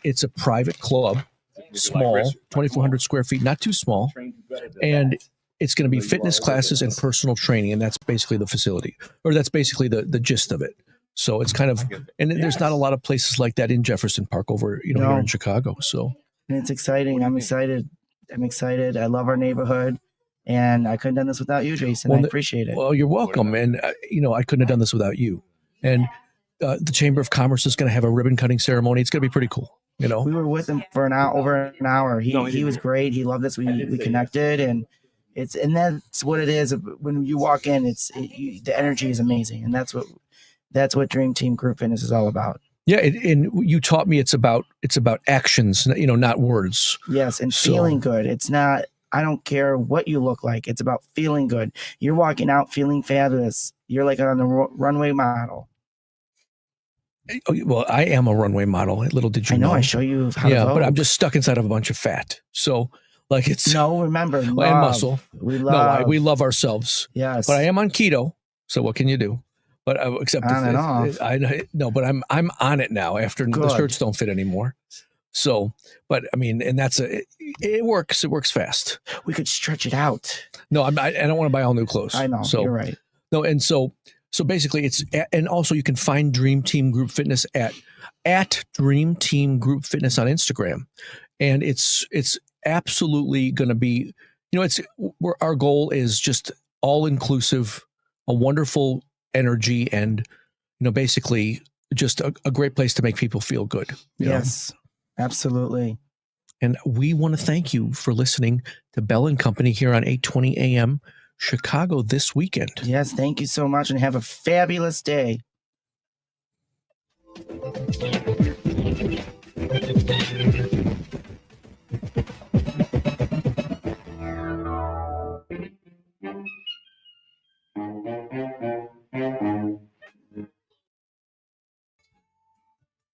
it's a private club, small, 2,400 square feet, not too small, and it's going to be fitness classes and personal training, and that's basically the facility, or that's basically the gist of it. So it's kind of, and there's not a lot of places like that in Jefferson Park over, here in Chicago. So and it's exciting. I'm excited. I love our neighborhood, and I couldn't have done this without you, Jason. I appreciate it. Well, you're welcome. And, I couldn't have done this without you. And the Chamber of Commerce is going to have a ribbon cutting ceremony. It's going to be pretty cool. We were with him for over an hour. He was great. He loved us. We connected, and that's what it is. When you walk in, the energy is amazing, and that's what Dream Team Group Fitness is all about. Yeah, and you taught me it's about actions, not words. Yes, and feeling good. It's not. I don't care what you look like. It's about feeling good. You're walking out feeling fabulous. You're like on the runway model. Well, I am a runway model. Little did you know. I show you how to vote. But I'm just stuck inside of a bunch of fat. So, remember, love. And muscle. We love. We love ourselves. Yes. But I am on keto. So what can you do? But except on and off. But I'm on it now after the shirts don't fit anymore. So, but I mean, and it works. It works fast. We could stretch it out. No, I don't want to buy all new clothes. I know. So, you're right. No, and so basically and also you can find Dream Team Group Fitness at Dream Team Group Fitness on Instagram. And it's absolutely going to be, our goal is just all inclusive, a wonderful energy, and, basically just a great place to make people feel good. Yes, absolutely. And we want to thank you for listening to Bell and Company here on 820 AM Chicago this weekend. Yes, thank you so much, and have a fabulous day.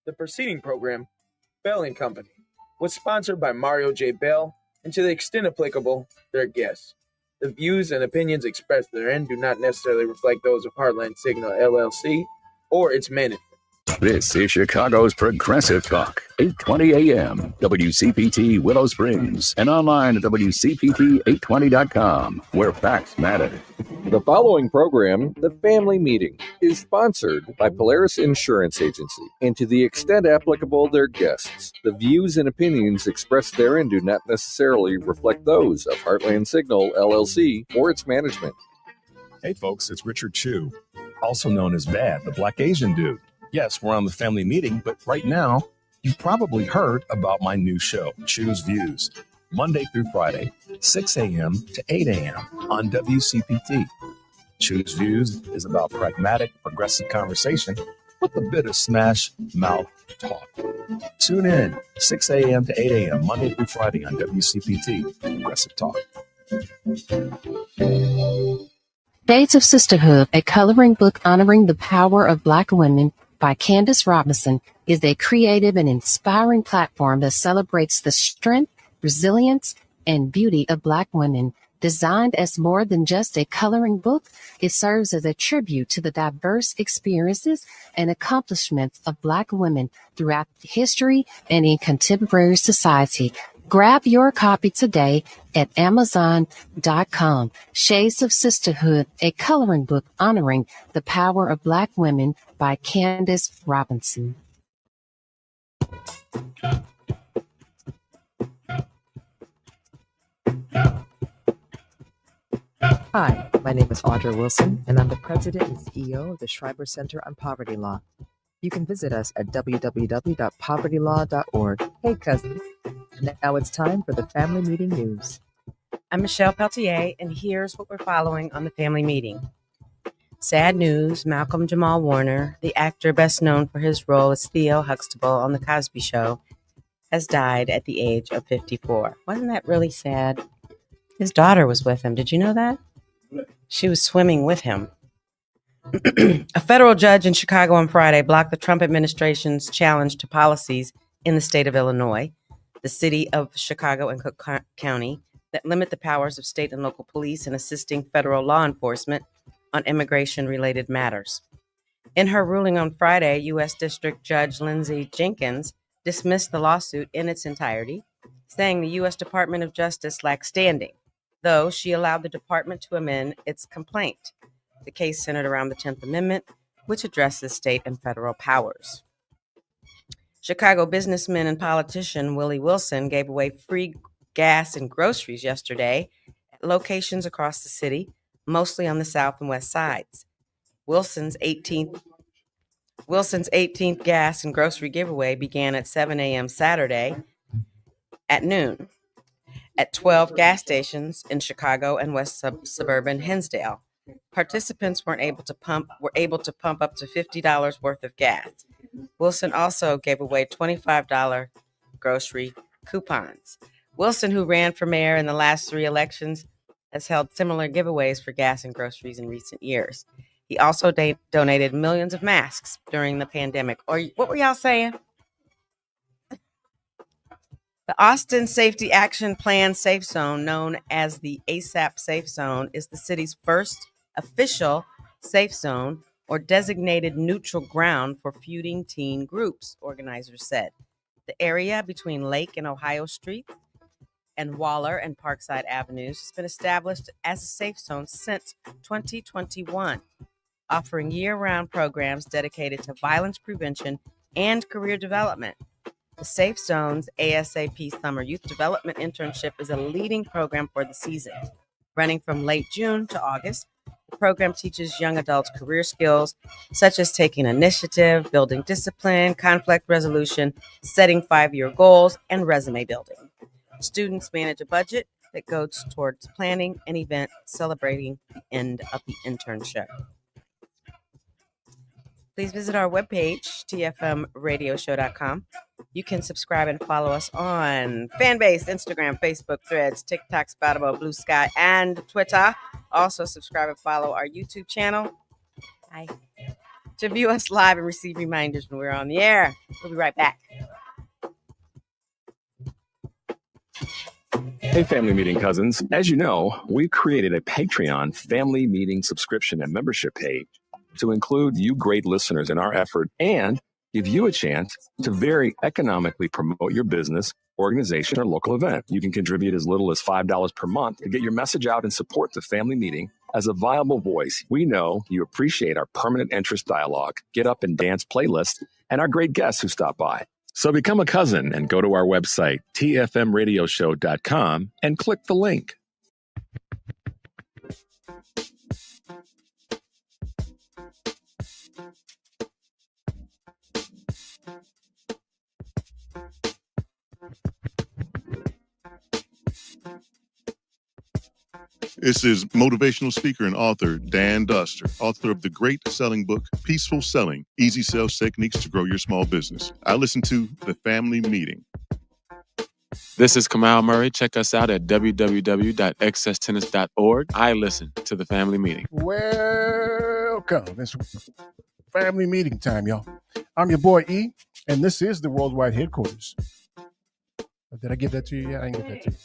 The preceding program, Bell and Company, was sponsored by Mario J. Bell, and to the extent applicable, their guests. The views and opinions expressed therein do not necessarily reflect those of Heartland Signal LLC or its management. This is Chicago's Progressive Talk, 820 AM, WCPT Willow Springs, and online at WCPT820.com, where facts matter. The following program, The Family Meeting, is sponsored by Polaris Insurance Agency, and to the extent applicable, their guests. The views and opinions expressed therein do not necessarily reflect those of Heartland Signal LLC or its management. Hey folks, it's Richard Chu, also known as Bad, the Black Asian Dude. Yes, we're on The Family Meeting, but right now, you've probably heard about my new show, Choose Views, Monday through Friday, 6 a.m. to 8 a.m. on WCPT. Choose Views is about pragmatic, progressive conversation with a bit of smash mouth talk. Tune in, 6 a.m. to 8 a.m., Monday through Friday on WCPT, Progressive Talk. Days of Sisterhood, a coloring book honoring the power of Black women by Candace Robinson, is a creative and inspiring platform that celebrates the strength, resilience, and beauty of Black women. Designed as more than just a coloring book, it serves as a tribute to the diverse experiences and accomplishments of Black women throughout history and in contemporary society. Grab your copy today at Amazon.com. Shades of Sisterhood, a coloring book honoring the power of Black women by Candace Robinson. Hi, my name is Audra Wilson, and I'm the president and CEO of the Schreiber Center on Poverty Law. You can visit us at www.povertylaw.org. Hey, cousins. Now it's time for the Family Meeting News. I'm Michelle Peltier, and here's what we're following on the Family Meeting. Sad news, Malcolm Jamal Warner, the actor best known for his role as Theo Huxtable on The Cosby Show, has died at the age of 54. Wasn't that really sad? His daughter was with him. Did you know that? She was swimming with him. A federal judge in Chicago on Friday blocked the Trump administration's challenge to policies in the state of Illinois, the city of Chicago and Cook County, that limit the powers of state and local police in assisting federal law enforcement on immigration-related matters. In her ruling on Friday, U.S. District Judge Lindsay Jenkins dismissed the lawsuit in its entirety, saying the U.S. Department of Justice lacked standing, though she allowed the department to amend its complaint. The case centered around the 10th Amendment, which addresses state and federal powers. Chicago businessman and politician Willie Wilson gave away free gas and groceries yesterday at locations across the city, mostly on the south and west sides. Wilson's 18th gas and grocery giveaway began at 7 a.m. Saturday at noon at 12 gas stations in Chicago and west suburban Hinsdale. Participants were able to pump up to $50 worth of gas. Wilson also gave away $25 grocery coupons. Wilson, who ran for mayor in the last 3 elections, has held similar giveaways for gas and groceries in recent years. He also donated millions of masks during the pandemic. Or what were y'all saying? The Austin Safety Action Plan Safe Zone, known as the ASAP Safe Zone, is the city's first official safe zone or designated neutral ground for feuding teen groups, organizers said. The area between Lake and Ohio Street and Waller and Parkside Avenues has been established as a safe zone since 2021, offering year-round programs dedicated to violence prevention and career development. The Safe Zone's ASAP Summer Youth Development Internship is a leading program for the season. Running from late June to August, the program teaches young adults career skills such as taking initiative, building discipline, conflict resolution, setting 5-year goals, and resume building. Students manage a budget that goes towards planning an event celebrating the end of the internship. Please visit our webpage, tfmradioshow.com. You can subscribe and follow us on Fanbase, Instagram, Facebook, Threads, TikTok, Spotify, Blue Sky, and Twitter. Also, subscribe and follow our YouTube channel. Hi. To view us live and receive reminders when we're on the air. We'll be right back. Hey, Family Meeting cousins. As you know, we've created a Patreon Family Meeting subscription and membership page to include you great listeners in our effort and give you a chance to very economically promote your business, organization, or local event. You can contribute as little as $5 per month to get your message out and support the Family Meeting as a viable voice. We know you appreciate our permanent interest dialogue, get up and dance playlist, and our great guests who stop by. So become a cousin and go to our website, tfmradioshow.com, and click the link. This is motivational speaker and author Dan Duster, author of the great-selling book, Peaceful Selling, Easy Sales Techniques to Grow Your Small Business. I listen to The Family Meeting. This is Kamal Murray. Check us out at www.excesstennis.org. I listen to The Family Meeting. Welcome. It's Family Meeting time, y'all. I'm your boy E, and this is the Worldwide Headquarters. Did I give that to you? Yeah, I didn't give that to you.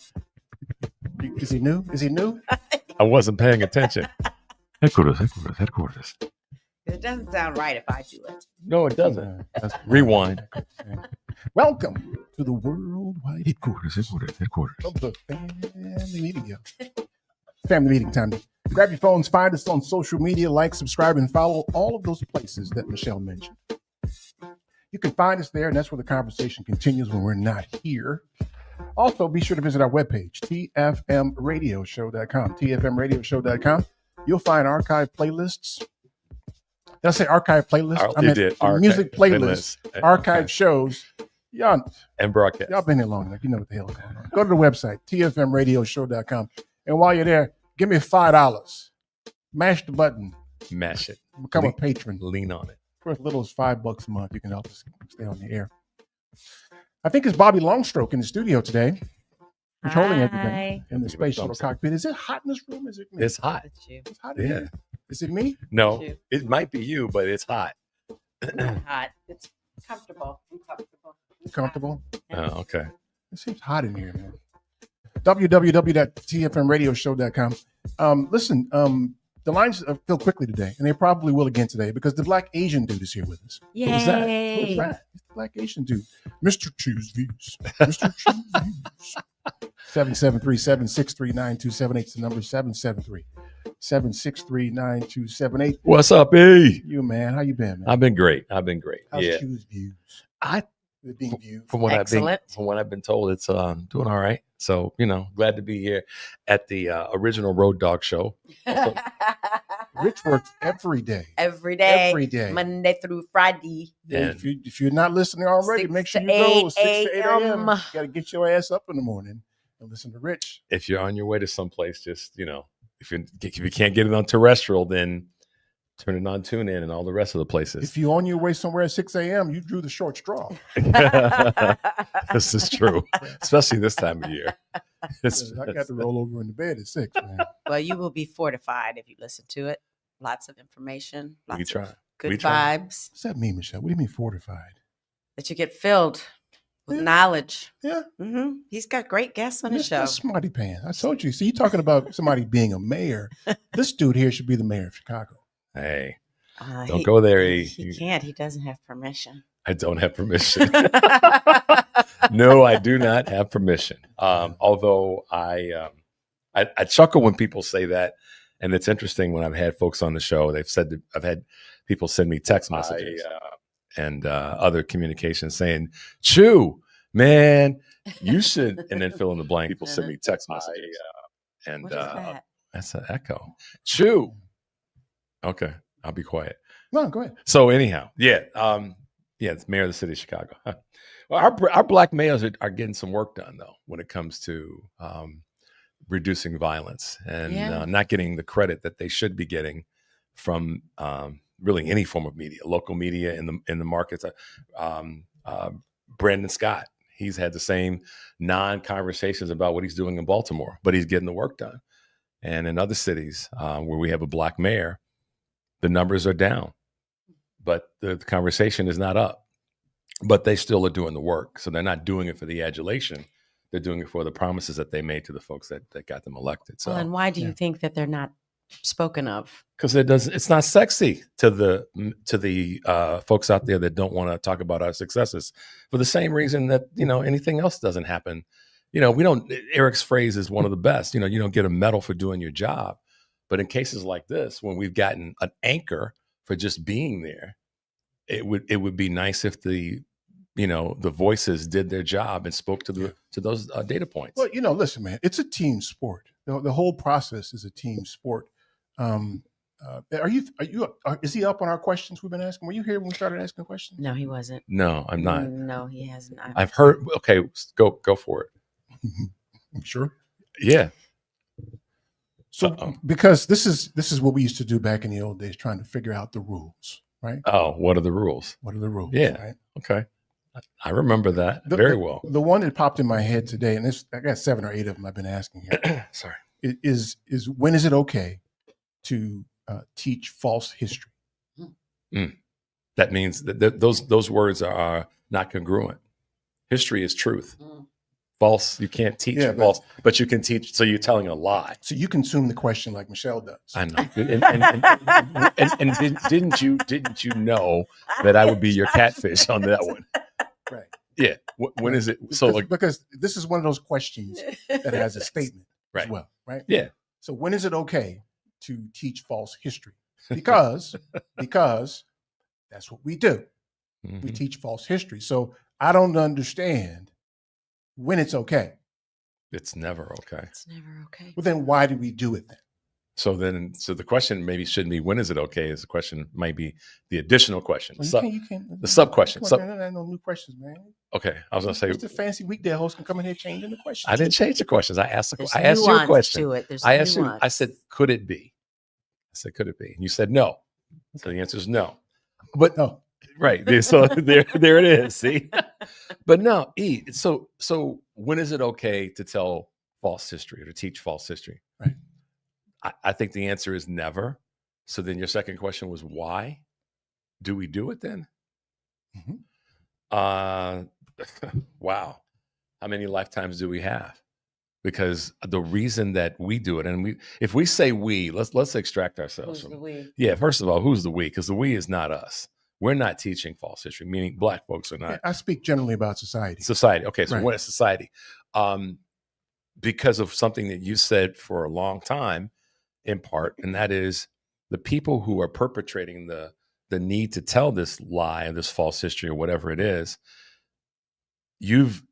Is he new? Is he new? I wasn't paying attention. Headquarters. It doesn't sound right if I do it. No, it doesn't. Rewind. Welcome to the Worldwide Headquarters. Headquarters. Of the Family Meeting, y'all. Family Meeting time. Grab your phones, find us on social media, like, subscribe, and follow all of those places that Michelle mentioned. You can find us there, and that's where the conversation continues when we're not here. Also, be sure to visit our webpage, tfmradioshow.com, tfmradioshow.com. You'll find archive playlists. Did I say archive playlists? I meant music playlists, archive shows. Y'all, and broadcast. Y'all been here long enough. You know what the hell is going on. Go to the website, tfmradioshow.com. And while you're there, give me $5. Mash the button. Mash it. Become a patron. Lean on it. For as little as $5 a month, you can help us stay on the air. I think it's Bobby Longstroke in the studio today, controlling everything in the space shuttle cockpit. Is it hot in this room? Is it me? It's hot. It's hot in here. Is it me? No, it might be you, but it's hot. Hot. It's comfortable. Comfortable? Oh, okay. It seems hot in here, man. www.tfmradioshow.com. Listen, The lines fill quickly today, and they probably will again today because the Black Asian dude is here with us. Yay. What was that? What was that? It's the Black Asian dude. Mr. Choose Views. Mr. Choose Views. 773-763-9278 is the number. 773-763-9278. What's up, E? You, man. How you been, man? I've been great. How's Yeah. Choose Views? Being viewed. From what Excellent. from what I've been told, it's doing all right. So, glad to be here at the original Road Dog Show. Rich works every day. Every day. Every day. Monday through Friday. Yeah, if you're not listening already, 6 make sure to you go. 8 6 to 8 a.m. a.m.. You got to get your ass up in the morning and listen to Rich. If you're on your way to someplace, just if you can't get it on terrestrial, then turn it on TuneIn and all the rest of the places. If you're on your way somewhere at 6 a.m., you drew the short straw. This is true, especially this time of year. I got to roll over in the bed at 6, man. Well, you will be fortified if you listen to it. Lots of information. We Lots try. of good We try. vibes. What's that mean, Michelle? What do you mean fortified? That you get filled with knowledge. Yeah. Mm-hmm. He's got great guests on his show. That's smarty pants. I told you. See, you talking about somebody being a mayor. This dude here should be the mayor of Chicago. Hey, don't go there. He can't. He doesn't have permission. I don't have permission. No, I do not have permission. Although I chuckle when people say that, and it's interesting when I've had folks on the show. They've said that I've had people send me text messages and other communications saying, "Chew, man, you should," and then fill in the blank. People send me text messages, and What is that? that's an echo. Chew. Okay, I'll be quiet. No, go ahead. So anyhow, it's mayor of the city of Chicago. Well, our black mayors are getting some work done though when it comes to reducing violence and not getting the credit that they should be getting from really any form of media, local media in the markets. Brandon Scott, he's had the same non-conversations about what he's doing in Baltimore, but he's getting the work done. And in other cities where we have a black mayor, the numbers are down, but the conversation is not up. But they still are doing the work. So they're not doing it for the adulation. They're doing it for the promises that they made to the folks that got them elected. So, Well, and why do you think that they're not spoken of? because it's not sexy to the folks out there that don't want to talk about our successes for the same reason that anything else doesn't happen. We don't. Eric's phrase is one of the best. You don't get a medal for doing your job, but in cases like this, when we've gotten an anchor for just being there, it would be nice if the voices did their job and spoke to those data points. Well, listen, man, it's a team sport. The whole process is a team sport. Is he up on our questions we've been asking? Were you here when we started asking questions? No, he wasn't. No, I'm not. No, he has not. I've heard. Okay, go for it. Sure. Yeah. So because this is what we used to do back in the old days, trying to figure out the rules, right? Oh, what are the rules? What are the rules? Yeah. Right? Okay. I remember that very well. The one that popped in my head today, and I got 7 or 8 of them I've been asking here. Sorry. Is when is it okay to teach false history? That means that those words are not congruent. History is truth. False, you can't teach false, but you can teach. So you're telling a lie. So you consume the question like Michelle does. I know. And didn't you know that I would be your catfish on that one? Right. Yeah. When is it? So because this is one of those questions that has a statement as well, right? Yeah. So when is it okay to teach false history? Because that's what we do. We teach false history. So I don't understand when it's okay. It's never okay. It's never okay. Well, then why do we do it then? So the question maybe shouldn't be when is it okay? Is the question might be the additional question. Well, the sub question. Come on, man, no new questions, man. Okay, I was gonna say it's a fancy weekday host can come in here changing the questions. I didn't change the questions. I asked There's I asked you a question. to it. There's I asked you. nuance. I said, could it be? I said, could it be? And you said no. So the answer is no. But no. Right. So there it is. See? But no, so when is it okay to tell false history or to teach false history? Right. I think the answer is never. So then your second question was why? Do we do it then? Wow. How many lifetimes do we have? because the reason that we do it, and if we say we, let's extract ourselves Who's from the we? Yeah, first of all, who's the we? Because the we is not us. We're not teaching false history, meaning Black folks are not. I speak generally about society. Society. Okay, so Right. what is society? Because of something that you said for a long time, in part, and that is the people who are perpetrating the need to tell this lie or this false history or whatever it is, you've,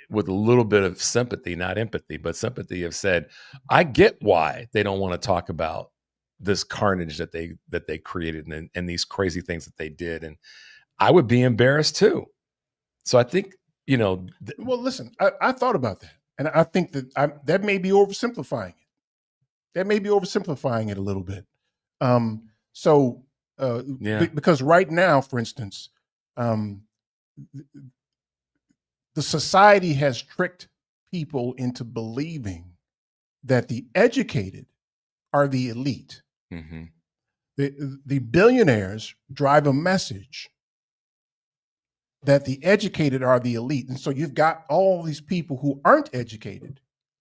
with a little bit of sympathy, not empathy, but sympathy, have said, I get why they don't want to talk about this carnage that they created and these crazy things that they did. And I would be embarrassed too. So I think, well, listen, I thought about that. And I think that that may be oversimplifying it. That may be oversimplifying it a little bit. Because right now, for instance, the society has tricked people into believing that the educated are the elite. Mm-hmm. The billionaires drive a message that the educated are the elite. And so you've got all these people who aren't educated,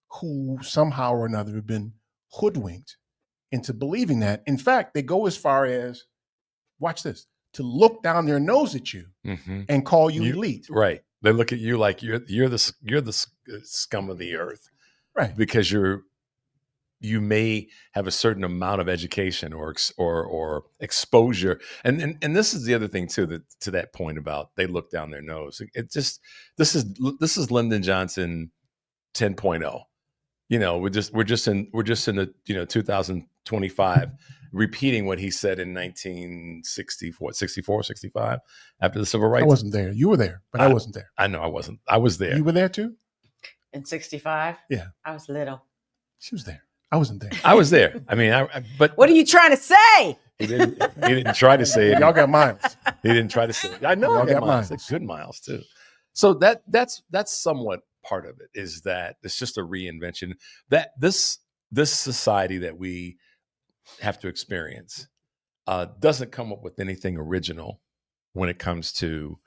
who somehow or another have been hoodwinked into believing that. In fact, they go as far as, watch this, to look down their nose at you and call you elite. Right. They look at you like you're the scum of the earth. Right. Because you may have a certain amount of education or exposure. And this is the other thing too, to that point about they look down their nose. This is Lyndon Johnson 10.0. We're just in the 2025 repeating what he said in 1964, 64, 65 after the civil rights. I wasn't there. You were there, but I wasn't there. I know I wasn't. I was there. You were there too? In 65? Yeah. I was little. She was there. I wasn't there. I was there. I mean, but what are you trying to say? He didn't try to say it. Y'all got miles. He didn't try to say it. I know Y'all I got got miles. miles. Good miles too. So that's somewhat part of it, is that it's just a reinvention that this society that we have to experience doesn't come up with anything original when it comes to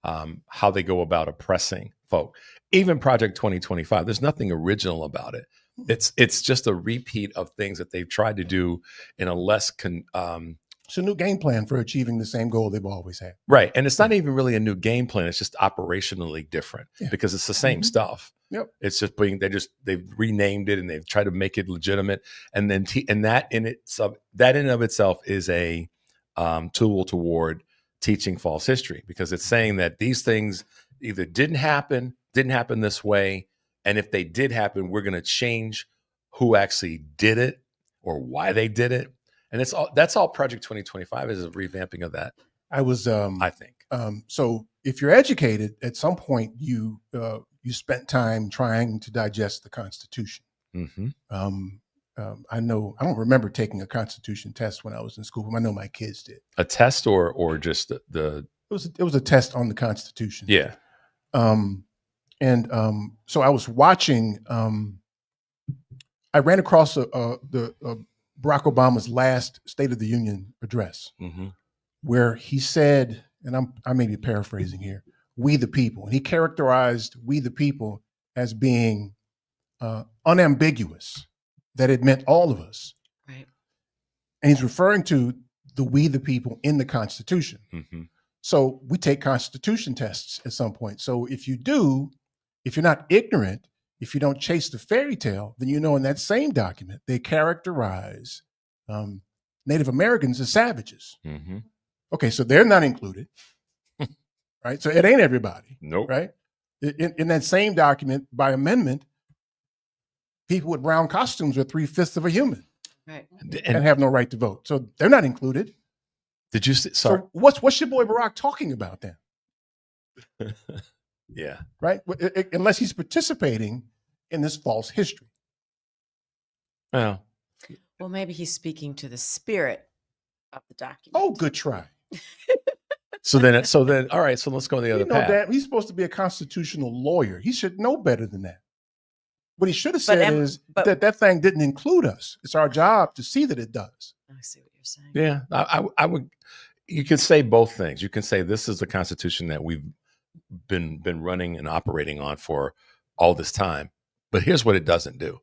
how they go about oppressing folk. Even Project 2025, there's nothing original about it. It's just a repeat of things that they've tried to do in a less it's a new game plan for achieving the same goal they've always had. Right. And it's not even really a new game plan. It's just operationally different because it's the same stuff. Yep. It's just they've renamed it and they've tried to make it legitimate. And then that in and of itself is a tool toward teaching false history, because it's saying that these things either didn't happen this way. And if they did happen, we're going to change who actually did it or why they did it. And that's all Project 2025 is, a revamping of that. I was, I think. So if you're educated, at some point you spent time trying to digest the Constitution. Mm-hmm. I don't remember taking a Constitution test when I was in school, but I know my kids did. A test or just the It was a test on the Constitution. Yeah. So I was watching. I ran across Barack Obama's last State of the Union address, where he said, and I may be paraphrasing here, "We the people," and he characterized "we the people" as being unambiguous, that it meant all of us. Right. And he's referring to the "we the people" in the Constitution. Mm-hmm. So we take Constitution tests at some point. So if you're not ignorant, if you don't chase the fairy tale, then in that same document, they characterize Native Americans as savages. Mm-hmm. Okay, so they're not included, right? So it ain't everybody. Nope. Right? In that same document, by amendment, people with brown costumes are 3/5 of a human, right, and have no right to vote. So they're not included. Did you say, sorry? So what's your boy Barack talking about then? Yeah. Right? Unless he's participating in this false history. Well, maybe he's speaking to the spirit of the document. Oh, good try. So then, all right. So let's go the other path. That he's supposed to be a constitutional lawyer. He should know better than that. What he should have said is that thing didn't include us. It's our job to see that it does. I see what you're saying. Yeah, I would. You could say both things. You can say this is the Constitution that we've been running and operating on for all this time, but here's what it doesn't do.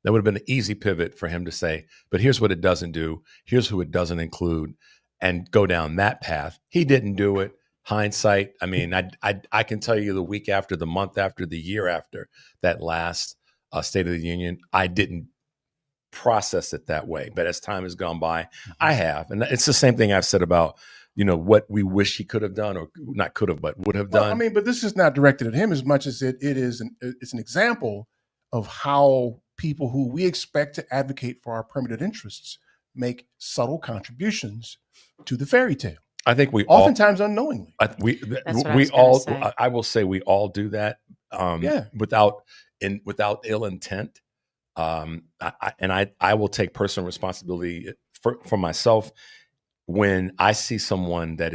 That would have been an easy pivot for him to say, but here's what it doesn't do. Here's who it doesn't include, and go down that path. He didn't do it. Hindsight. I mean, I can tell you the week after, the month after, the year after that last State of the Union, I didn't process it that way. But as time has gone by, I have. And it's the same thing I've said about, what we wish he could have done, or not could have, but would have done. I mean, but this is not directed at him as much as it's an example of how people who we expect to advocate for our permanent interests make subtle contributions to the fairy tale. I think we oftentimes unknowingly. I will say we all do that. Without ill intent. I will take personal responsibility for myself when I see someone that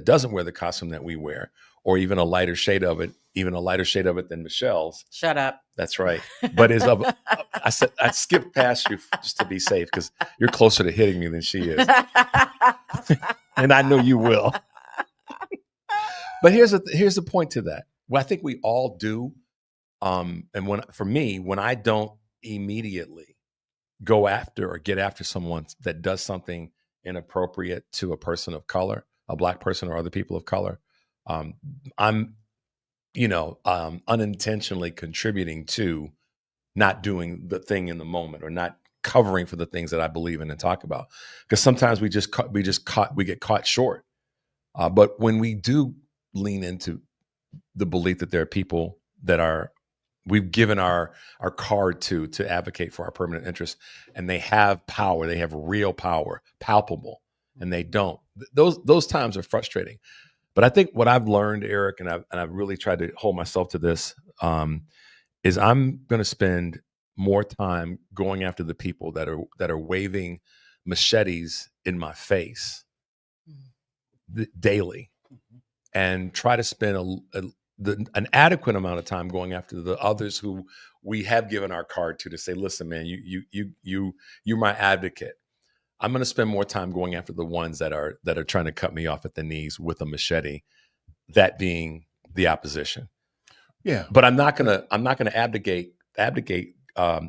doesn't wear the costume that we wear, or even a lighter shade of it than Michelle's. Shut up. That's right. But I said I'd skip past you just to be safe, because you're closer to hitting me than she is. And I know you will. But here's the point to that. Well, I think we all do. And when I don't immediately go after or get after someone that does something inappropriate to a person of color, a Black person or other people of color, I'm unintentionally contributing to not doing the thing in the moment, or not covering for the things that I believe in and talk about. Because sometimes we get caught short. But when we do lean into the belief that there are people that we've given our card to advocate for our permanent interests, and they have power, they have real power, palpable, and they don't. Those times are frustrating. But I think what I've learned, Eric, and I've really tried to hold myself to this, is I'm going to spend more time going after the people that are waving machetes in my face daily, and try to spend an adequate amount of time going after the others who we have given our card to say, listen, man, you're my advocate. I'm going to spend more time going after the ones that are trying to cut me off at the knees with a machete, that being the opposition. Yeah. But I'm not going to abdicate,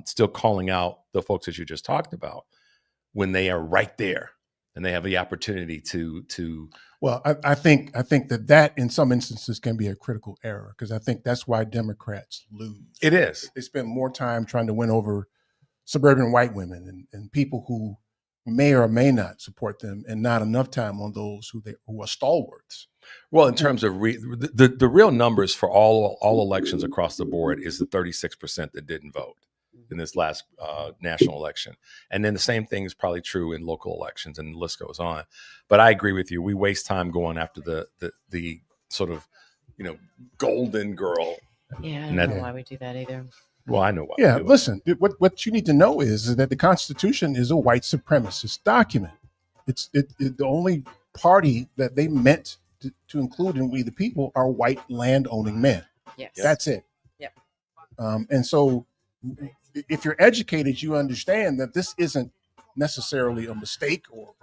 still calling out the folks that you just talked about when they are right there and they have the opportunity to. Well, I think that in some instances can be a critical error, because I think that's why Democrats lose. It is. They spend more time trying to win over suburban white women and people who may or may not support them, and not enough time on those who are stalwarts. Well, in terms of the real numbers for all elections across the board is the 36% that didn't vote in this last national election. And then the same thing is probably true in local elections, and the list goes on. But I agree with you. We waste time going after the sort of, golden girl. Yeah, I don't know why we do that either. Well, I know why. Yeah, listen, what you need to know is that the Constitution is a white supremacist document. It's the only party that they meant to include in We the People are white land-owning men. Yes. That's it. Yep. And so if you're educated, you understand that this isn't necessarily a mistake or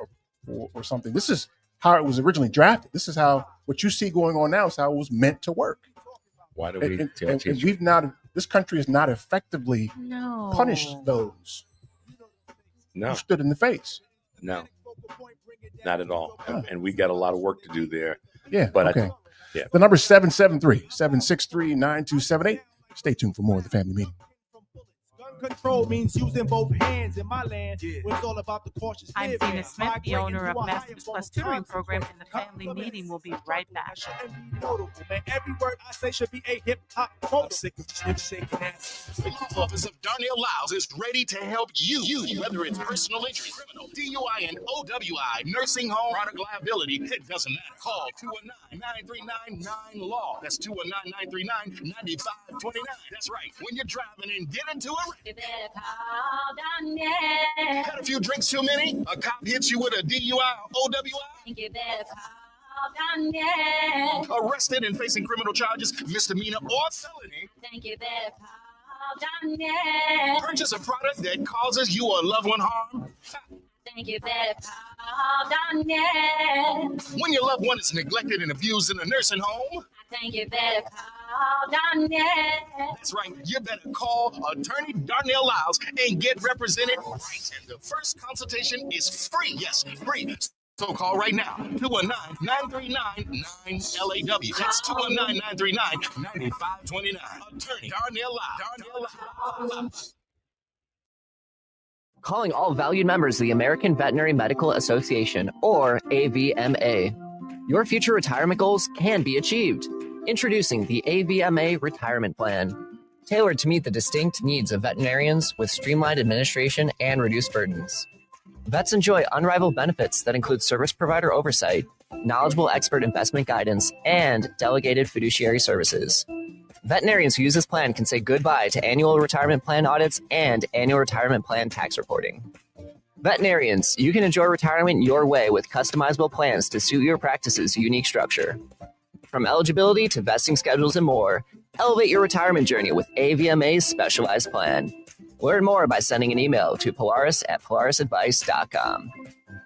something. This is how it was originally drafted. This is how what you see going on now is how it was meant to work. Why do we and we've not, this country has not effectively punished those who stood in the face. No, not at all. And we got a lot of work to do there. Yeah. But okay. The number is 773-763-9278. Stay tuned for more of the family meeting. Control means using both hands in my land. When it's all about the cautious. I'm Zena Smith, the owner of Masters Plus Tutoring Program, and the family meeting will be right back. Man, every word I say should be a hip hop quote. Sick of shaking ass. The law office of Darnell Lyles is ready to help you. Whether it's personal injury, criminal, DUI, and OWI, nursing home, product liability, it doesn't matter. Call 219-939-9-LAW. That's 219-939-9529. That's right. When you're driving and get into a wreck, had a few drinks too many? A cop hits you with a DUI or OWI? Arrested and facing criminal charges, misdemeanor or felony? Purchase a product that causes you or a loved one harm? When your loved one is neglected and abused in a nursing home? That's right. You better call Attorney Darnell Lyles and get represented right. And the first consultation is free. Yes, free. So call right now, 219-939-9LAW. That's 219-939-9529. Attorney Darnell Lyles. Calling all valued members of the American Veterinary Medical Association, or AVMA. Your future retirement goals can be achieved. Introducing the AVMA Retirement Plan. Tailored to meet the distinct needs of veterinarians with streamlined administration and reduced burdens. Vets enjoy unrivaled benefits that include service provider oversight, knowledgeable expert investment guidance, and delegated fiduciary services. Veterinarians who use this plan can say goodbye to annual retirement plan audits and annual retirement plan tax reporting. Veterinarians, you can enjoy retirement your way with customizable plans to suit your practice's unique structure. From eligibility to vesting schedules and more, elevate your retirement journey with AVMA's specialized plan. Learn more by sending an email to polaris@polarisadvice.com.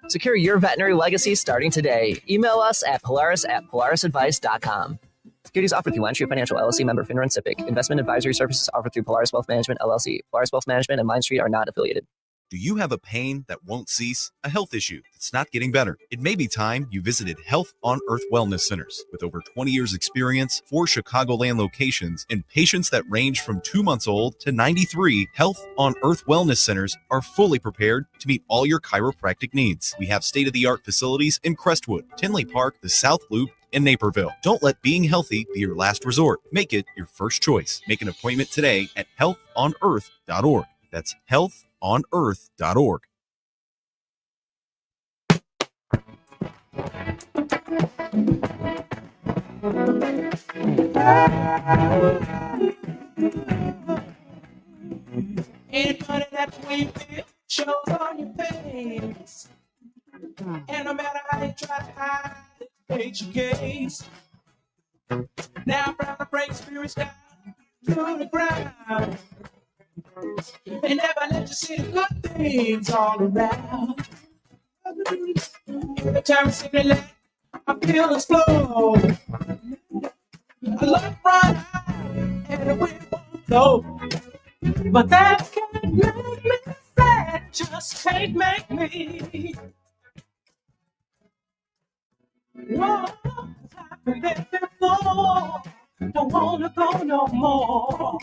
Secure your veterinary legacy starting today. Email us at polaris@polarisadvice.com. Securities offered through LendStreet Financial LLC, member FINRA and SIPC. Investment advisory services offered through Polaris Wealth Management LLC. Polaris Wealth Management and Line Street are not affiliated. Do you have a pain that won't cease? A health issue that's not getting better? It may be time you visited Health on Earth Wellness Centers. With over 20 years experience, 4 Chicagoland locations, and patients that range from 2 months old to 93, Health on Earth Wellness Centers are fully prepared to meet all your chiropractic needs. We have state-of-the-art facilities in Crestwood, Tinley Park, the South Loop, in Naperville. Don't let being healthy be your last resort. Make it your first choice. Make an appointment today at healthonearth.org. That's healthonearth.org. Anybody that's weeping shows on your face. And no matter how you try to hide it, face your case. Now I'm proud to bring spirits down to the ground. And never let you see the good things all around. Every time I see the light, I feel explode. I look right out and the wind won't blow. But that can't make me sad, just can't make me. Whoa, I've been there before. Don't wanna go no more.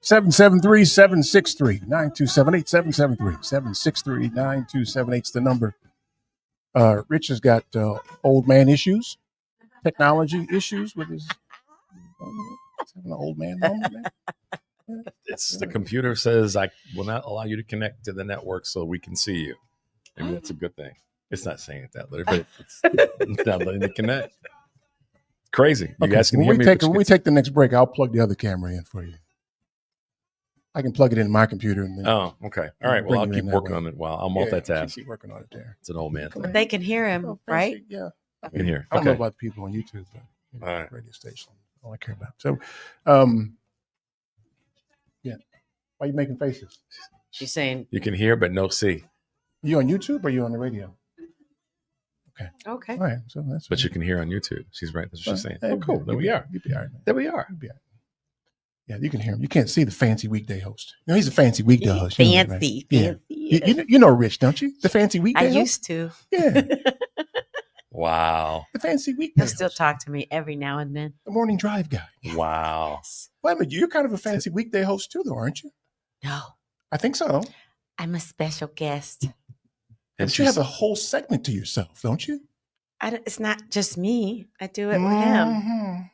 773-763-9278. 773-763-9278 is the number. Rich has got old man issues, technology issues with his having an old man moment there. It's the computer says I will not allow you to connect to the network so we can see you. Maybe that's a good thing. It's not saying it that way, but it's not letting it connect. Crazy. You guys can hear me. When we take the next break, I'll plug the other camera in for you. I can plug it into my computer. And then okay. All right. Well, I'll keep working on it while I'll multitask. Keep working on it there. It's an old man thing. They can hear him, right? Yeah. I can hear. I don't know about the people on YouTube, but all right. Radio station. All I care about. So, yeah. Why are you making faces? She's saying you can hear but no see. You on YouTube or you on the radio? Okay. All right. So that's. But you can hear on YouTube. She's right. That's what she's saying. Hey, Oh, cool. There we are. You'd be all right, man. There we are. You'd be all right. Yeah, you can hear him. You can't see the fancy weekday host. You know, he's a fancy weekday host. You know that, right? Fancy. Yeah. You know Rich, don't you? The fancy weekday I host? used to. Yeah. Wow. The fancy weekday He'll still talk to me every now and then. The morning drive guy. Wow. Wait a minute. You're kind of a fancy weekday host too, though, aren't you? No. I think so. I'm a special guest. But you have a whole segment to yourself, don't you? It's not just me. I do it with him.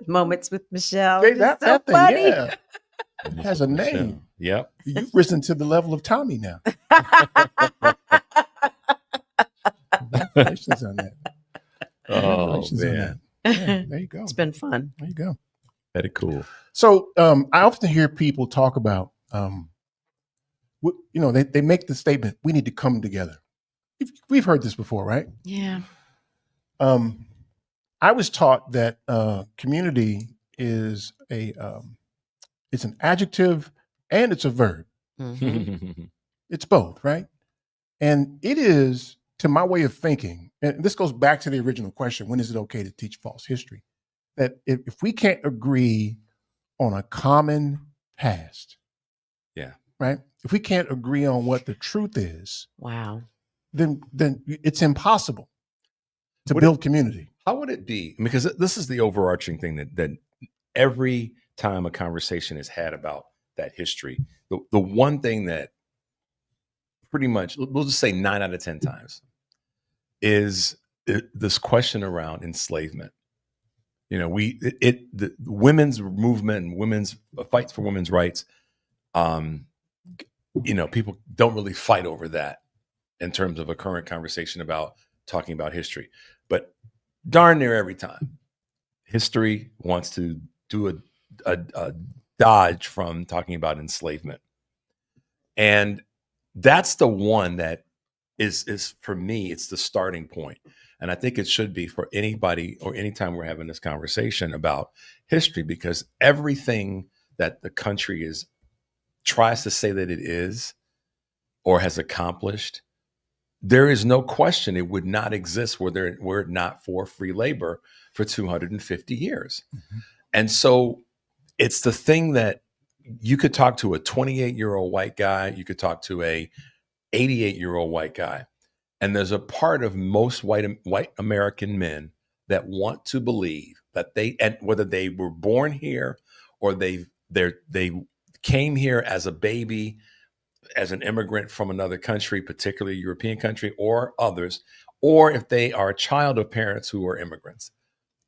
Moments with Michelle. Hey, that thing, funny. yeah. It has a name. Yep. You've risen to the level of Tommy now. Congratulations on that. Oh, man. Yeah, there you go. It's been fun. There you go. Very cool. So I often hear people talk about, they make the statement, we need to come together. We've heard this before, right? Yeah. I was taught that community is it's an adjective and it's a verb. Mm-hmm. It's both, right? And it is, to my way of thinking, and this goes back to the original question, when is it okay to teach false history? That if we can't agree on a common past, Yeah. right? If we can't agree on what the truth is, Wow. then it's impossible to Would build community. How would it be? Because this is the overarching thing that every time a conversation is had about that history, the one thing that pretty much, we'll just say 9 out of 10 times, is this question around enslavement. You know, the women's movement and women's fights for women's rights. You know, people don't really fight over that in terms of a current conversation about talking about history, but darn near every time, history wants to do a dodge from talking about enslavement, and that's the one that is for me, it's the starting point. And I think it should be for anybody or anytime we're having this conversation about history, because everything that the country tries to say that it is or has accomplished, there is no question it would not exist were it not for free labor for 250 years. Mm-hmm. And so it's the thing that you could talk to a 28-year-old white guy, you could talk to a 88-year-old white guy, and there's a part of most white American men that want to believe that and whether they were born here or they came here as a baby, as an immigrant from another country, particularly a European country or others, or if they are a child of parents who are immigrants.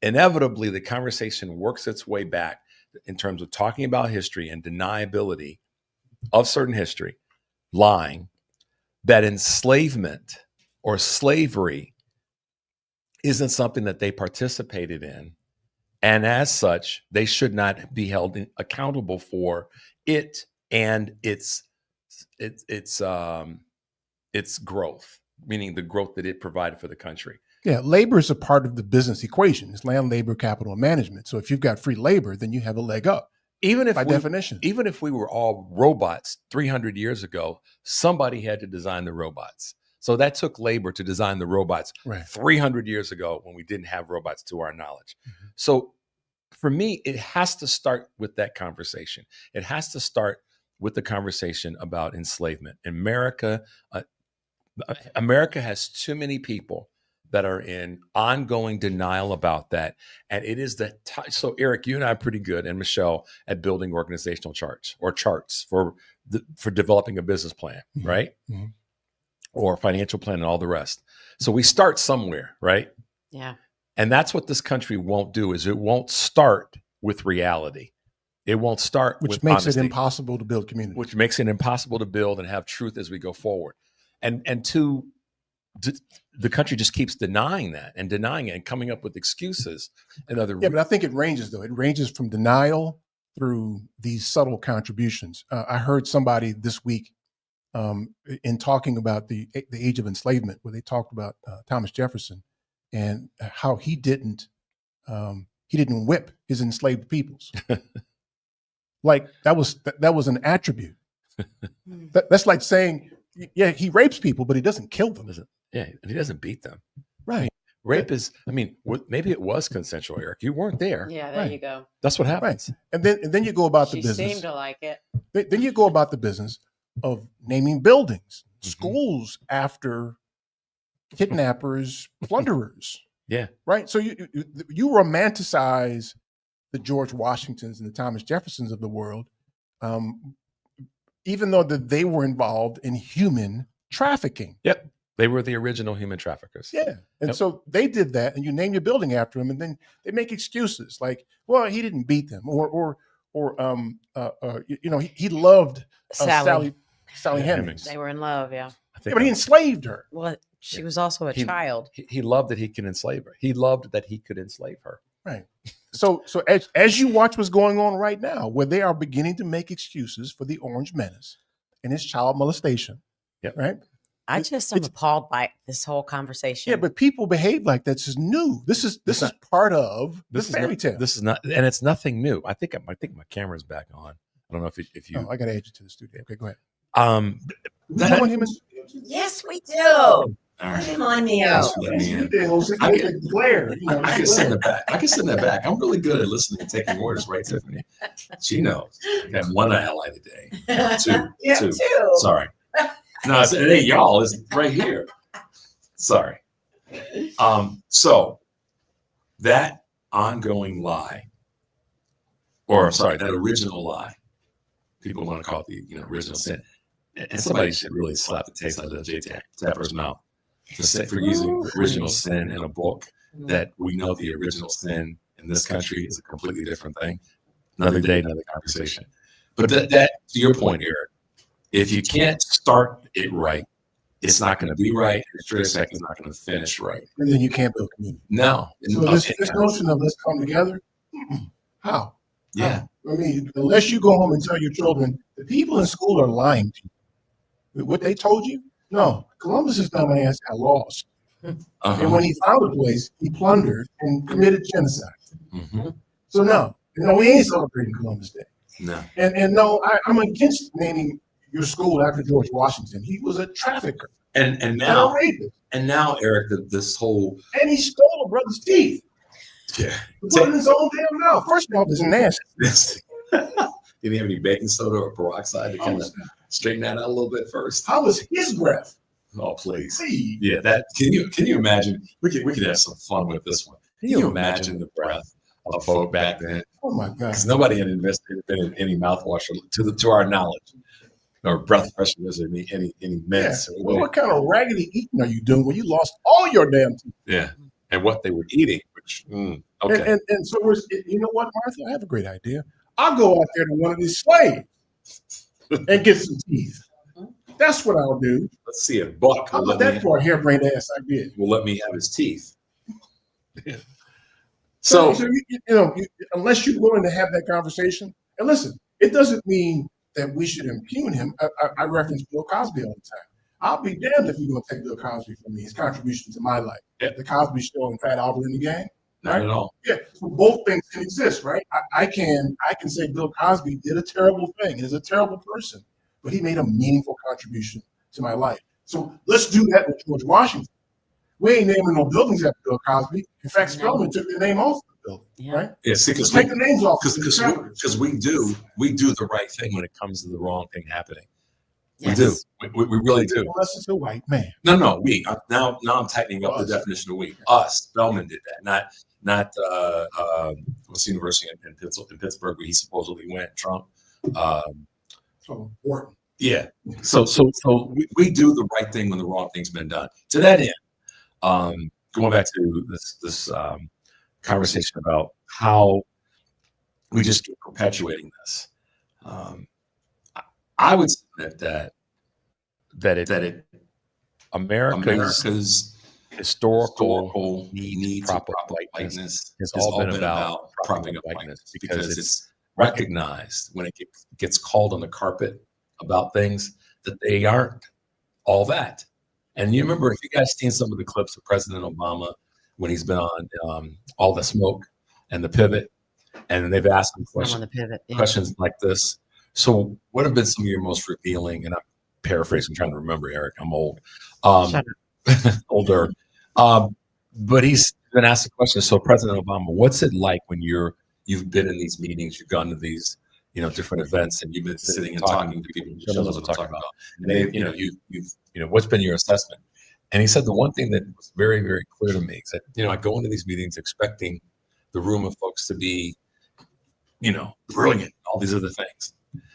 Inevitably, the conversation works its way back in terms of talking about history and deniability of certain history, lying, that enslavement or slavery isn't something that they participated in. And as such, they should not be held accountable for it and its growth, meaning the growth that it provided for the country. Yeah, labor is a part of the business equation. It's land, labor, capital, and management. So if you've got free labor, then you have a leg up. Even if by definition. Even if we were all robots 300 years ago, somebody had to design the robots. So that took labor to design the robots 300 years ago when we didn't have robots to our knowledge. Mm-hmm. So for me, it has to start with that conversation. It has to start with the conversation about enslavement. America has too many people that are in ongoing denial about that. And it is so Eric, you and I are pretty good, and Michelle, at building organizational charts for developing a business plan, mm-hmm. right? Mm-hmm. Or financial plan and all the rest. So we start somewhere, right? Yeah. And that's what this country won't do, is it won't start with reality. It won't start with which makes honesty, it impossible to build community. Which makes it impossible to build and have truth as we go forward. And the country just keeps denying that and denying it and coming up with excuses and other. Yeah, but I think it ranges though. It ranges from denial through these subtle contributions. I heard somebody this week in talking about the age of enslavement, where they talked about Thomas Jefferson and how he didn't whip his enslaved peoples. Like that was an attribute. That's like saying, yeah, he rapes people, but he doesn't kill them. Yeah, he doesn't beat them. Right. Rape is, maybe it was consensual, Eric. You weren't there. Yeah, there you go. That's what happens. Right. And then you go about the business. She seemed to like it. Then you go about the business of naming buildings, mm-hmm. schools after kidnappers, plunderers. Yeah. Right. So you romanticize the George Washingtons and the Thomas Jeffersons of the world, even though that they were involved in human trafficking. Yep. They were the original human traffickers. Yeah. And so they did that, and you name your building after them, and then they make excuses like, well, he didn't beat them, or he loved Sally Hemings. They were in love, yeah. But he enslaved her. Well, she was also a child. He loved that he could enslave her. He loved that he could enslave her. Right. So as you watch what's going on right now, where they are beginning to make excuses for the Orange Menace and his child molestation. Yep. Right. I'm appalled by this whole conversation. Yeah, but people behave like this is new. This is part of the fairy tale. This is not, and it's nothing new. I think my camera's back on. I don't know if you. Oh, I got to add you to the studio. Okay, go ahead. We know him as Yes, we do. All right. Put him on Neo. Thanks for letting me in. I can sit in the back. I can sit in the back. I'm really good at listening and taking orders, right, Tiffany? She knows. I have one ally today. Two. Yeah, Two. two. Sorry. No, it ain't y'all. It's right here. Sorry. So that ongoing lie, or sorry, that original lie, people want to call it the original sin. And somebody should really slap the taste out of Jay Tapper's mouth for using the original sin in a book that we know the original sin in this country is a completely different thing. Another day, another conversation. But that to your point, Eric, if you can't start it right, it's not going to be right. And sure as heck is not going to finish right. And then you can't build community. No. So this notion of let's come together, how? Yeah. I mean, unless you go home and tell your children, the people in school are lying to you. What they told you? No. Columbus's dumbass got lost. And when he found a place, he plundered and committed genocide. Mm-hmm. So no, we ain't celebrating Columbus Day. No. And no, I'm against naming your school after George Washington. He was a trafficker. And a now, rapist. and now, Eric, this whole And he stole a brother's teeth. yeah. He put it in his own damn mouth. First off, it's nasty. Did he have any baking soda or peroxide to kind of straighten that out a little bit first? How was his breath? Oh, please. See. Yeah, that can you imagine? We could have some fun with this one. Can you imagine the breath of folk back then? Oh my God. Because nobody had invested in any mouthwash to our knowledge, or breath fresheners, or any mints. Yeah. Well, what kind of raggedy eating are you doing when you lost all your damn teeth? Yeah, and what they were eating, which okay. And so you know what, Martha? I have a great idea. I'll go out there to one of these slaves and get some teeth. That's what I'll do. Let's see if Buck How about that for a harebrained ass idea? will let me have his teeth. So unless you're willing to have that conversation, and listen, it doesn't mean that we should impugn him. I reference Bill Cosby all the time. I'll be damned if you're going to take Bill Cosby from me, his contribution to my life. Yeah. The Cosby Show and Fat Albert in the Gang. Not at all. Yeah, so both things can exist, right? I can say Bill Cosby did a terrible thing. He's a terrible person, but he made a meaningful contribution to my life. So let's do that with George Washington. We ain't naming no buildings after Bill Cosby. In fact, Spelman took the name off the building, right? Yeah, see, Let's take the names off. Because we do the right thing when it comes to the wrong thing happening. Yes. We do. We really do. Unless it's a white man. No, we. Now I'm tightening up the definition of we. Us. Spelman did that. Not what's the university in Pittsburgh where he supposedly went, Trump. So important. Yeah. So we do the right thing when the wrong thing's been done. To that end, going back to this conversation about how we just keep perpetuating this. I would submit that America's historical need for whiteness has all been about propping up whiteness because it's recognized when it gets called on the carpet about things that they aren't all that. And you remember, if you guys seen some of the clips of President Obama when he's been on All the Smoke and The Pivot, and they've asked him questions like this. So what have been some of your most revealing, and I'm paraphrasing, I'm trying to remember, Eric, I'm old. Older. But he's been asked a question. So President Obama, what's it like when you've been in these meetings, you've gone to these, different events, and you've been sitting and talking to people who knows what they're talking about. And they, what's been your assessment? And he said the one thing that was very, very clear to me is that, I go into these meetings expecting the room of folks to be, brilliant, all these other things.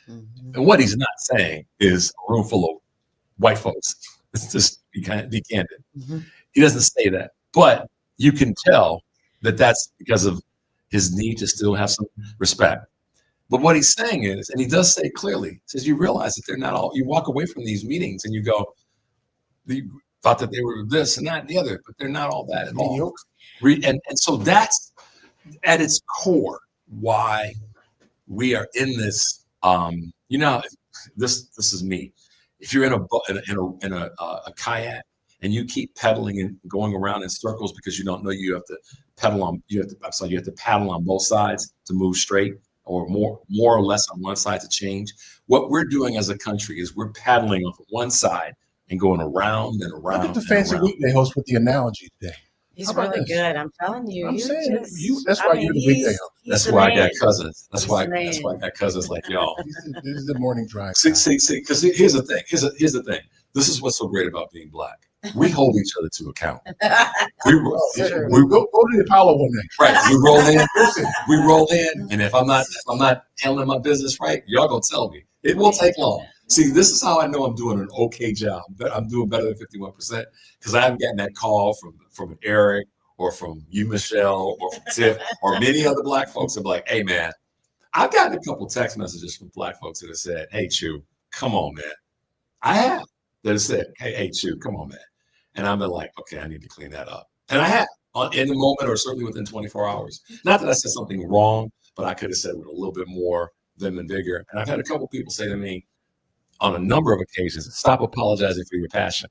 Mm-hmm. And what he's not saying is a room full of white folks. Let's just be candid. Mm-hmm. He doesn't say that, but you can tell that that's because of his need to still have some respect. But what he's saying is, and he does say clearly, says you realize that they're not all, you walk away from these meetings and you go, you thought that they were this and that and the other, but they're not all that at all. And so that's at its core why we are in this. This is me. If you're in a kayak and you keep pedaling and going around in circles because you don't know you have to paddle on both sides to move straight. or more or less on one side to change. What we're doing as a country is we're paddling off of one side and going around and around. Look at the fancy weekday host with the analogy today. He's really good. I'm telling you. I'm saying that's why you're the weekday host. That's why I got cousins. That's why I got cousins like y'all. This is the morning drive. See, because here's the thing. Here's the thing. This is what's so great about being Black. We hold each other to account. We go to the Apollo one day. Right. We roll in, and if I'm not handling my business right, y'all gonna tell me. It won't take long. See, this is how I know I'm doing an okay job. I'm doing better than 51% because I haven't gotten that call from Eric or from you, Michelle, or from Tiff, or many other Black folks. I'm like, hey man, I've gotten a couple text messages from Black folks that have said, hey Chew, come on, man. I have. That have said, hey Chew, come on, man. And I'm like, okay, I need to clean that up. And I have in the moment, or certainly within 24 hours. Not that I said something wrong, but I could have said it with a little bit more vim and vigor. And I've had a couple people say to me on a number of occasions, stop apologizing for your passion.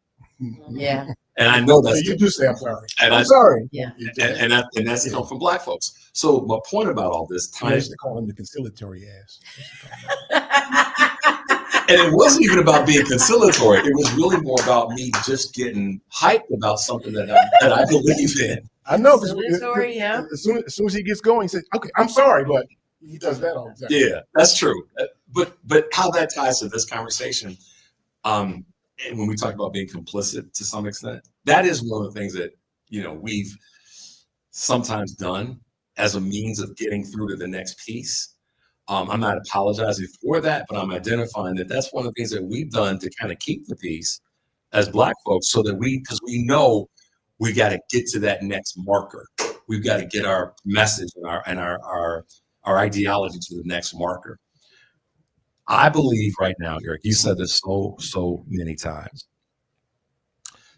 Yeah. And I know that's you do say I'm sorry. And I'm sorry. Yeah. And that's come from Black folks. So my point about all this I used to call him the conciliatory ass. And it wasn't even about being conciliatory. It was really more about me just getting hyped about something that I believe in. I know. Conciliatory, yeah. As soon as he gets going, he says, okay, I'm sorry, but he does that all the time. Yeah, that's true. But how that ties to this conversation, and when we talk about being complicit to some extent, that is one of the things that, we've sometimes done as a means of getting through to the next piece. I'm not apologizing for that, but I'm identifying that that's one of the things that we've done to kind of keep the peace as Black folks, so that because we know we got to get to that next marker. We've got to get our message and our ideology to the next marker. I believe right now, Eric, you said this so many times,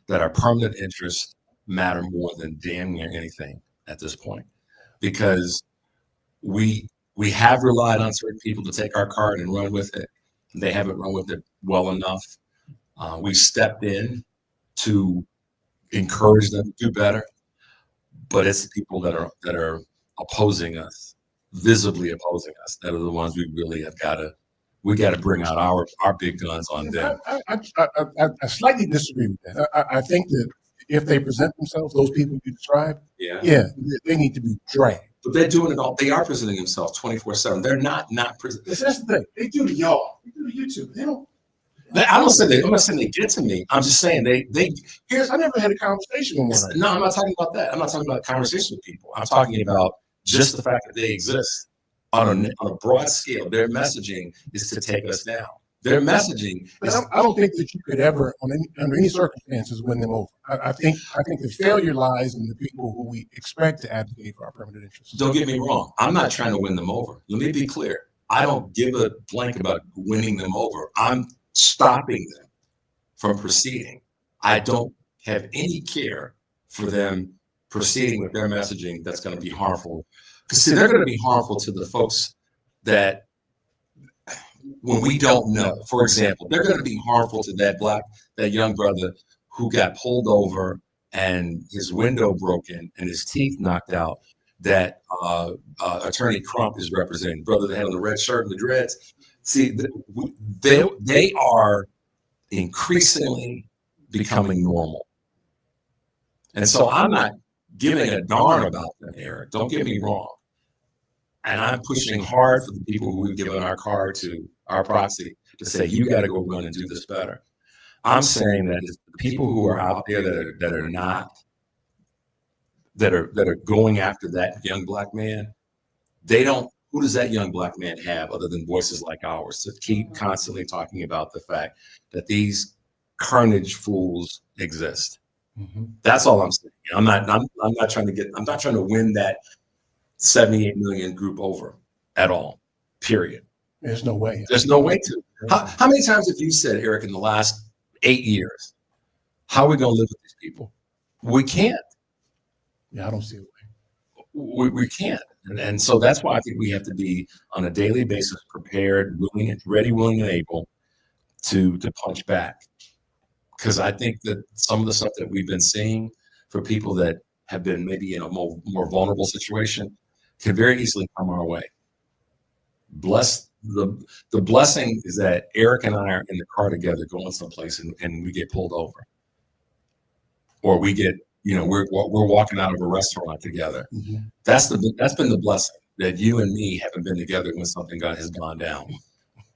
that our permanent interests matter more than damn near anything at this point, because we have relied on certain people to take our card and run with it. They haven't run with it well enough. We stepped in to encourage them to do better, but it's the people that are opposing us, visibly opposing us, that are the ones we really have got to. We got to bring out our big guns on them. I slightly disagree with that. I think that if they present themselves, those people you described, they need to be dragged. But they're doing it all. They are presenting themselves 24/7. They're not presenting. That's the thing. They do to y'all. They do to YouTube. They don't. I'm not saying they get to me. I'm just saying they. I never had a conversation with one. No, I'm not talking about that. I'm not talking about conversation with people. I'm talking about just the fact that they exist on a broad scale. Their messaging is to take us down. Their messaging. I don't think that you could ever, under any circumstances, win them over. I think the failure lies in the people who we expect to advocate for our permanent interests. Don't get me wrong. I'm not trying to win them over. Let me be clear. I don't give a blank about winning them over. I'm stopping them from proceeding. I don't have any care for them proceeding with their messaging that's going to be harmful. Because see, they're going to be harmful to the folks that, when we don't know, for example, they're going to be harmful to that young brother who got pulled over and his window broken and his teeth knocked out, that Attorney Crump is representing, brother that had on the red shirt and the dreads. See, they are increasingly becoming normal. And so I'm not giving a darn about them, Eric. Don't get me wrong. And I'm pushing hard for the people who we've given our card to, our proxy, to say, you got to go run and do this better. I'm saying that it's the people who are out there that are going after that young Black man, who does that young Black man have other than voices like ours to keep constantly talking about the fact that these carnage fools exist? Mm-hmm. That's all I'm saying. I'm not trying to win that 78 million group over at all, period. There's no way. There's no way to. How many times have you said, Eric, in the last 8 years, how are we going to live with these people? We can't. Yeah, I don't see a way. We can't. And so that's why I think we have to be on a daily basis prepared, ready, willing, and able to punch back. Because I think that some of the stuff that we've been seeing for people that have been maybe in a more vulnerable situation can very easily come our way. the blessing is that Eric and I are in the car together going someplace and we get pulled over, or we get, we're walking out of a restaurant together. That's been the blessing, that you and me haven't been together when something has gone down.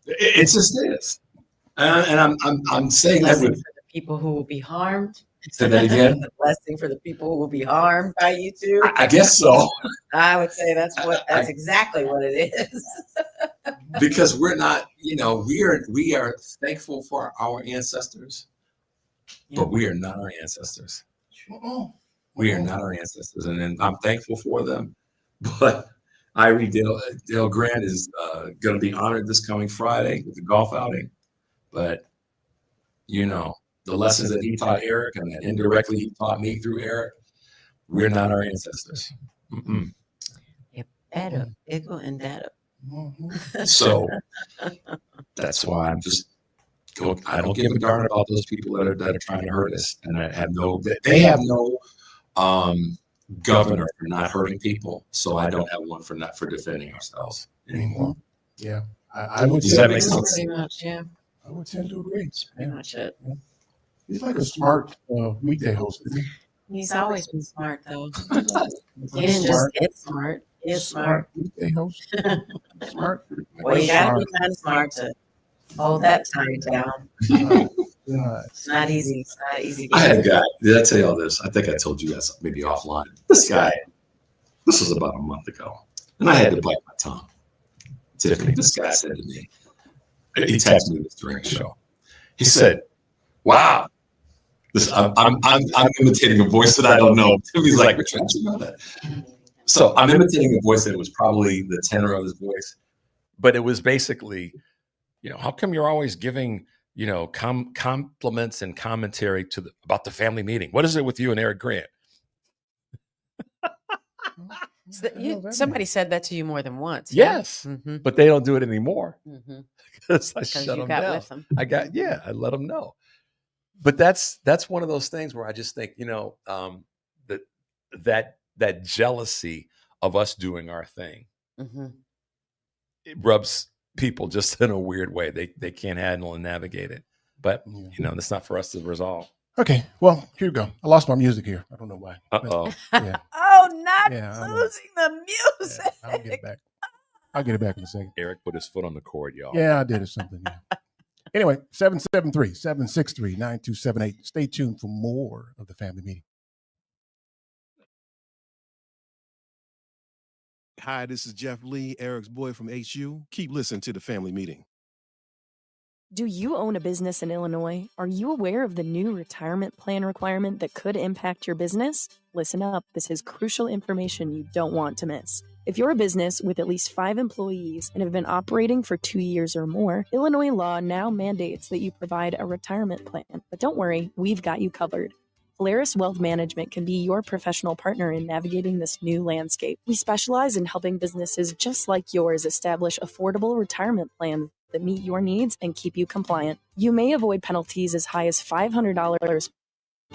It just is, and I'm saying that with people who will be harmed. Say that again. The blessing for the people who will be harmed by you too. I guess so. I would say that's exactly what it is. Because we're not, we are thankful for our ancestors, but we are not our ancestors. We are not our ancestors, and I'm thankful for them. But Irie Dale Grant is going to be honored this coming Friday with the golf outing. But the lessons that he taught Eric and that indirectly he taught me through Eric, we're not our ancestors. Better, ego and data. So that's why I don't give a darn about those people that are trying to hurt us, and they have no governor for not hurting people. So I don't have one for defending ourselves anymore. Yeah, I would. Does that make sense? Pretty much, yeah. I would tend to agree. That's pretty much it. He's like a smart weekday host. Isn't he? He's always been smart, though. He didn't just get smart. He's smart. Weekday host. Smart. Well, you gotta be kind of smart to hold that time down. It's not easy. It's not easy. I had a guy. Did I tell you all this? I think I told you guys maybe offline. This was about a month ago, and I had to bite my tongue. Tiffany, this guy said to me, he texted me this during the show. He said, "Wow, I'm imitating a voice that I don't know." Tiffany's like, "Richard, how'd you know that?" So I'm imitating a voice that was probably the tenor of his voice, but it was basically, how come you're always giving, compliments and commentary about the family meeting? What is it with you and Eric Grant? Somebody said that to you more than once. Yes, Mm-hmm. but they don't do it anymore because I Because shut you them got down. with them. I let them know. But that's one of those things where I just think, that jealousy of us doing our thing, it rubs people just in a weird way. They can't handle and navigate it. But that's not for us to resolve. Okay, well, here we go. I lost my music here. I don't know why. Uh-oh. Yeah. Oh, not Yeah, losing the music. Yeah, I'll get it back. I'll get it back in a second. Eric put his foot on the cord, y'all. Yeah, I did or something. Yeah. Anyway, 773-763-9278. Stay tuned for more of the family meeting. Hi, this is Jeff Lee, Eric's boy from HU. Keep listening to the family meeting. Do you own a business in Illinois? Are you aware of the new retirement plan requirement that could impact your business? Listen up. This is crucial information you don't want to miss. If you're a business with at least 5 employees and have been operating for 2 years or more, Illinois law now mandates that you provide a retirement plan. But don't worry, we've got you covered. Polaris Wealth Management can be your professional partner in navigating this new landscape. We specialize in helping businesses just like yours establish affordable retirement plans that meet your needs and keep you compliant. You may avoid penalties as high as $500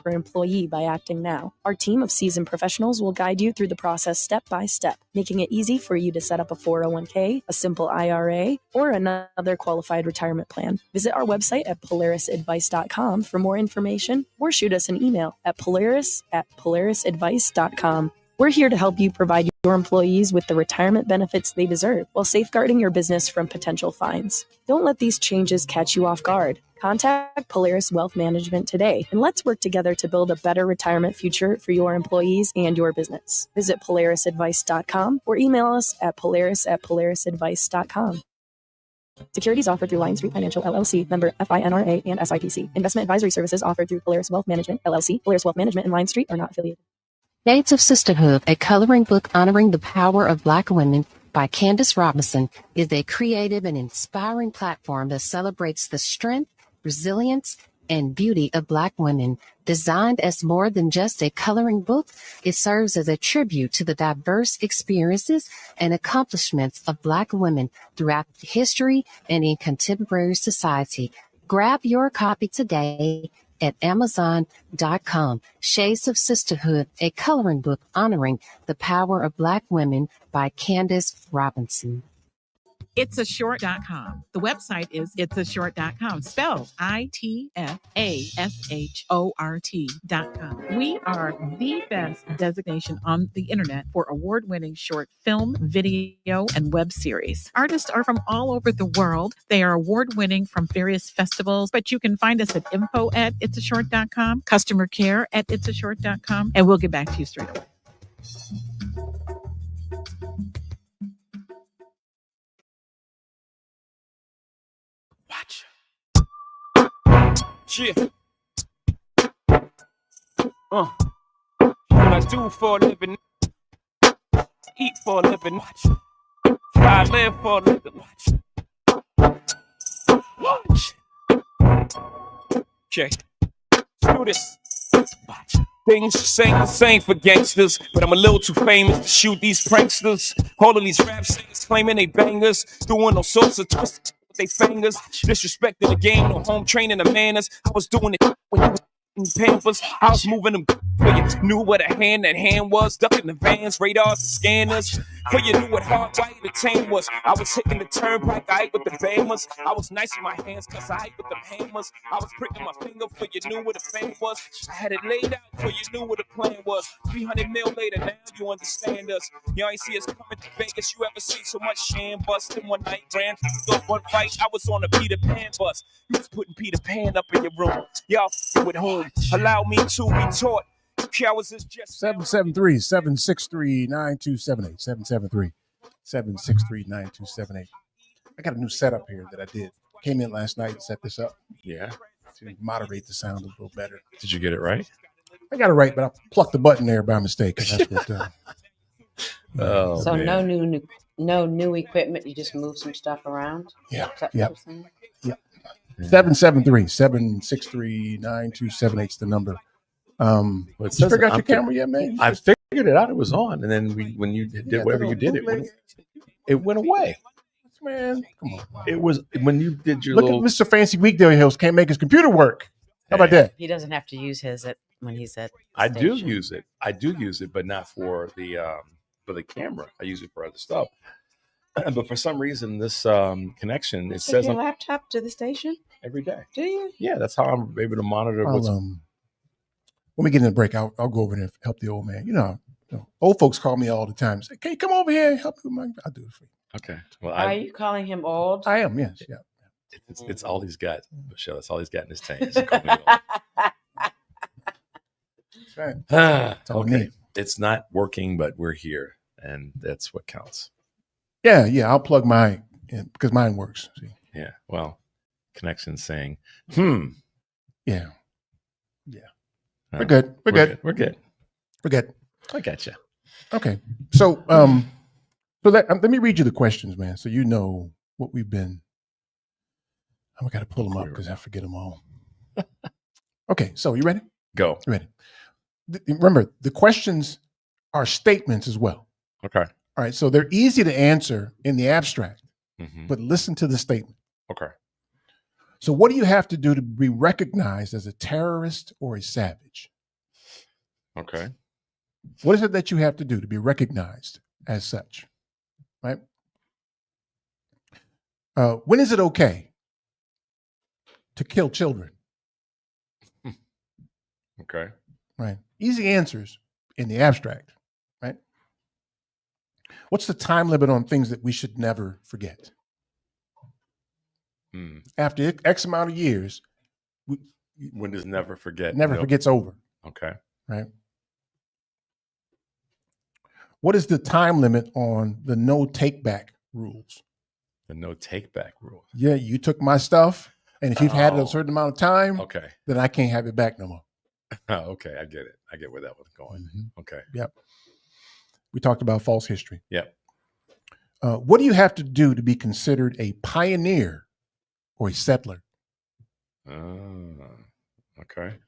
per employee by acting now. Our team of seasoned professionals will guide you through the process step by step, making it easy for you to set up a 401k, a simple IRA, or another qualified retirement plan. Visit our website at polarisadvice.com for more information, or shoot us an email at polarisadvice.com. We're here to help you provide your employees with the retirement benefits they deserve while safeguarding your business from potential fines. Don't let these changes catch you off guard. Contact Polaris Wealth Management today, and let's work together to build a better retirement future for your employees and your business. Visit polarisadvice.com or email us at polarisadvice.com. Securities offered through Lion Street Financial LLC, member FINRA and SIPC. Investment advisory services offered through Polaris Wealth Management LLC. Polaris Wealth Management and Lion Street are not affiliated. Dates of Sisterhood, a coloring book honoring the power of Black women by Candace Robinson, is a creative and inspiring platform that celebrates the strength, resilience, and beauty of Black women. Designed as more than just a coloring book, it serves as a tribute to the diverse experiences and accomplishments of Black women throughout history and in contemporary society. Grab your copy today at Amazon.com. Shades of Sisterhood, a coloring book honoring the power of Black women by Candace Robinson. itsashort.com. The website is itsashort.com, spelled ITFASHORT.com. We are the best designation on the internet for award-winning short film, video, and web series. Artists are from all over the world. They are award-winning from various festivals, but you can find us at info@itsashort.com, customer care at itsashort.com, and we'll get back to you straight away. Yeah. What I do for a living, eat for a living, watch. I live for a living, watch. Okay, let's do this. Watch. Things just ain't the same for gangsters, but I'm a little too famous to shoot these pranksters. All of these rap singers claiming they bangers, doing all sorts of twists with they fingers, disrespecting the game, no home training the manners. I was doing it when you was in Pampers. I was moving them for you knew what a hand that hand was, ducking the vans, radars, and scanners. For you knew what hard right the tame was. I was hitting the turnpike, I ate with the bammers. I was nice with my hands, cause I ate with them hammers. I was pricking my finger for you knew what the fame was. I had it laid out for you knew what the plan was. 300 mil later, now you understand us. Y'all ain't see us coming to Vegas. You ever see so much sham bust in one night? Ran through one fight, I was on a Peter Pan bus. You was putting Peter Pan up in your room. Y'all with whom? Allow me to be taught. Cowards is just 773-763-9278. 773-763-9278. I got a new setup here that I did. Came in last night and set this up. Yeah. To moderate the sound a little better. Did you get it right? I got it right, but I plucked the button there by mistake. And that's what. Oh, So man. no new equipment. You just move some stuff around. Yeah. Is that what Yep. you're saying? Yep. 773-763-9278 is the number. Well, it You says- figure out I'm your camera yet, man? I figured it out. It was on, and then when you did whatever you did, it went away. Man, come on. It was when you did your Look little. at Mr. Fancy Weekday Hills can't make his computer work. How about that? He doesn't have to use his when he's at. I do station. use it. I do use it, but not for the camera. I use it for other stuff. But for some reason, this connection it Take says your on laptop to the station every day. Do you? Yeah, that's how I'm able to monitor what's. When we get in the break, I'll go over there and help the old man. You know, old folks call me all the time. Say, "Can you come over here and help me?" I'll do it for you. Okay. Well, Are you calling him old? I am. Yes. Yeah. It's all he's got, Michelle. That's all he's got in his tank. Is call me old. That's right. all we Okay. need. It's not working, but we're here, and that's what counts. Yeah. I'll plug mine in because mine works. See? Yeah. Well, connection saying, Yeah. Uh, We're good. We're good. We're good. We're good. I gotcha. Okay. So, let me read you the questions, man, so you know what we've been. I got to pull them up because I forget them all. Okay. So, you ready? Go. You ready? Remember, the questions are statements as well. Okay. All right. So they're easy to answer in the abstract, Mhm. but listen to the statement. Okay. So, what do you have to do to be recognized as a terrorist or a savage? Okay. What is it that you have to do to be recognized as such? Right? When is it okay to kill children? Okay. Right. Easy answers in the abstract. Right. What's the time limit on things that we should never forget? After X amount of years, When does never forget? never No. forgets over. Okay. Right. What is the time limit on the no take back rules? The no take back rule. Yeah, you took my stuff, and if you've had it Oh. a certain amount of time, Okay. then I can't have it back no more. Oh, okay. I get it. I get where that was going. Mm-hmm. Okay. Yep. We talked about false history. Yep. What do you have to do to be considered a pioneer or a settler? Okay.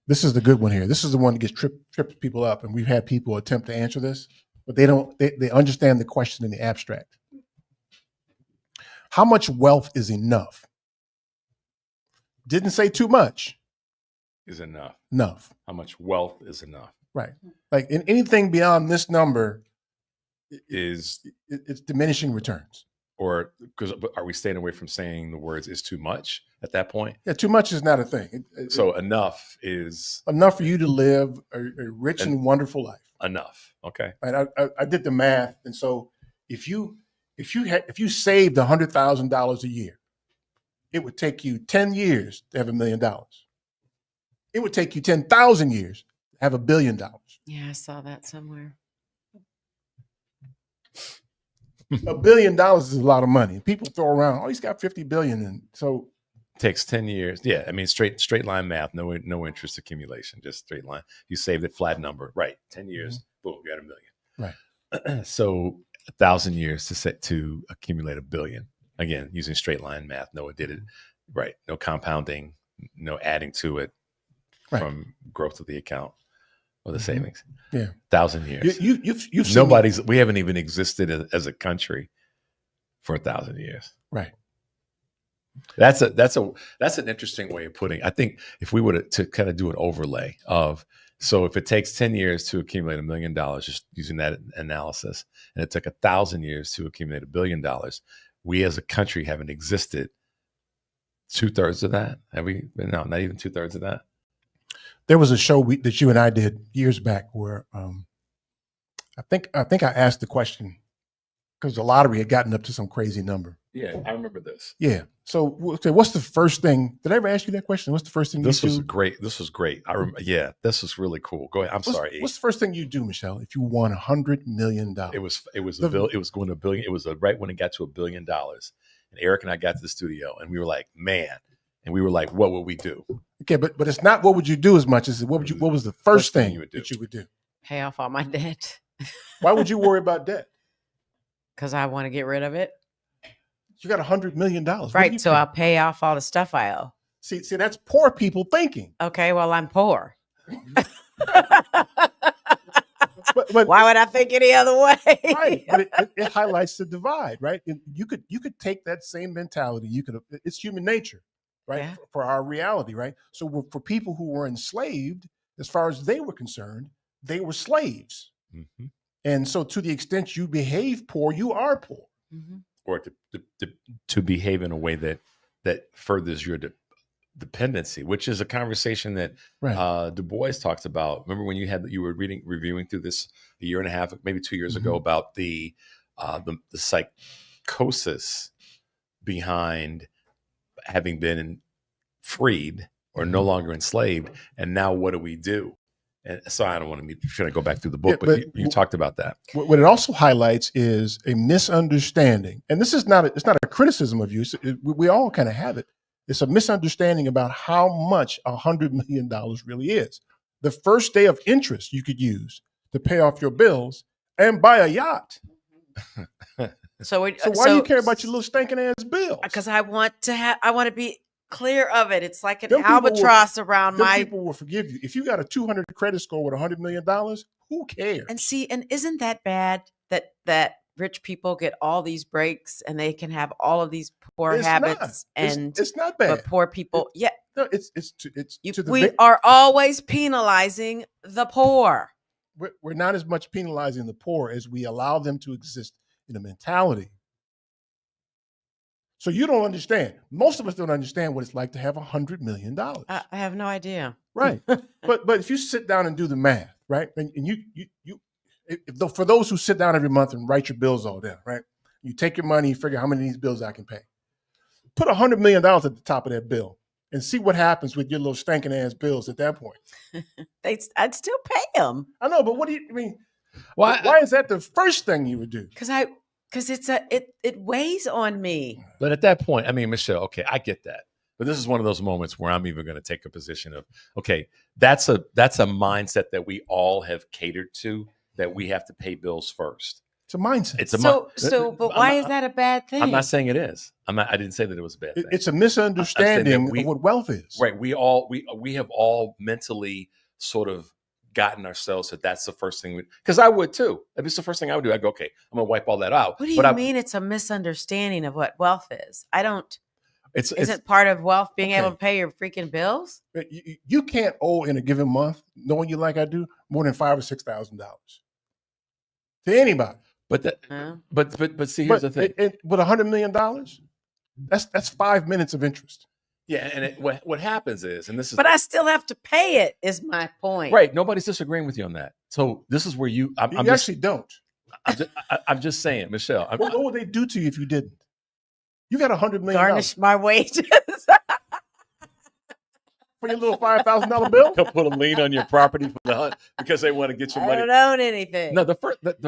This is the good one here. This is the one that gets trips people up, and we've had people attempt to answer this, but they don't. They understand the question in the abstract. How much wealth is enough? Didn't say too much. Is enough. Enough. How much wealth is enough? Right. Like in anything beyond this number is it's diminishing returns. Or because are we staying away from saying the words is too much at that point? Yeah, too much is not a thing. So enough is enough for you to live a rich and wonderful life. Enough. Okay. And I did the math, and so if you saved $100,000 a year, it would take you 10 years to have $1 million. It would take you 10,000 years to have $1 billion. Yeah, I saw that somewhere. $1 billion is a lot of money. People throw around, oh, he's got 50 billion, and so takes 10 years. Yeah, I mean straight line math, no interest accumulation, just straight line. You saved it, flat number, right? 10 years, boom, you got $1 million. Right. So 1,000 years to accumulate $1 billion. Again, using straight line math. Noah did it right. No compounding, no adding to it from growth of the account or the savings. Yeah, 1,000 years. You've Nobody's. We haven't even existed as a country for 1,000 years. Right. That's an interesting way of putting. I think if we were to kind of do an overlay of, so if it takes 10 years to accumulate $1 million, just using that analysis, and it took 1,000 years to accumulate $1 billion, we as a country haven't existed 2/3 of that. Have we? No, not even 2/3 of that. There was a show that you and I did years back where I think I asked the question because the lottery had gotten up to some crazy number. Yeah, I remember this. Yeah. So what's the first thing? Did I ever ask you that question? What's the first thing This you was do? great. This was great. I remember. Yeah, this was really cool. Go ahead. Sorry. What's the first thing you do, Michelle, if you won $100 million? It was a bill. It was going to $1 billion. It was right when it got to $1 billion. And Eric and I got to the studio, and we were like, man. And we were like, what would we do? Okay, but it's not what would you do as much as what was the first thing that you would do? Pay off all my debt. Why would you worry about debt? Because I want to get rid of it. You got $100 million. Right. So I'll pay off all the stuff I owe. See, that's poor people thinking. Okay, well, I'm poor. But why would I think any other way? Right. But it highlights the divide, right? And you could take that same mentality. It's human nature, right? Yeah. For our reality, right? So for people who were enslaved, as far as they were concerned, they were slaves. Mm-hmm. And so to the extent you behave poor, you are poor. Mm-hmm. Or to behave in a way that furthers your dependency, which is a conversation that Du Bois talks about. Remember when you were reviewing through this a year and a half, maybe 2 years ago, about the psychosis behind having been freed or no longer enslaved, and now what do we do? And so I don't want to try to go back through the book, but you talked about that. What it also highlights is a misunderstanding, and this is it's not a criticism of you. We all kind of have it. It's a misunderstanding about how much $100 million really is. The first day of interest you could use to pay off your bills and buy a yacht. So why do you care about your little stinking ass bills? Because I want to be clear of it. It's like an albatross around my. People will forgive you if you got a 200 credit score with $100 million. Who cares? And isn't that bad that rich people get all these breaks and they can have all of these poor habits? And it's not bad. But poor people, we are always penalizing the poor. We're not as much penalizing the poor as we allow them to exist in a mentality. So you don't understand. Most of us don't understand what it's like to have $100 million. I have no idea. Right. but if you sit down and do the math, right? And for those who sit down every month and write your bills all down, right? You take your money, you figure how many of these bills I can pay. Put $100 million at the top of that bill and see what happens with your little stinking ass bills at that point. I'd still pay them. I know, but what do you mean? Why is that the first thing you would do? Because it weighs on me. But at that point, I mean, Michelle, okay, I get that. But this is one of those moments where I'm even going to take a position of, okay, that's a mindset that we all have catered to, that we have to pay bills first. It's a mindset. It's a but why is that a bad thing? I'm not saying it is. I didn't say that it was a bad thing. It's a misunderstanding of what wealth is. Right. We have all mentally sort of gotten ourselves that that's the first thing, because I would too. If it's the first thing I would do, I'd go, okay, I'm gonna wipe all that out. What do you mean it's a misunderstanding of what wealth is? I don't. Isn't part of wealth being able to pay your freaking bills? You can't owe in a given month, knowing you like I do, more than $5,000 or $6,000 to anybody. But that, Huh? but see, here's the thing. With $100 million, that's 5 minutes of interest. Yeah, and what happens is, and this is, But I still have to pay it. Is my point. right. Nobody's disagreeing with you on that. So this is where you Actually don't. I'm just saying, Michelle. What would they do to you if you didn't? You got $100 million Garnish my wages. for your little $5,000 bill. They'll put a lien on your property for the hunt because they want to get your I money. don't own anything. No, the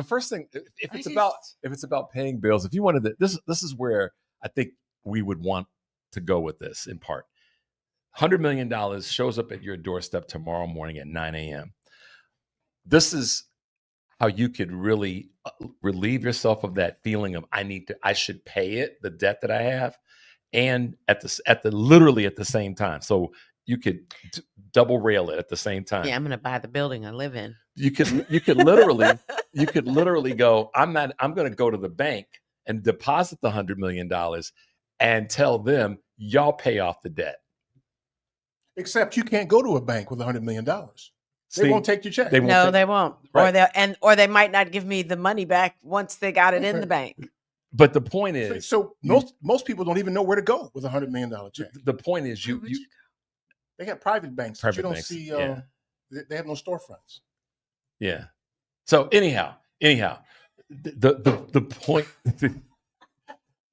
first thing, if it's about paying bills, if you wanted to, this is where I think we would want to go with this in part. $100 million shows up at your doorstep tomorrow morning at 9 a.m. This is how you could really relieve yourself of that feeling of I should pay it, the debt that I have, and literally at the same time. So you could double rail it at the same time. Yeah, I'm going to buy the building I live in. You could literally go, I'm going to go to the bank and deposit the $100 million and tell them y'all pay off the debt. Except you can't go to a bank with $100 million. They won't take your check. They won't. Right. Or they might not give me the money back once they got it in the bank. But the point is, so most people don't even know where to go with $100 million check. The point is, they got private banks. That you don't see. Yeah. They have no storefronts. Yeah. So anyhow, the point.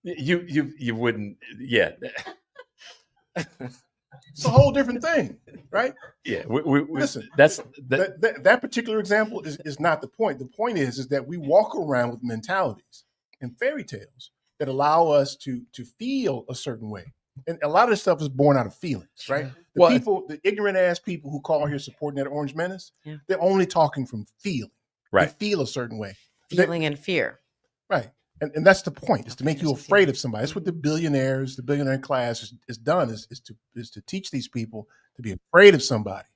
You wouldn't. Yeah. It's a whole different thing, right? Yeah. Listen, that particular example is not the point. The point is that we walk around with mentalities and fairy tales that allow us to feel a certain way. And a lot of this stuff is born out of feelings, right? The ignorant ass people who call here supporting that Orange Menace, they're only talking from feeling. Right. They feel a certain way. Feeling and fear. Right. And that's the point, is to make you afraid of somebody. That's what the billionaire class is done, is to teach these people to be afraid of somebody,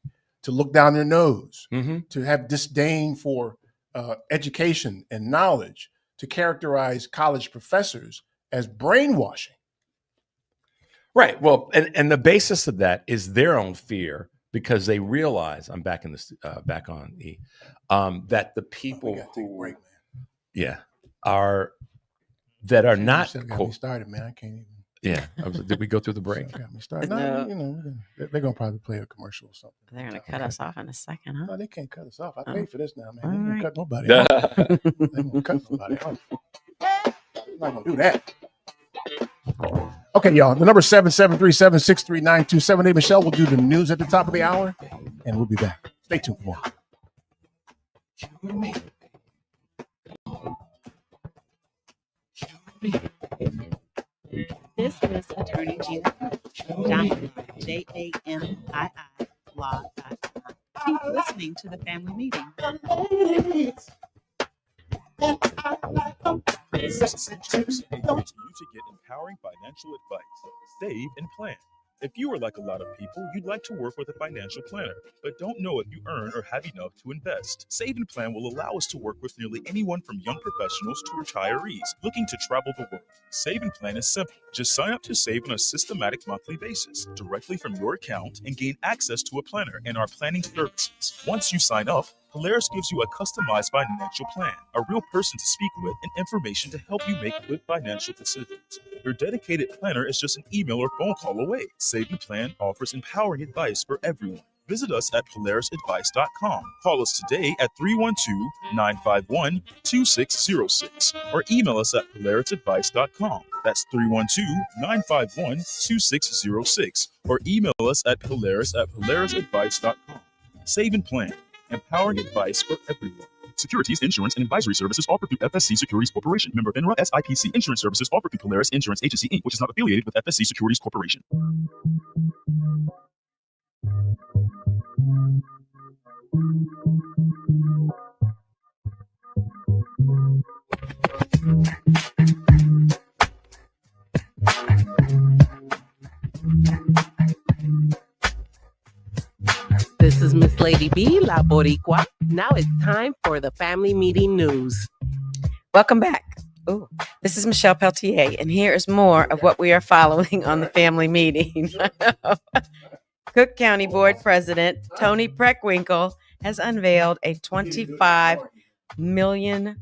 to look down their nose, to have disdain for education and knowledge, to characterize college professors as brainwashing. Right. Well, and the basis of that is their own fear, because they realize, I'm back in this back on E, that the people who are not got me started, man. I can't even. Yeah. Did we go through the break? Got me started. No, they're gonna probably play a commercial or something. They're gonna cut us off in a second, huh? No, they can't cut us off. I paid for this now, man. They ain't gonna cut nobody off. They ain't gonna cut nobody off. I'm not gonna do that. Okay, y'all. The number is 773-763-9278. Michelle will do the news at the top of the hour, and we'll be back. Stay tuned for more. This is Attorney Gina JAMII blog.com. Keep listening to the family meeting. You to get empowering financial advice. Save and plan. If you are like a lot of people, you'd like to work with a financial planner, but don't know if you earn or have enough to invest. Save and Plan will allow us to work with nearly anyone from young professionals to retirees looking to travel the world. Save and Plan is simple. Just sign up to save on a systematic monthly basis directly from your account and gain access to a planner and our planning services. Once you sign up, Polaris gives you a customized financial plan, a real person to speak with, and information to help you make good financial decisions. Your dedicated planner is just an email or phone call away. Save and Plan offers empowering advice for everyone. Visit us at polarisadvice.com. Call us today at 312-951-2606 or email us at polarisadvice.com. That's 312-951-2606 or email us at polarisadvice.com. Save and Plan. Empowering advice for everyone. Securities, insurance, and advisory services offered through FSC Securities Corporation. Member FINRA SIPC. Insurance services offered through Polaris Insurance Agency, Inc., which is not affiliated with FSC Securities Corporation. This is Miss Lady B, La Boricua. Now it's time for the family meeting news. Welcome back. Ooh, this is Michelle Peltier, and here is more of what we are following on the family meeting. Cook County Board President Tony Preckwinkle has unveiled a $25 million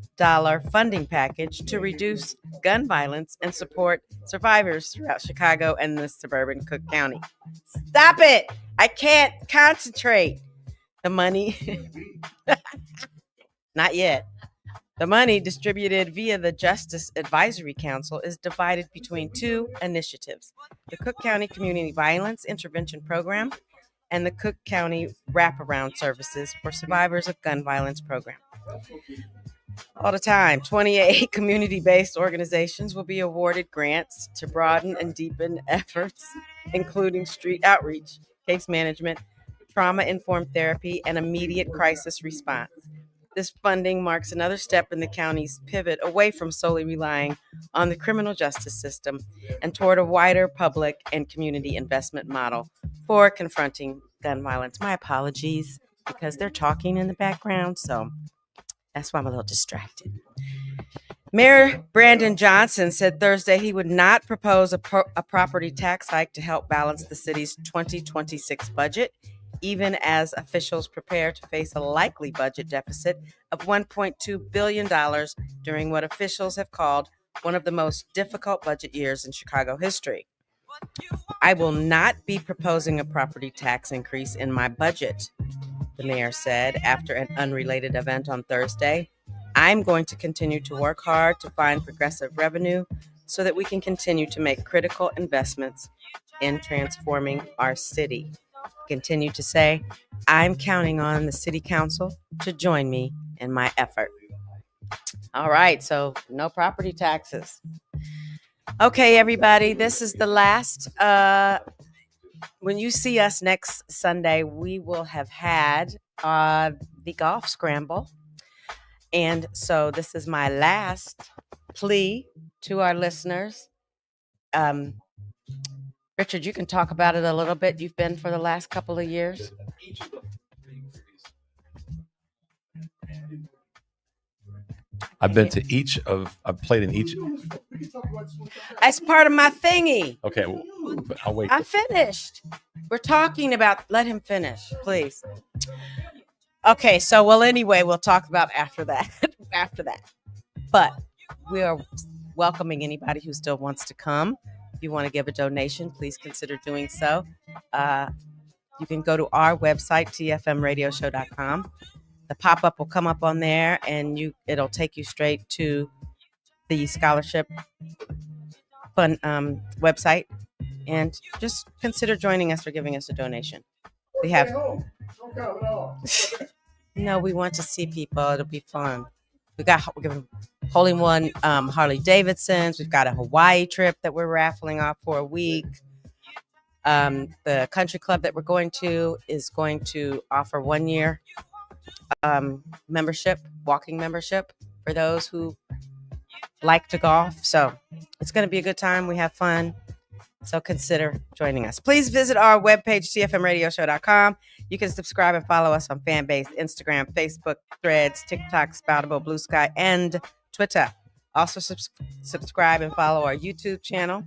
funding package to reduce gun violence and support survivors throughout Chicago and the suburban Cook County. Stop it! I can't concentrate. The money, not yet. The money distributed via the Justice Advisory Council is divided between two initiatives: the Cook County Community Violence Intervention Program and the Cook County Wraparound Services for Survivors of Gun Violence Program. All the time, 28 community-based organizations will be awarded grants to broaden and deepen efforts, including street outreach, case management, trauma-informed therapy, and immediate crisis response. This funding marks another step in the county's pivot away from solely relying on the criminal justice system and toward a wider public and community investment model for confronting gun violence. My apologies, because they're talking in the background, so that's why I'm a little distracted. Mayor Brandon Johnson said Thursday he would not propose a property tax hike to help balance the city's 2026 budget, even as officials prepare to face a likely budget deficit of $1.2 billion during what officials have called one of the most difficult budget years in Chicago history. I will not be proposing a property tax increase in my budget, the mayor said after an unrelated event on Thursday. I'm going to continue to work hard to find progressive revenue so that we can continue to make critical investments in transforming our city. Continue to say, I'm counting on the city council to join me in my effort. All right, so no property taxes. Okay, everybody, this is the last. When you see us next Sunday, we will have had the golf scramble. And so this is my last plea to our listeners. Richard, you can talk about it a little bit. You've been for the last couple of years. I've been to I've played in each. That's part of my thingy. Okay, I'll wait. I'm finished. We're talking about, let him finish, please. Okay, so, well, anyway, we'll talk about after that. But we are welcoming anybody who still wants to come. If you want to give a donation, please consider doing so. You can go to our website, tfmradioshow.com. The pop-up will come up on there, and it'll take you straight to the scholarship fund website. And just consider joining us or giving us a donation. We have. No, we want to see people. It'll be fun. We're giving Holy One Harley Davidsons. We've got a Hawaii trip that we're raffling off for a week. The country club that we're going to is going to offer 1 year membership, walking membership for those who like to golf. So it's going to be a good time. We have fun. So consider joining us. Please visit our webpage, tfmradioshow.com. You can subscribe and follow us on Fanbase, Instagram, Facebook, Threads, TikTok, Spoutable, Blue Sky, and Twitter. Also subscribe and follow our YouTube channel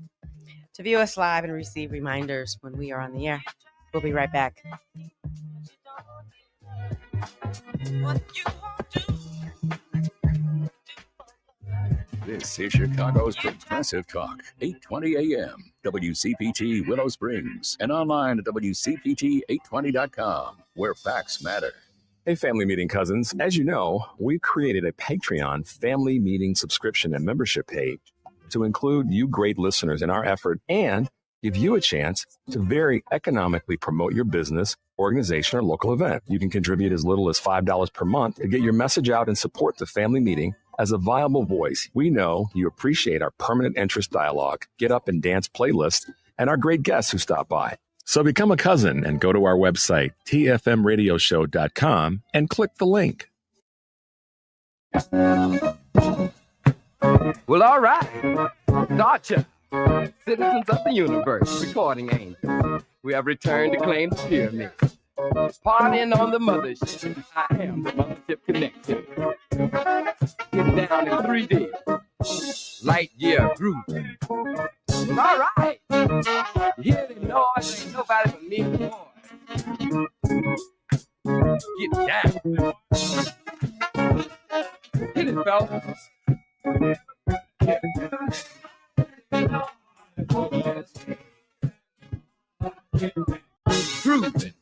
to view us live and receive reminders when we are on the air. We'll be right back. This is Chicago's Progressive Talk, 820 AM, WCPT Willow Springs, and online at WCPT820.com, where facts matter. Hey, family meeting cousins. As you know, we've created a Patreon family meeting subscription and membership page to include you great listeners in our effort and give you a chance to very economically promote your business, organization, or local event. You can contribute as little as $5 per month to get your message out and support the family meeting as a viable voice. We know you appreciate our permanent interest dialogue, get up and dance playlist, and our great guests who stop by. So become a cousin and go to our website, tfmradioshow.com, and click the link. Well, all right. Gotcha. Citizens of the universe, recording angels. We have returned to claim the pyramid. Partying on the mothership. I am the Mothership Connection. Get down in 3D. Light year groove. Well, all right. You hear the noise? Ain't nobody but me and the boy. Get down. Get it, fellas. Grooving.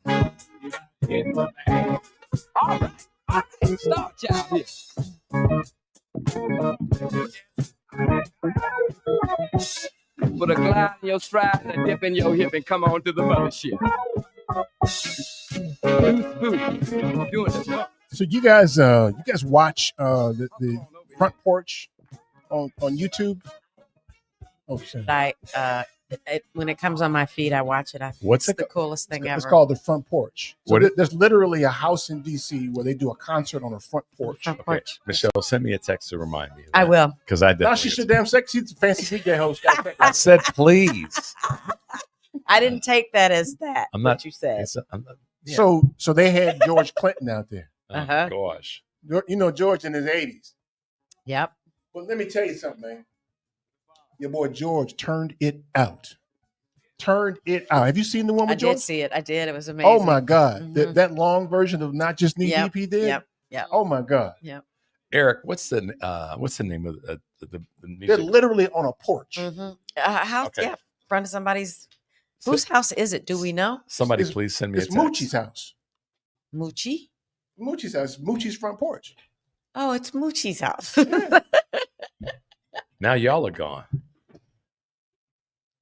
All right, start y'all here. Put a glide in your stride and a dip in your hip and come on to the mothership. Doing the So you guys watch the front porch on YouTube? Oh, shit. Like when it comes on my feed, I watch it. What's it's the coolest thing ever. It's called the front porch. So What there's literally a house in DC where they do a concert on a front porch. Okay. Michelle, send me a text to remind me. I will. Because I Now definitely. she's so damn sexy. She's a fancy weekend host. I said please. I didn't take that as that. I'm not. What you said. I'm not yeah. So they had George Clinton out there. Uh-huh. Gosh. You know George in his 80s. Yep. But let me tell you something, man. Your boy George turned it out. Turned it out. Have you seen the one with I George? did see it. I did. It was amazing. Oh my God. Mhm. That long version of Not Just Knee Yep. Deep he did? Yep. Oh my God. Yep. Eric, what's the name of the music? They're literally on a porch. Mm-hmm. House, Okay. yeah, front of somebody's. Whose house is it? Do we know? Somebody please send me a It's text. Moochie's house. Moochie? Moochie's house. Moochie's front porch. Oh, it's Moochie's house. Now y'all are gone.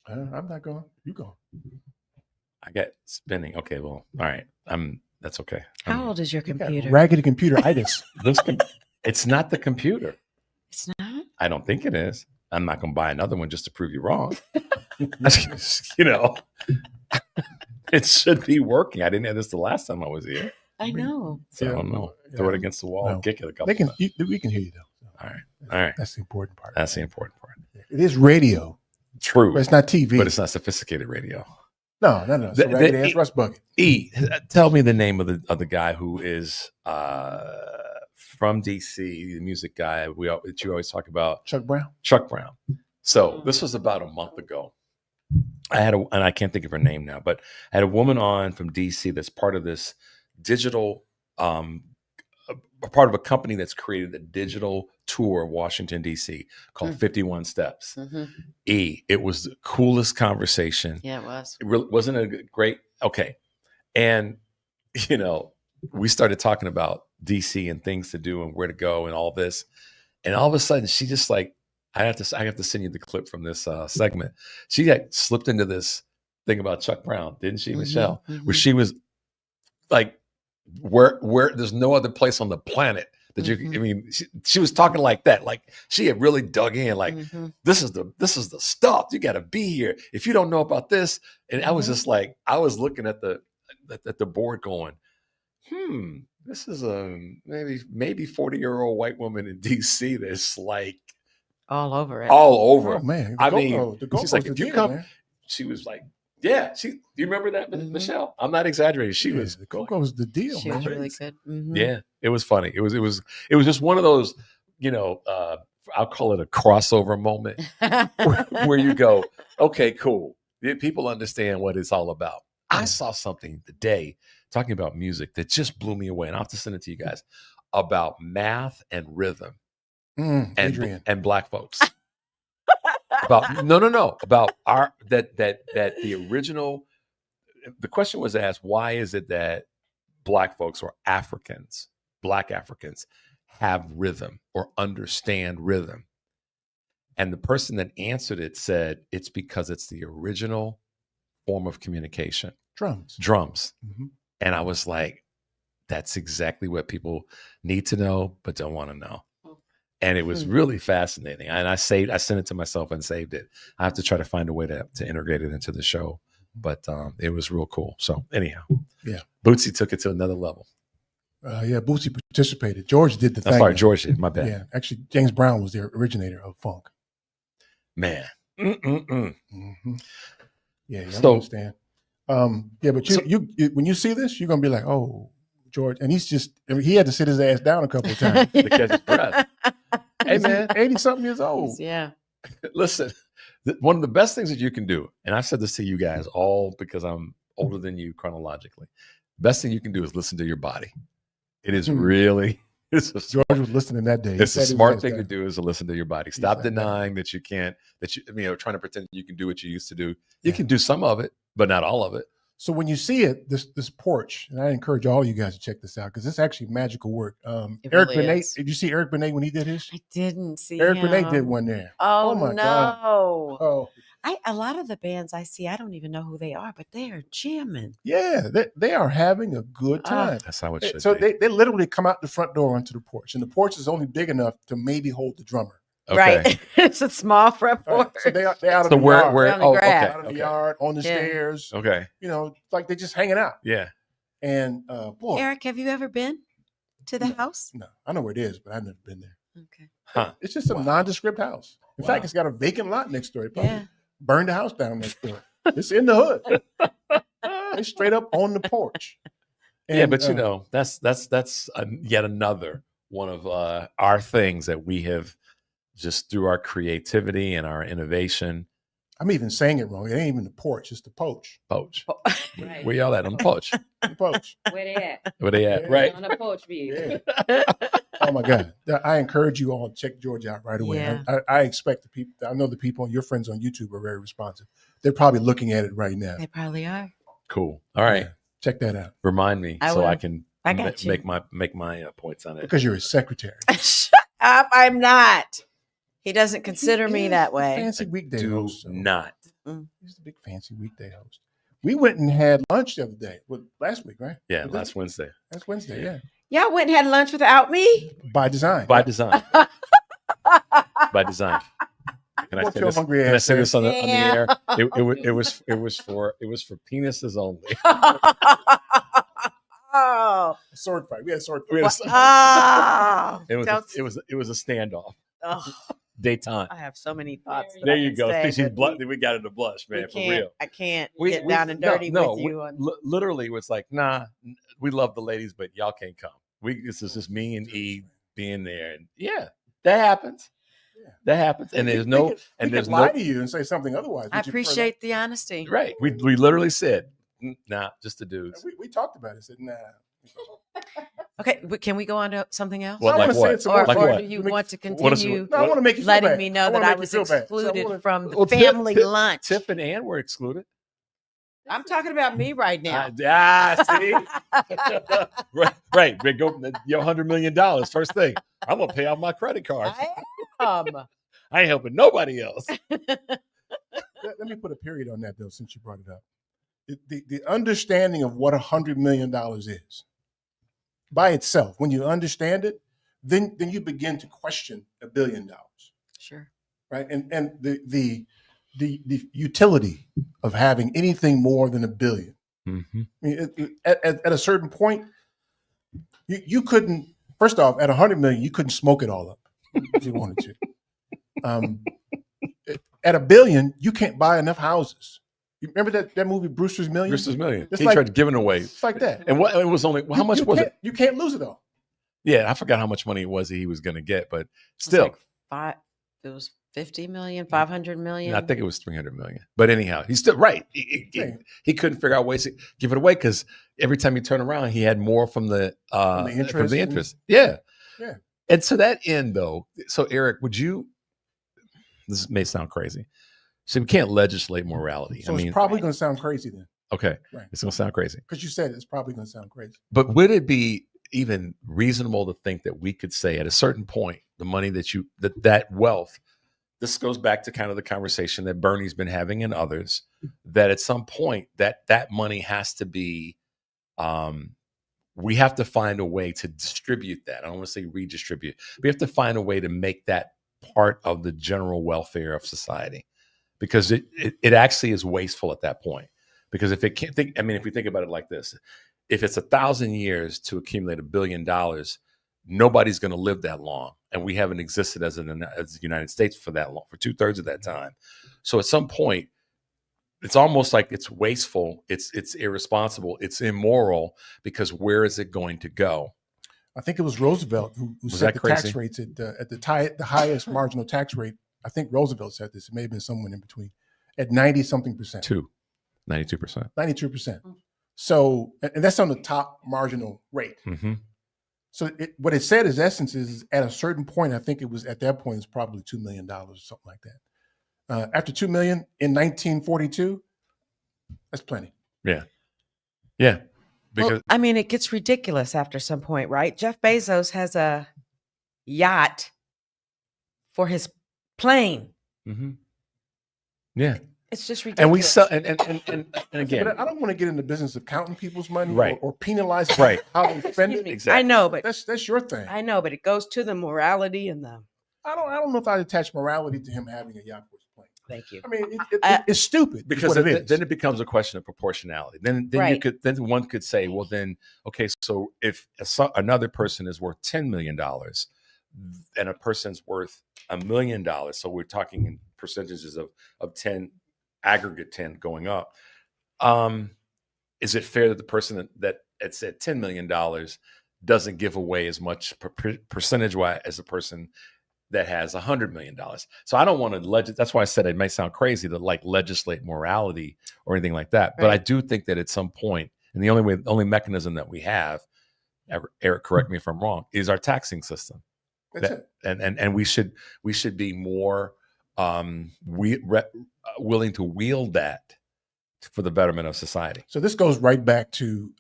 I'm not going. You go. I got spinning. Okay, well, all right. That's okay. How old is your computer? Raggedy computer-itis. It's not the computer. It's not? I don't think it is. I'm not going to buy another one just to prove you wrong. You know, it should be working. I didn't have this the last time I was here. I know. So I don't know. Throw it against the wall and kick it a couple They can. times. We can hear you though. All right. All right. That's the important part. That's the important part. It is radio. True. But it's not TV. But it's not sophisticated radio. No. It's a raggedy ass rust bucket. Tell me the name of the guy who is from DC, the music guy that you always talk about. Chuck Brown. Chuck Brown. So this was about a month ago. And I can't think of her name now, but I had a woman on from DC that's part of this digital, a part of a company that's created a digital tour of Washington, DC called 51 Steps. Mm-hmm. It was the coolest conversation. Yeah, it was. It really wasn't a great, okay. And, you know, we started talking about DC and things to do and where to go and all this. And all of a sudden she just like, I have to send you the clip from this segment. She got slipped into this thing about Chuck Brown, didn't she, Michelle? Where she was like, where there's no other place on the planet that you. I mean, she was talking like that, like she had really dug in. Like this is the stuff. You got to be here. If you don't know about this, and I was just like, I was looking at the board, going, this is a maybe 40-year-old white woman in DC that's like. All over it. All over. Oh, man. I mean, the she's like, Go-Go's if you there, come, man. she was like, yeah. Do you remember that, Michelle? I'm not exaggerating. She was the Go-Go's the deal, She man. was really good. Mhm. Yeah, it was funny. It was just one of those, you know, I'll call it a crossover moment where you go, okay, cool. People understand what it's all about. I saw something today talking about music that just blew me away, and I'll have to send it to you guys about math and rhythm. Adrian. And black folks. About about our that the original. The question was asked: why is it that black folks or black Africans, have rhythm or understand rhythm? And the person that answered it said it's because it's the original form of communication. Drums. And I was like, that's exactly what people need to know but don't want to know. And it was really fascinating. And I sent it to myself and saved it. I have to try to find a way to integrate it into the show. But it was real cool. So anyhow, yeah, Bootsy took it to another level. Yeah, Bootsy participated. George did the thing. Sorry, George did. My bad. Yeah, actually, James Brown was the originator of funk. Man. Yeah, I So- understand. Yeah, but you when you see this, you're gonna be like, oh, George, and he had to sit his ass down a couple of times to catch his breath. Hey, man. 80-something years old. Yeah. Listen, one of the best things that you can do, and I've said this to you guys all because I'm older than you chronologically. Best thing you can do is listen to your body. It is really, George was listening that day. He It's a said he smart was thing that. to do is to listen to your body. Stop denying that you can't, trying to pretend you can do what you used to do. You can do some of it, but not all of it. So when you see it, this porch, and I encourage all you guys to check this out because it's actually magical work. It Eric really Benet, is. did you see Eric Benet when he did his? I didn't see Eric him. Benet did one there. Oh, my no. God. Oh. A lot of the bands I see, I don't even know who they are, but they are jamming. Yeah, they are having a good time. That's how it should So be. they literally come out the front door onto the porch, and the porch is only big enough to maybe hold the drummer. Right. It's a small front porch. So they're out of So the yard. Out of the okay. yard, on the stairs. Okay. Like they're just hanging out. Yeah. And boy, Eric, have you ever been to the house? no, I know where it is, but I've never been there. Okay. Huh. It's just a nondescript house. In fact, it's got a vacant lot next door. They probably burned the house down next door. It's in the hood. It's straight up on the porch. Yeah, And, but that's yet another one of our things that we have just through our creativity and our innovation. I'm even saying it wrong. It ain't even the porch. It's the poach. Poach. Where y'all at on the poach? The poach. Where they at? Where they at? Right. On the porch view. Oh my God! I encourage you all to check George out right away. Yeah. I expect the people. I know the people, your friends on YouTube, are very responsive. They're probably looking at it right now. They probably are. Cool. All right. Check that out. Remind me I so I will. can I got you. make my points on it. Because you're his secretary. Shut up. I'm not. He doesn't consider me that way. Fancy weekday Do host. not. He's the big fancy weekday host. We went and had lunch the other day. Last week, right? Yeah, last Wednesday. Last Wednesday, yeah. Y'all went and had lunch without me? By design. By design. By design. Can I What say your this? hungry Can I ass say this on the Yeah. air? It was for penises only. Oh. Sword fight. We had a sword We fight. Oh. It was Don't- it was a standoff. Oh, Daytime. I have so many thoughts. that There I you can go. say, She's but we got it to blush, we man, for can't- real. I can't get down and dirty with you. On, Literally, it was like, nah, we love the ladies, but y'all can't come. This is just me and Eve being there, and yeah, that happens. That happens, and there's no, and we there's could lie no, to you and say something otherwise. I Would you prefer that? appreciate the honesty. right. We literally said, nah, just the dudes. We talked about it. Said, nah. Okay, but can we go on to something else? What, like what? Or, Like or what? do you want to What is- continue No, I want to make you feel letting bad. me know I that wanna I make you was feel bad. So I excluded wanna- from the Well, family Tiff- lunch? Tiff and Ann were excluded. I'm talking about me right now. See, right. Big go your $100 million. First thing, I'm gonna pay off my credit card. I ain't helping nobody else. Let me put a period on that, though, since you brought it up. The understanding of what $100 million is by itself, when you understand it, then you begin to question $1 billion, Sure. right? And the utility of having anything more than $1 billion. Mm-hmm. I mean, at a certain point, you couldn't. First off, at $100 million, you couldn't smoke it all up if you wanted to. At $1 billion, you can't buy enough houses. You remember that movie Brewster's Million? Brewster's Million. It's He like, tried giving away. It's like that. And what it was only how much was it? You can't lose it all. Yeah, I forgot how much money it was that he was going to get, but still, It was 50 million, 500 million. I think it was 300 million. But anyhow, he's still right. He couldn't figure out ways to give it away because every time he turned around, he had more from the interest. Yeah. Yeah. And to that end, though, so Eric, would you? This may sound crazy. So we can't legislate morality. So it's probably going to sound crazy then. Okay, Right. it's going to sound crazy. Because you said it's probably going to sound crazy. But would it be even reasonable to think that we could say at a certain point, the money that wealth, this goes back to kind of the conversation that Bernie's been having and others, that at some point that money has to be, we have to find a way to distribute that. I don't want to say redistribute. We have to find a way to make that part of the general welfare of society, because it actually is wasteful at that point. Because if it can't think, I mean, if we think about it like this, if it's 1,000 years to accumulate $1 billion, nobody's going to live that long, and we haven't existed as the United States for that long, for 2/3 of that time. So at some point, it's almost like it's wasteful, it's irresponsible, it's immoral, because where is it going to go? I think it was Roosevelt who set the tax rates at the highest marginal tax rate. I think Roosevelt said this. It may have been somewhere in between, at 90-something percent. 92%. 92%. So, and that's on the top marginal rate. Mm-hmm. So what it said, its essence is at a certain point, I think it was at that point, it's probably $2 million or something like that. After $2 million in 1942, that's plenty. Yeah. Yeah. Because Well, I mean, it gets ridiculous after some point, right? Jeff Bezos has a yacht for his plane. yeah. It's just ridiculous. And we sell and again, But I don't want to get in the business of counting people's money Right. or penalizing Right. how they spend it. Excuse me. I know, but That's your thing. I know, but it goes to the morality and the. I don't know if I'd attach morality to him having a yacht for his plane. Thank you. I mean, it's stupid because what it is. then it becomes a question of proportionality. Then Right. one could say, well, then okay, so if another person is worth $10 million and a person's worth $1 million, so we're talking in percentages of 10, aggregate 10 going up. Is it fair that the person that it's at $10 million doesn't give away as much percentage wise as a person that has $100 million? So I don't want to that's why I said it may sound crazy to like legislate morality or anything like that. But I do think that at some point, and the only mechanism that we have, Eric, correct me if I'm wrong, is our taxing system. That's it. And we should be more willing to wield that for the betterment of society. So this goes right back to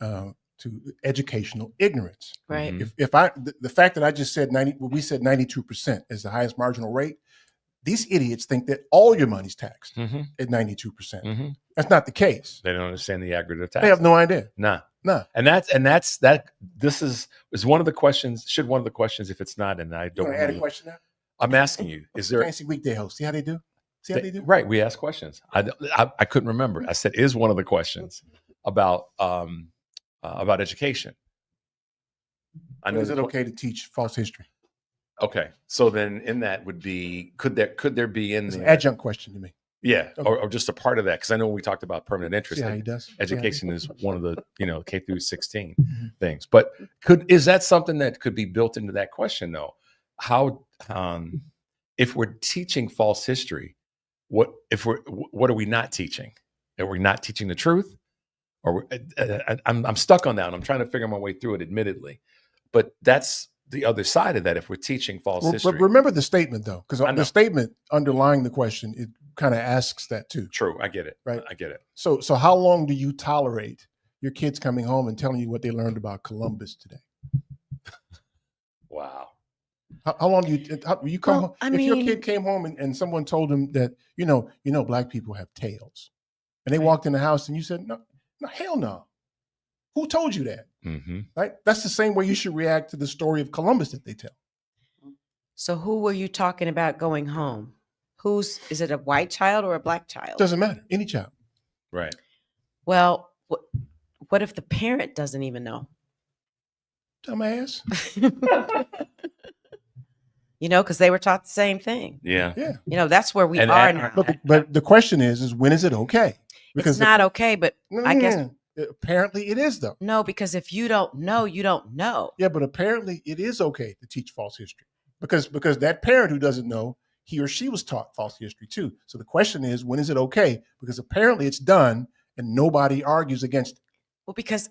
educational ignorance. Right. If the fact that I just said we said 92% is the highest marginal rate, these idiots think that all your money's taxed at 92%. That's not the case. They don't understand the aggregate tax. They have no idea. Nah. No. And that's this is one of the questions, if it's not, and I don't You want to add a know. question now? I'm asking you, is there Fancy weekday host? See how they do? See how they do? Right, we ask questions. I couldn't remember. I said, is one of the questions about education. I know Is it okay to teach false history? Okay, so then in that would be could there be in It's an the adjunct question to me. yeah, Okay. or just a part of that, because I know we talked about permanent interest. See how and he does? Education is one of the K through 16 Mm-hmm. things, but is that something that could be built into that question though? How if we're teaching false history, what are we not teaching? Are we not teaching the truth? Or I'm stuck on that. And I'm trying to figure my way through it, admittedly, but that's the other side of that. If we're teaching false history, But remember the statement though, because I know. the statement underlying the question, it kind of asks that too. True, I get it. Right. I get it. So how long do you tolerate your kids coming home and telling you what they learned about Columbus today? Wow. How long do you come home? I If your mean- kid came home and someone told him that, you know, black people have tails, and they walked in the house and you said, no, hell no. Who told you that? Mm-hmm. Right? That's the same way you should react to the story of Columbus that they tell. So who were you talking about going home? Is it a white child or a black child? Doesn't matter. Any child. Right. Well, what if the parent doesn't even know? Dumbass. Because they were taught the same thing. Yeah. Yeah. That's where we And are now. But the question is when is it okay? It's not okay, but I guess apparently it is though. no, because if you don't know, you don't know. Yeah, but apparently it is okay to teach false history because that parent who doesn't know, he or she was taught false history too. So the question is, when is it okay? Because apparently it's done and nobody argues against it. Well, because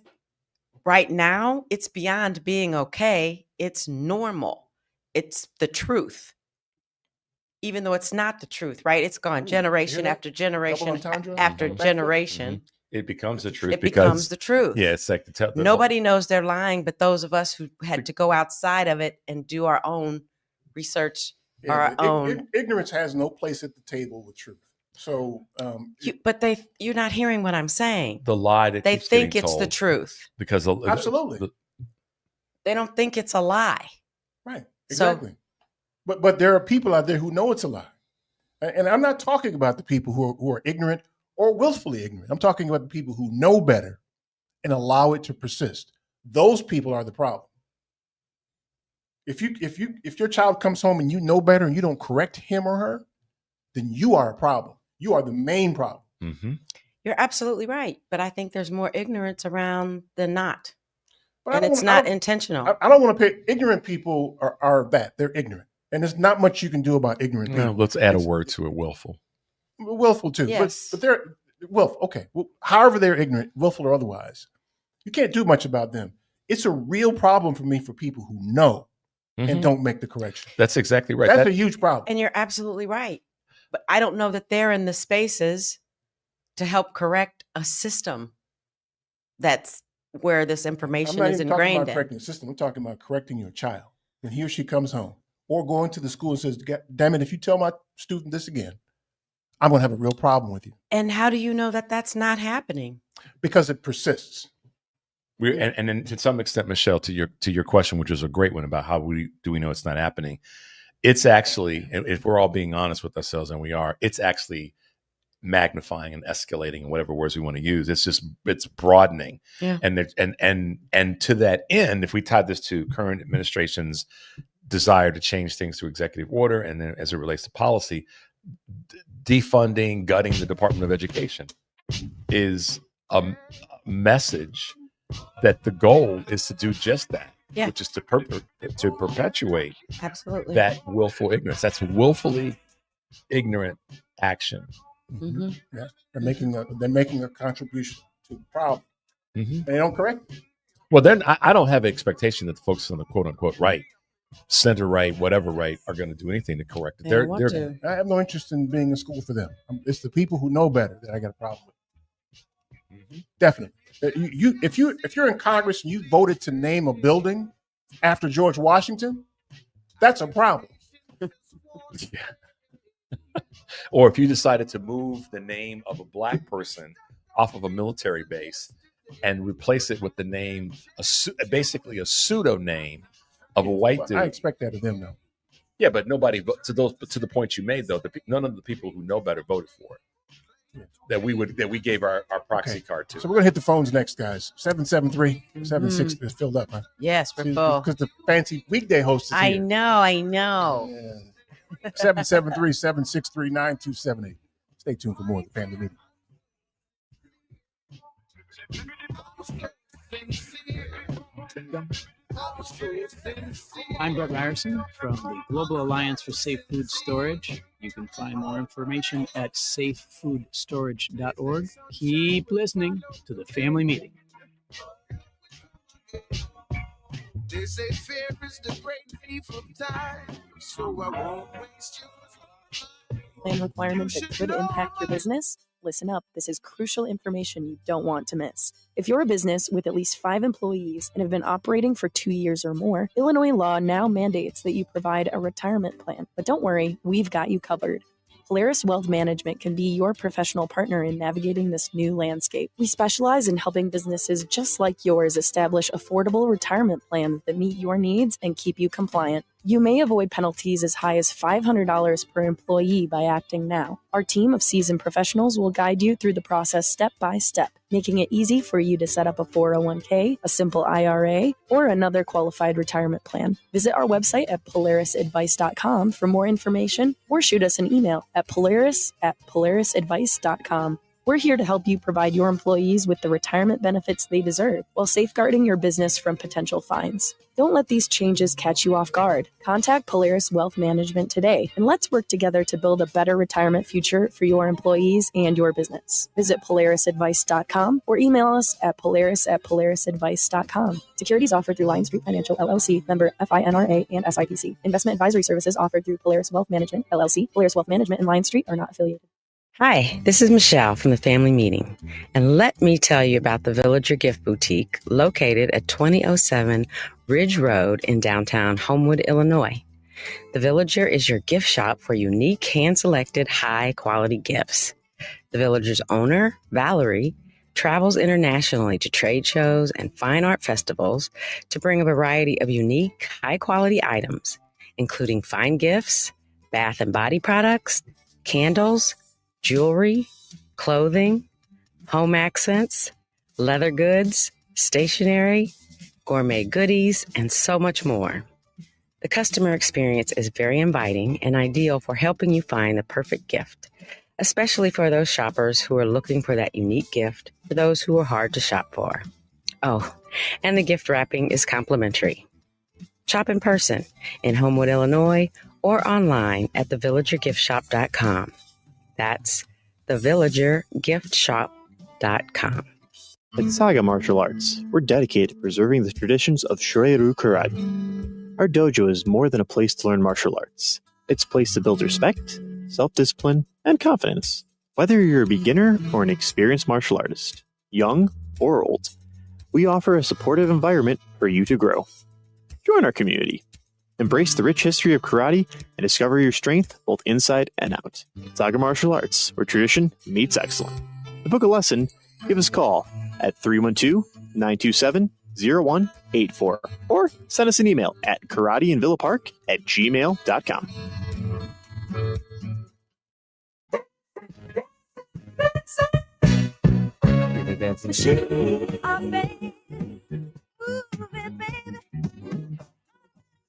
right now it's beyond being okay. It's normal. It's the truth. Even though it's not the truth, right? It's gone generation that? after generation Double entendre? after Mhm. generation. It becomes the truth. It because, becomes the truth. Yeah, it's like Nobody knows they're lying, but those of us who had to go outside of it and do our own research, Yeah, our but own. ignorance has no place at the table with truth. So But you're not hearing what I'm saying. the lie that They keeps think getting it's the told. truth. Because Absolutely. They don't think it's a lie. Right. So- Exactly. But there are people out there who know it's a lie. And I'm not talking about the people who are ignorant or willfully ignorant. I'm talking about the people who know better and allow it to persist. Those people are the problem. If your child comes home and you know better and you don't correct him or her, then you are a problem. You are the main problem. Mm-hmm. You're absolutely right. But I think there's more ignorance around than not. But I And don't it's wanna- I not don't- intentional. I don't want to pay. Ignorant people are that. They're ignorant. And there's not much you can do about ignorant people. Well, let's add a word to it, willful. Willful too. Yes. But they're willful. Okay. Well, however they're ignorant, willful or otherwise, you can't do much about them. It's a real problem for me for people who know and don't make the correction. That's exactly right. That's a huge problem. And you're absolutely right. But I don't know that they're in the spaces to help correct a system that's where this information is talking ingrained about in. correcting the system. I'm talking about correcting your child when he or she comes home, or going to the school and says, damn it, if you tell my student this again, I'm going to have a real problem with you. And how do you know that that's not happening? Because it persists. And then to some extent, Michelle, to your question, which is a great one about how do we know it's not happening? It's actually, if we're all being honest with ourselves, and we are, it's actually magnifying and escalating, and whatever words we want to use. It's broadening. Yeah. And to that end, if we tie this to current administration's desire to change things through executive order, and then as it relates to policy, defunding, gutting the Department of Education is a message that the goal is to do just that, which is to perpetuate absolutely that willful ignorance. That's willfully ignorant action. Mm-hmm. Yeah, they're making a contribution to the problem. Mm-hmm. They don't correct it. Well, then I don't have an expectation that the folks on the quote unquote right, center right, whatever right, are going to do anything to correct it. I have no interest in being in school for them. It's the people who know better that I got a problem with. Mm-hmm. Definitely. If you're in Congress and you voted to name a building after George Washington, that's a problem. Or if you decided to move the name of a black person off of a military base and replace it with the name, basically a pseudo name of a white dude. I expect that of them, though. Yeah, but nobody to the point you made, though. None of the people who know better voted for it. That we gave our proxy card to. So we're gonna hit the phones next, guys. 773-760 is filled up, huh? Yes, we're full. Because the fancy weekday host is I here. know. Yeah. 773-763-9278. Stay tuned for more of the Family Meeting. I'm Brett Ryerson from the Global Alliance for Safe Food Storage. You can find more information at safefoodstorage.org. Keep listening to the Family Meeting. They say fear is the great thief of time, so I won't waste your Plan requirement that could impact your business? Listen up. This is crucial information you don't want to miss. If you're a business with at least 5 employees and have been operating for 2 years or more, Illinois law now mandates that you provide a retirement plan. But don't worry, we've got you covered. Polaris Wealth Management can be your professional partner in navigating this new landscape. We specialize in helping businesses just like yours establish affordable retirement plans that meet your needs and keep you compliant. You may avoid penalties as high as $500 per employee by acting now. Our team of seasoned professionals will guide you through the process step by step, making it easy for you to set up a 401k, a simple IRA, or another qualified retirement plan. Visit our website at polarisadvice.com for more information, or shoot us an email at polaris@polarisadvice.com. We're here to help you provide your employees with the retirement benefits they deserve while safeguarding your business from potential fines. Don't let these changes catch you off guard. Contact Polaris Wealth Management today, and let's work together to build a better retirement future for your employees and your business. Visit polarisadvice.com or email us at polaris@polarisadvice.com. Securities offered through Lion Street Financial, LLC, member FINRA and SIPC. Investment advisory services offered through Polaris Wealth Management, LLC. Polaris Wealth Management and Lion Street are not affiliated. Hi, this is Michelle from the Family Meeting, and let me tell you about the Villager Gift Boutique located at 2007 Ridge Road in downtown Homewood, Illinois. The Villager is your gift shop for unique, hand-selected, high-quality gifts. The Villager's owner, Valerie, travels internationally to trade shows and fine art festivals to bring a variety of unique, high-quality items, including fine gifts, bath and body products, candles, jewelry, clothing, home accents, leather goods, stationery, gourmet goodies, and so much more. The customer experience is very inviting and ideal for helping you find the perfect gift, especially for those shoppers who are looking for that unique gift for those who are hard to shop for. Oh, and the gift wrapping is complimentary. Shop in person in Homewood, Illinois, or online at thevillagergiftshop.com. That's thevillagergiftshop.com. At Saga Martial Arts, we're dedicated to preserving the traditions of Shorin Karate. Our dojo is more than a place to learn martial arts. It's a place to build respect, self-discipline, and confidence. Whether you're a beginner or an experienced martial artist, young or old, we offer a supportive environment for you to grow. Join our community. Embrace the rich history of karate and discover your strength both inside and out. Saga Martial Arts, where tradition meets excellence. To book a lesson, give us a call at 312-927-0184 or send us an email at karateinvillapark@gmail.com.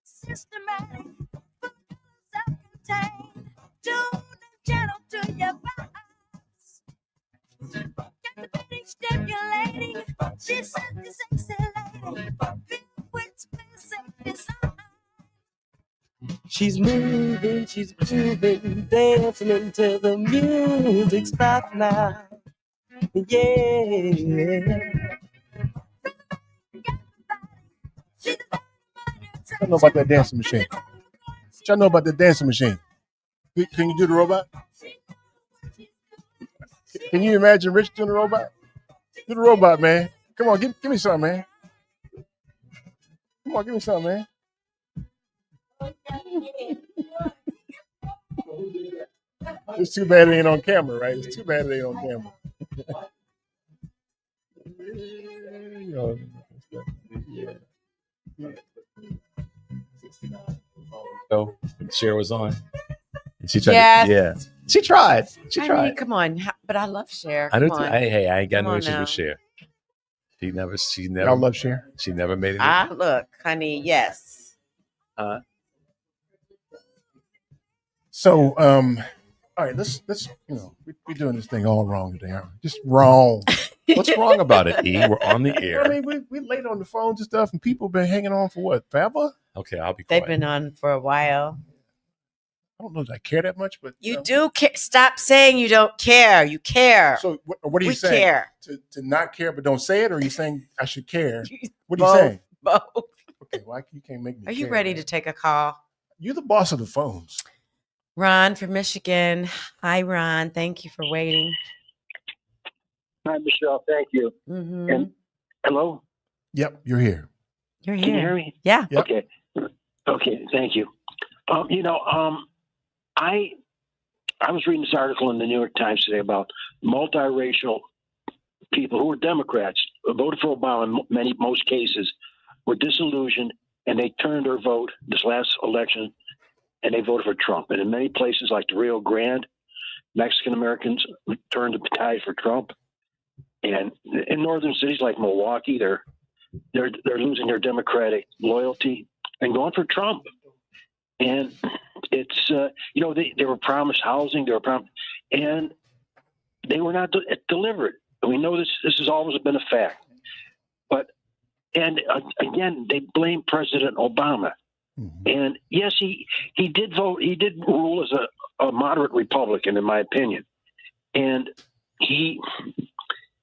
Systematic, self-contained, tuned and gentle to your vibes. Captivating, stimulating, she's such a sexy lady, filled with specific design. She's moving, she's grooving, dancing until the music stops now. Yeah. I know about that dancing machine. Y'all know about the dancing machine. Can you do the robot? Can you imagine Rich doing the robot? Do the robot, man. Come on, give me something, man. Come on, give me something, man. It's too bad it ain't on camera, right? It's too bad it ain't on camera. So Cher was on. And she tried. Yes. Yeah, she tried. She I tried. mean, come on, but I love Cher. I do Come too. on. Hey, I ain't got Come no on issues now. with Cher. She never. Y'all love Cher? She never made it. Look, honey, yes. So, all right, let's we're doing this thing all wrong today, aren't we? Just wrong. What's wrong about it, E? We're on the air. I mean, we late on the phones and stuff, and people been hanging on for what, forever? Okay, I'll be They've quiet. been on for a while. I don't know if I care that much, but You do care. Stop saying you don't care. You care. So what are you We saying? care. To not care but don't say it, or are you saying I should care? What are Both. you saying? Both. Okay, why you can't make me? Are you care, ready man? to take a call? You're the boss of the phones. Ron from Michigan. Hi, Ron. Thank you for waiting. Hi, Michelle. Thank you. Mm-hmm. And hello. Yep, you're here. You're here. Can you hear me? Yeah. Yep. Okay. Okay. Thank you. I was reading this article in the New York Times today about multiracial people who were Democrats, voted for Obama in most cases, were disillusioned, and they turned their vote this last election, and they voted for Trump. And in many places like the Rio Grande, Mexican Americans turned the tide for Trump. And in northern cities like Milwaukee, they're losing their Democratic loyalty and going for Trump. And it's they were promised housing, they were promised, and they were not delivered. We know this has always been a fact. Again, they blame President Obama. And yes, he did vote. He did rule as a moderate Republican, in my opinion. And he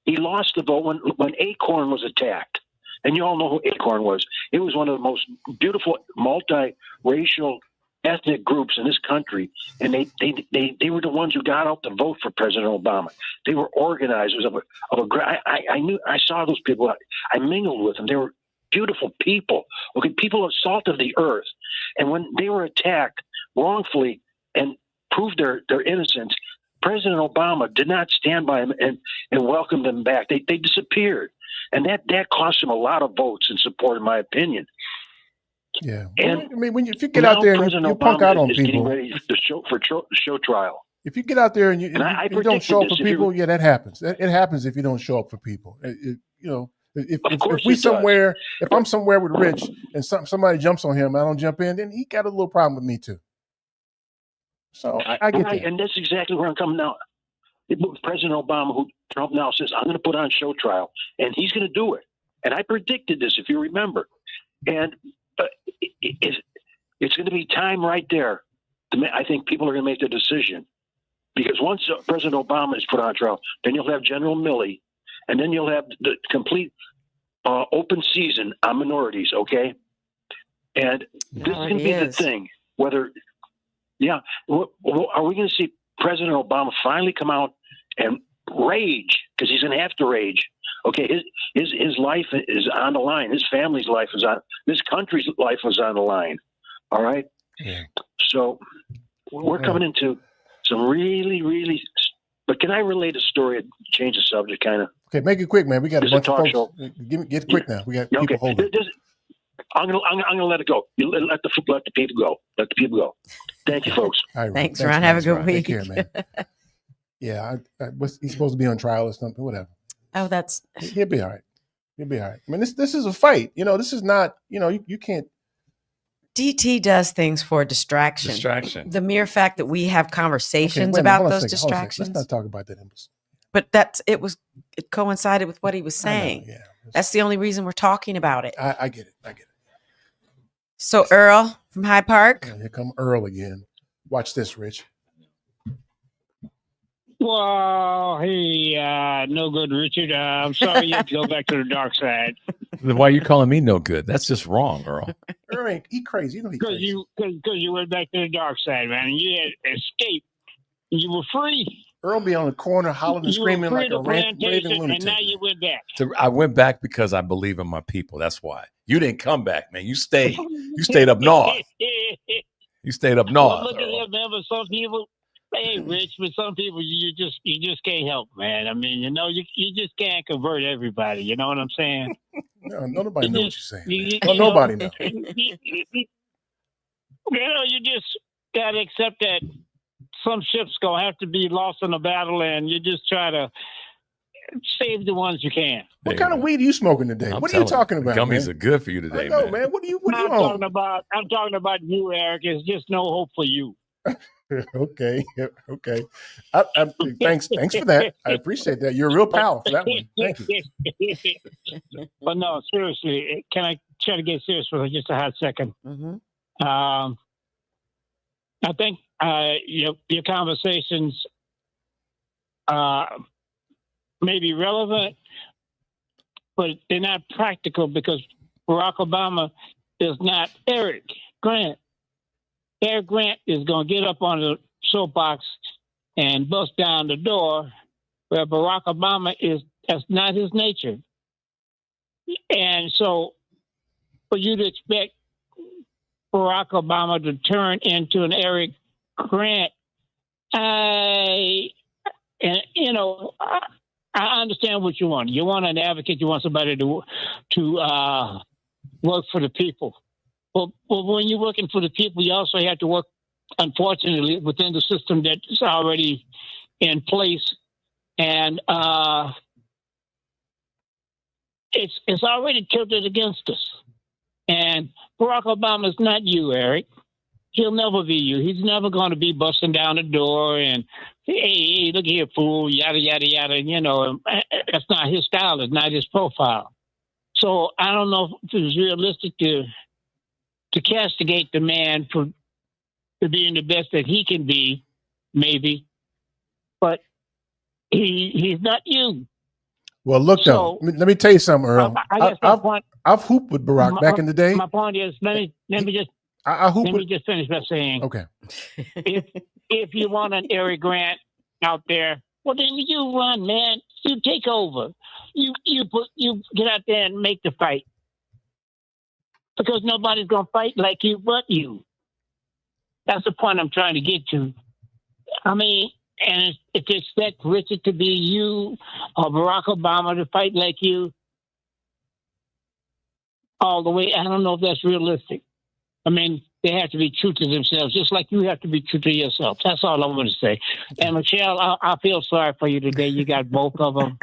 lost the vote when Acorn was attacked. And you all know who Acorn was. It was one of the most beautiful multiracial ethnic groups in this country, and they were the ones who got out to vote for President Obama. They were organizers of a. I saw those people. I mingled with them. They were beautiful people. Okay, people of salt of the earth. And when they were attacked wrongfully and proved their innocence, President Obama did not stand by them and welcome them back. They disappeared, and that cost him a lot of votes and support, in my opinion. Yeah, and I mean, if you get out there and you punk out on is getting people, ready to show trial. if you get out there and you I you don't show up predicted for this. people, yeah, that happens. It happens if you don't show up for people. If course we it does. somewhere, if I'm somewhere with Rich and somebody jumps on him, I don't jump in, then he got a little problem with me too. So I get Right, that. and that's exactly where I'm coming now. It was President Obama, who Trump now says, I'm going to put on show trial, and he's going to do it. And I predicted this, if you remember. And it's going to be time right there. I think people are going to make the decision. Because once President Obama is put on trial, then you'll have General Milley, and then you'll have the complete open season on minorities. Okay, and this is going to be the thing. Whether, are we going to see President Obama finally come out and rage, because he's going to have to rage? Okay, his life is on the line. His family's life is on. This country's life is on the line. All right. Yeah. So we're coming into some really, really. But can I relate a story? Change the subject, kind of. Okay, make it quick, man. We got a This is bunch a of talk folks. show. Get quick now. We got Okay. people holding. I'm gonna let it go. You let the people go. Let the people go. Thank you, folks. All right, Thanks, Ron. Have a good week. Take care, man. Yeah, he's supposed to be on trial or something. Whatever. Oh, that's. He'll be all right. He'll be all right. I mean, this is a fight. This is not. You can't. DT does things for distraction. Distraction. The mere fact that we have conversations Okay, wait a minute, about hold on a those second, hold on a second. distractions. Let's not talk about that. But it coincided with what he was saying. Yeah. That's the only reason we're talking about it. I get it. So Earl from Hyde Park. Yeah, here come Earl again. Watch this, Rich. Well, hey, no good, Richard. I'm sorry you have to go back to the dark side. Why are you calling me no good? That's just wrong, Earl. Earl ain't he crazy? He Because you went back to the dark side, man. And you had escaped. You were free. Earl be on the corner hollering and You were screaming free like to a raving plantation, and lunatic. now you went back. So I went back because I believe in my people. That's why. You didn't come back, man. You stayed. You stayed up north. You stayed up Well, north. look at Earl. them, man. But some people, hey, Rich, but some people you just can't help, man. I mean, you just can't convert everybody. You know what I'm saying? No, nobody knows what you're saying. You Nobody knows. You just gotta accept that some ships gonna have to be lost in a battle, and you just try to save the ones you can. What kind of weed are you smoking today? I'm What are you telling talking about? Gummies man? are good for you today, I know, man. man. What are you I'm on? talking about you, Eric. There's just no hope for you. Okay. Thanks for that. I appreciate that. You're a real pal for that one. Thank you. But no, seriously, can I try to get serious for just a hot second? Mm-hmm. I think your conversations may be relevant, but they're not practical because Barack Obama is not Eric Grant. Eric Grant is going to get up on the soapbox and bust down the door, where Barack Obama that's not his nature. And so for you to expect Barack Obama to turn into an Eric Grant, I understand what you want. You want an advocate. You want somebody to work for the people. Well, when you're working for the people, you also have to work, unfortunately, within the system that's already in place, and it's already tilted against us. And Barack Obama is not you, Eric. He'll never be you. He's never going to be busting down the door and, hey, look here, fool, yada, yada, yada. That's not his style. It's not his profile. So I don't know if it's realistic to castigate the man for being the best that he can be, maybe. But he's not you. Well, look, though. Let me tell you something, Earl. I've hooped with Barack back in the day. My point is, let me just finish by saying, okay, if you want an Eric Grant out there, well, then you run, man. You take over. You get out there and make the fight, because nobody's gonna fight like you but you. That's the point I'm trying to get to. I mean, and if you expect Richard to be you or Barack Obama to fight like you all the way, I don't know if that's realistic. I mean, they have to be true to themselves, just like you have to be true to yourself. That's all I want to say. And Michelle, I feel sorry for you today. You got both of them.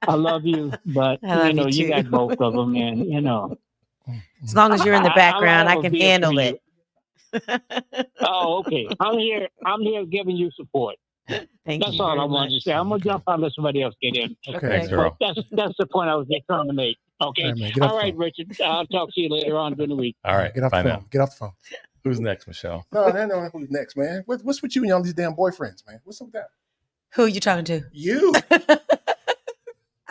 I love you, but you got both of them, and As long as you're in the background, I can handle it. Oh, okay. I'm here giving you support. That's all I wanted to say. I'm gonna jump on and let somebody else get in. Okay. Thanks, Earl. That's the point I was just trying to make. Okay. All right, man, get off All the right, Richard. I'll talk to you later on during the week. All right. Get off the bye phone. now. Get off the phone. Who's next, Michelle? No, who's next, man? What's with you and all these damn boyfriends, man? What's up with that? Who are you talking to? You.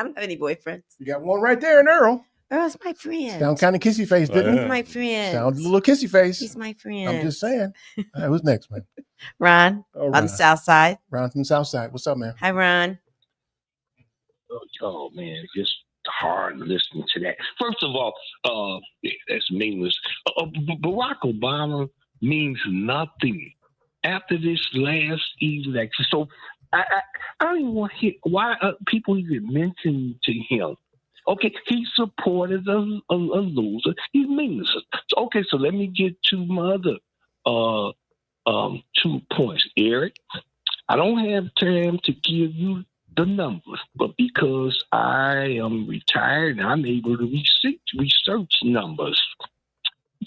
I don't have any boyfriends. You got one right there in Earl. Earl's my friend. Sound kind of kissy face, didn't He's he? my friend. Sounds a little kissy face. He's my friend. I'm just saying. All right, who's next, man? Ron on the south side. Ron from the south side. What's up, man? Hi, Ron. Oh man, just hard listening to that. First of all, that's meaningless. Barack Obama means nothing after this last election. So I don't even want to hear why people even mention to him. Okay, he supported a loser. He's meaningless. So, okay, so let me get to my other 2 points, Eric. I don't have time to give you the numbers, but because I am retired and I'm able to research numbers,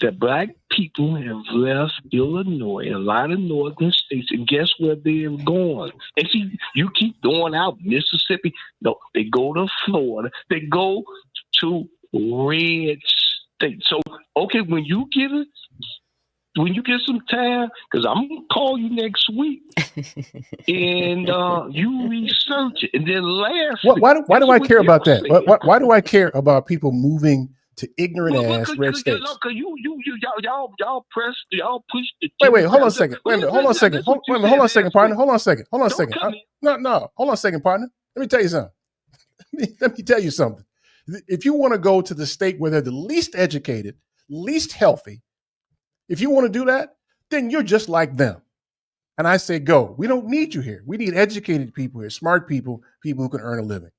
the black people have left Illinois, a lot of northern states, and guess where they're going? And see, you keep throwing out Mississippi. No, they go to Florida. They go to red states. So, okay, when you get some time, because I'm going to call you next week, and you research it. And then lastly... Why do I care about that? Why do I care about people moving to ignorant ass red states? Because y'all push the... Wait, hold on a second. Hold on a second, partner. Hold on a second. Hold on a second, partner. Let me tell you something. Let me tell you something. If you want to go to the state where they're the least educated, least healthy, if you want to do that, then you're just like them. And I say, go. We don't need you here. We need educated people here, smart people, people who can earn a living.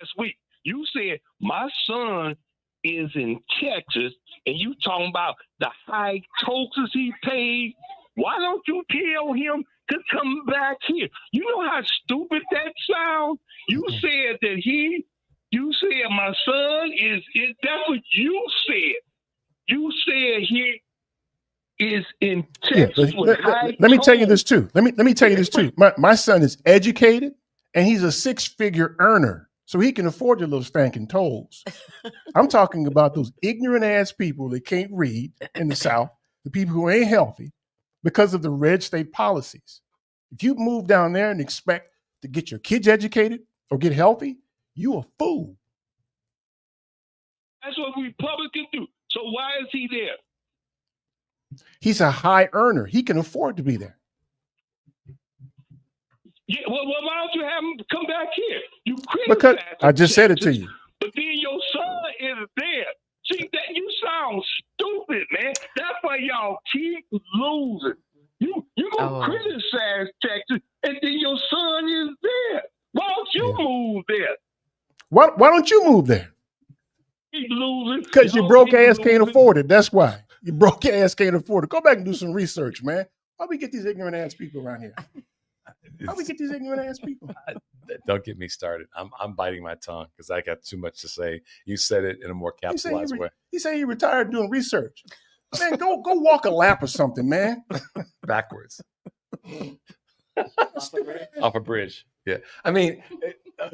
This week, you said my son is in Texas, and you talking about the high taxes he paid. Why don't you tell him to come back here? You know how stupid that sounds? You said that you said my son that's what you said. You said he is in Texas. Let me tell you this too. Let me tell you this too. My son is educated and he's a 6-figure earner, so he can afford your little spanking tolls. I'm talking about those ignorant ass people that can't read in the South, the people who ain't healthy because of the red state policies. If you move down there and expect to get your kids educated or get healthy, you a fool. That's what Republicans do. So why is he there? He's a high earner. He can afford to be there. Yeah, well, why don't you have him come back here? You Because criticize I just said it to you. But then your son is there. See, that you sound stupid, man. That's why y'all keep losing. You gonna criticize Texas, and then your son is there. Why don't you move there? Why don't you move there? Keep losing. Because your broke ass can't afford it. That's why. Your broke ass can't afford it. Go back and do some research, man. How we get these ignorant ass people around here? How we get these ignorant ass people? Don't get me started. I'm biting my tongue because I got too much to say. You said it in a more capitalized way. He said he retired doing research. Man, go walk a lap or something, man. Backwards. Off a bridge. Yeah. I mean, I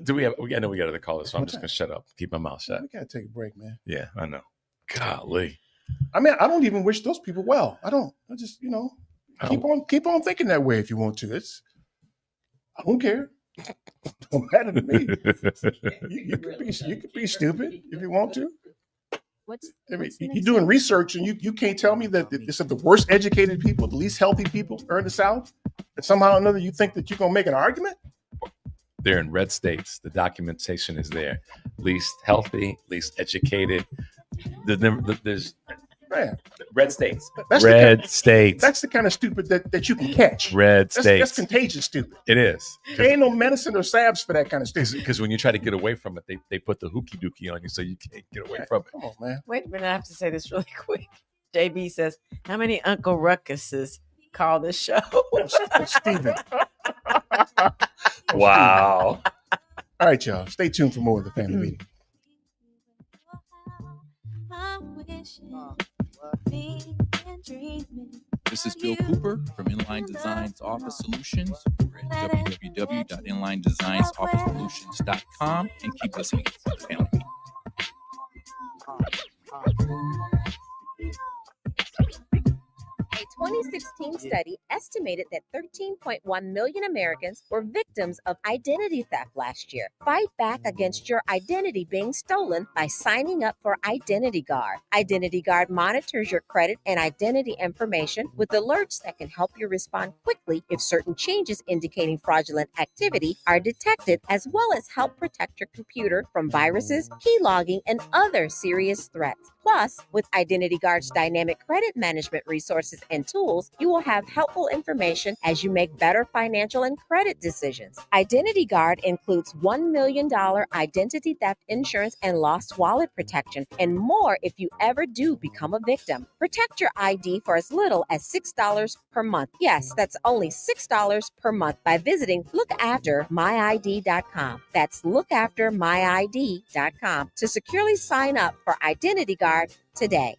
know we got to call this, so I'm just going to shut up. Keep my mouth shut. We got to take a break, man. Yeah, I know. Golly. I mean, I don't even wish those people well. I just, keep on thinking that way if you want to. I don't care. Don't matter to me. You could be stupid if you want to. You're doing research and you can't tell me that it's the worst educated people, the least healthy people are in the South, and somehow or another you think that you're going to make an argument? They're in red states. The documentation is there. Least healthy, least educated. There's red states. Red states. That's the kind of stupid that you can catch. Red states. That's contagious stupid. It is. There ain't no medicine or salves for that kind of stuff. Because when you try to get away from it, they put the hookie dookie on you so you can't get away from it. Come on, man. Wait a minute, I have to say this really quick. JB says, how many Uncle Ruckuses call this show? Steven. Wow. All right, y'all. Stay tuned for more of the family meeting. This is Bill Cooper from Inline Designs Office Solutions. We're at www.inlinedesignsofficesolutions.com and keep listening to the family meeting. A 2016 study estimated that 13.1 million Americans were victims victims of identity theft last year. Fight back against your identity being stolen by signing up for Identity Guard. Identity Guard monitors your credit and identity information with alerts that can help you respond quickly if certain changes indicating fraudulent activity are detected, as well as help protect your computer from viruses, keylogging, and other serious threats. Plus, with Identity Guard's dynamic credit management resources and tools, you will have helpful information as you make better financial and credit decisions. Identity Guard includes $1 million identity theft insurance and lost wallet protection, and more if you ever do become a victim. Protect your ID for as little as $6 per month. Yes, that's only $6 per month by visiting lookaftermyid.com. That's lookaftermyid.com to securely sign up for Identity Guard today.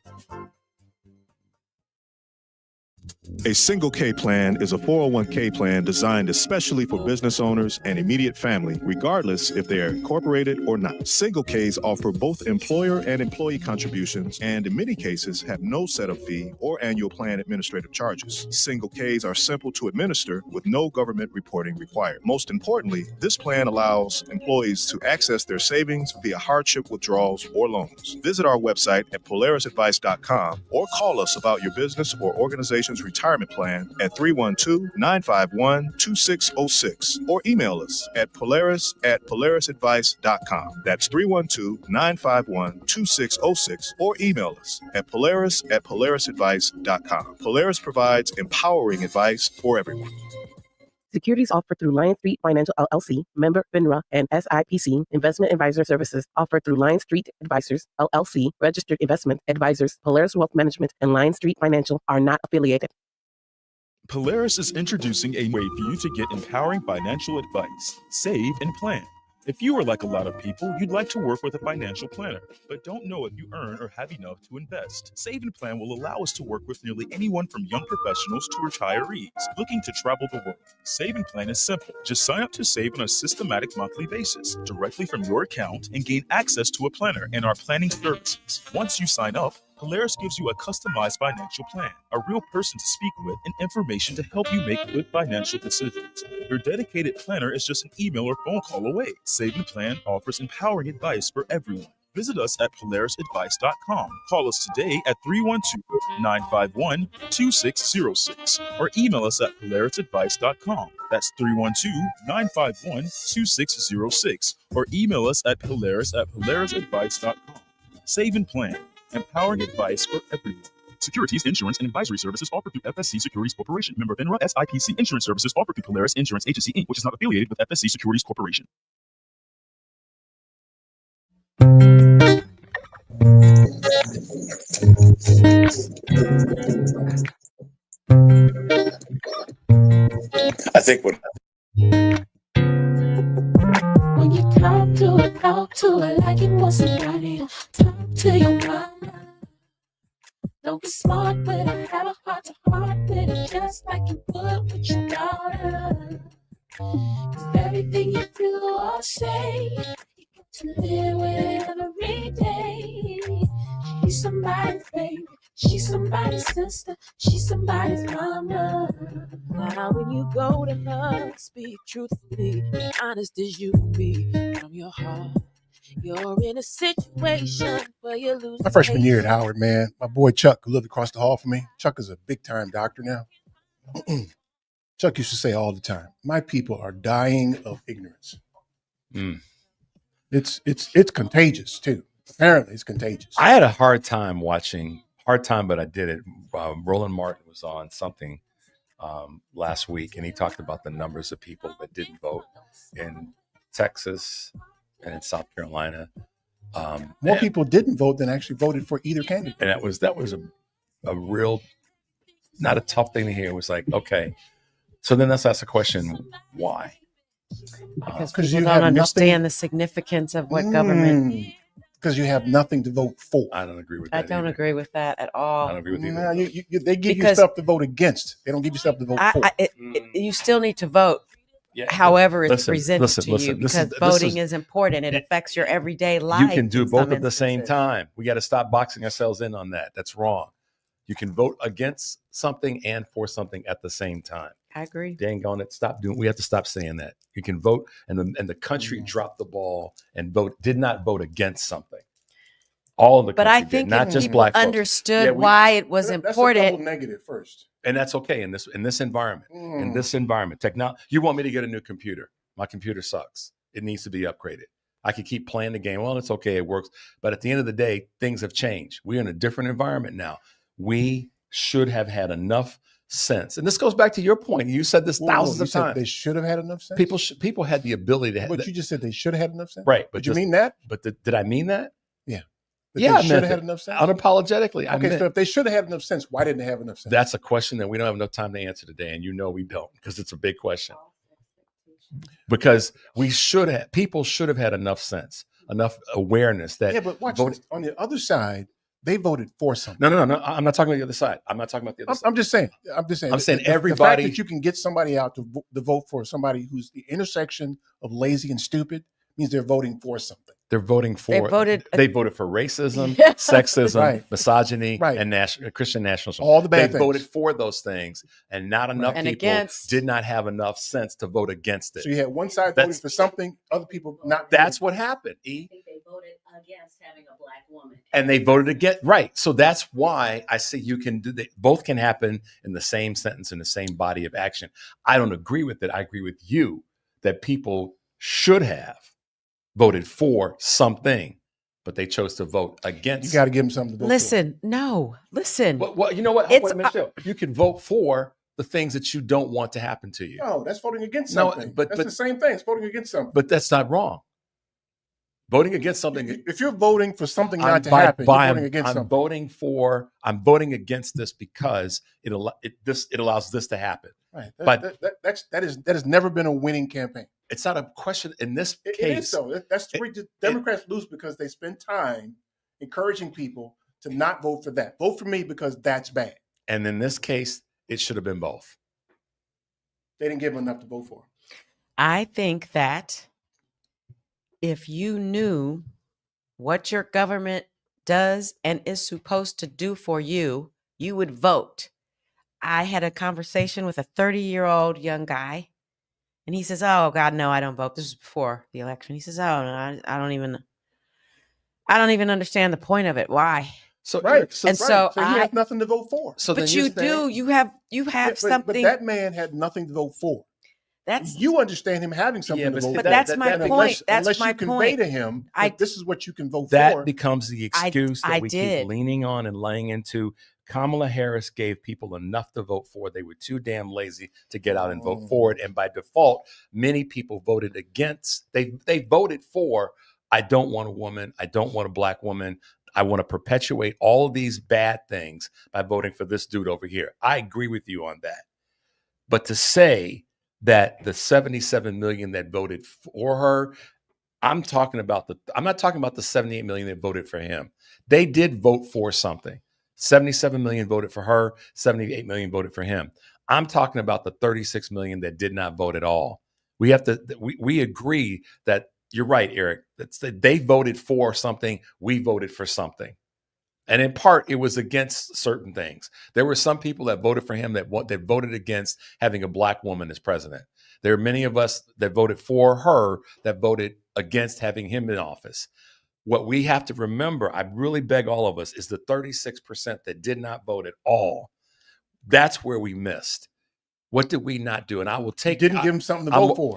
A single K plan is a 401k plan designed especially for business owners and immediate family, regardless if they are incorporated or not. Single Ks offer both employer and employee contributions, and in many cases have no setup fee or annual plan administrative charges. Single Ks are simple to administer with no government reporting required. Most importantly, this plan allows employees to access their savings via hardship withdrawals or loans. Visit our website at polarisadvice.com or call us about your business or organization's retirement plan at 312-951-2606 or email us at polarisadvice.com. That's 312-951-2606 or email us at polarisadvice.com. Polaris provides empowering advice for everyone. Securities offered through Lion Street Financial LLC, member FINRA, and SIPC. Investment advisor services offered through Lion Street Advisors LLC, registered investment advisors. Polaris Wealth Management and Lion Street Financial are not affiliated. Polaris is introducing a way for you to get empowering financial advice, save, and plan. If you are like a lot of people, you'd like to work with a financial planner, but don't know if you earn or have enough to invest. Save and Plan will allow us to work with nearly anyone from young professionals to retirees looking to travel the world. Save and Plan is simple. Just sign up to save on a systematic monthly basis directly from your account and gain access to a planner and our planning services. Once you sign up, Polaris gives you a customized financial plan, a real person to speak with, and information to help you make good financial decisions. Your dedicated planner is just an email or phone call away. Save and Plan offers empowering advice for everyone. Visit us at polarisadvice.com. Call us today at 312-951-2606 or email us at polarisadvice.com. That's 312-951-2606 or email us at polarisadvice.com. Save and Plan. Empowering advice for everyone. Securities, insurance, and advisory services offered through FSC Securities Corporation. Member FINRA, SIPC. Insurance services offered through Polaris Insurance Agency, Inc., which is not affiliated with FSC Securities Corporation. I think what... When you talk to it like you want somebody to talk to your mama. Don't be smart with it, have a heart to heart with it, just like you would with your daughter. 'Cause everything you do or say, you get to live with it every day. She's somebody's baby, she's somebody's sister, she's somebody's mama. Now when you go to her, speak truthfully, be honest as you can be from your heart. You're in a situation where you lose. My freshman year at Howard, man, my boy Chuck, who lived across the hall from me. Chuck is a big time doctor now. Chuck used to say all the time, "My people are dying of ignorance." It's contagious too. Apparently, it's contagious. I had a hard time, but I did it. Roland Martin was on something last week, and he talked about the numbers of people that didn't vote in Texas and in South Carolina. More people didn't vote than actually voted for either candidate. And that was a real, not a tough thing to hear. It was like, okay. So then let's ask the question, why? Because people don't understand the significance of what government. Because you have nothing to vote for. I don't agree with I that. don't agree with that at all. I don't agree with you. No, they give you stuff to vote against. They don't give you stuff to vote for. You still need to vote. Yeah, however it's listen, presented listen, to listen, you, because this voting is important. It affects your everyday life. You can do in both some at the same instances. time. We got to stop boxing ourselves in on that. That's wrong. You can vote against something and for something at the same time. I agree. Dang on it. Stop doing. We have to stop saying that. You can vote, and the country dropped the ball and did not vote against something. All of the But country I did, think not if just people black folks. understood Yeah, why it was That's a important. double negative first. And that's okay in this environment. In this environment, technology. You want me to get a new computer? My computer sucks. It needs to be upgraded. I could keep playing the game. Well, it's okay. It works. But at the end of the day, things have changed. We're in a different environment now. We should have had enough sense. And this goes back to your point. You said this thousands of times. They should have had enough sense. People had the ability to have. But you just said they should have had enough sense. Right. Did you mean that? But did I mean that? Yeah. Yeah, I they should meant have had it. enough sense. Unapologetically. I Okay, meant- so if they should have had enough sense, why didn't they have enough sense? That's a question that we don't have enough time to answer today. And you know we don't, because it's a big question. Because people should have had enough sense, enough awareness that Yeah, but watch voting- this. On the other side, they voted for something. No. I'm not talking about the other side. I'm not talking about the other side. I'm just saying. I'm saying the everybody- fact that you can get somebody out to vote for somebody who's the intersection of lazy and stupid means they're voting for something. They're voting for. They voted for racism, Yeah. sexism, Right. misogyny, and Christian nationalism. All the bad They voted things. for those things, and not enough And people against. did not have enough sense to vote against it. So you had one side voting for something, other people not. That's what happened. They voted against having a black woman. And they voted against. Right. So that's why I say you can do that. Both can happen in the same sentence, in the same body of action. I don't agree with it. I agree with you that people should have voted for something, but they chose to vote against. You got to give them something to vote Listen. Well, you know what? It's Wait, Michelle, you can vote for the things that you don't want to happen to you. for. No, that's voting against No, something. but- that's the same thing. It's voting against something. But that's not wrong. Voting against something. If you're voting for something not to happen, you're voting against I'm something. voting against this because it allows this to happen. Right. But That has never been a winning campaign. it's not a question in this It case. is so. That's the reason Democrats lose, because they spend time encouraging people to not vote for that. Vote for me because that's bad. And in this case, it should have been both. They didn't give them enough to vote for. I think that if you knew what your government does and is supposed to do for you, you would vote. I had a conversation with a 30-year-old young guy, and he says, "Oh God, no, I don't vote." This was before the election. He says, "Oh, no, I don't even understand the point of it. Why?" So Right. And so he has nothing to vote for. But you do. You have But something. that man had nothing to vote for. That's you understand him having something to vote for. But that's my point. That's unless my you convey point. to him that this is what you can vote That for. becomes the excuse that I we did. keep leaning on and laying into. Kamala Harris gave people enough to vote for. They were too damn lazy to get out and vote for it. And by default, many people voted against. They voted for, I don't want a woman. I don't want a black woman. I want to perpetuate all of these bad things by voting for this dude over here. I agree with you on that. But to say that the 77 million that voted for her, I'm not talking about the 78 million that voted for him. They did vote for something. 77 million voted for her, 78 million voted for him. I'm talking about the 36 million that did not vote at all. We agree that you're right, Eric. They voted for something, we voted for something. And in part, it was against certain things. There were some people that voted for him that voted against having a black woman as president. There are many of us that voted for her that voted against having him in office. What we have to remember, I really beg all of us, is the 36% that did not vote at all. That's where we missed. What did we not do? And I will take. Didn't give him something to vote for.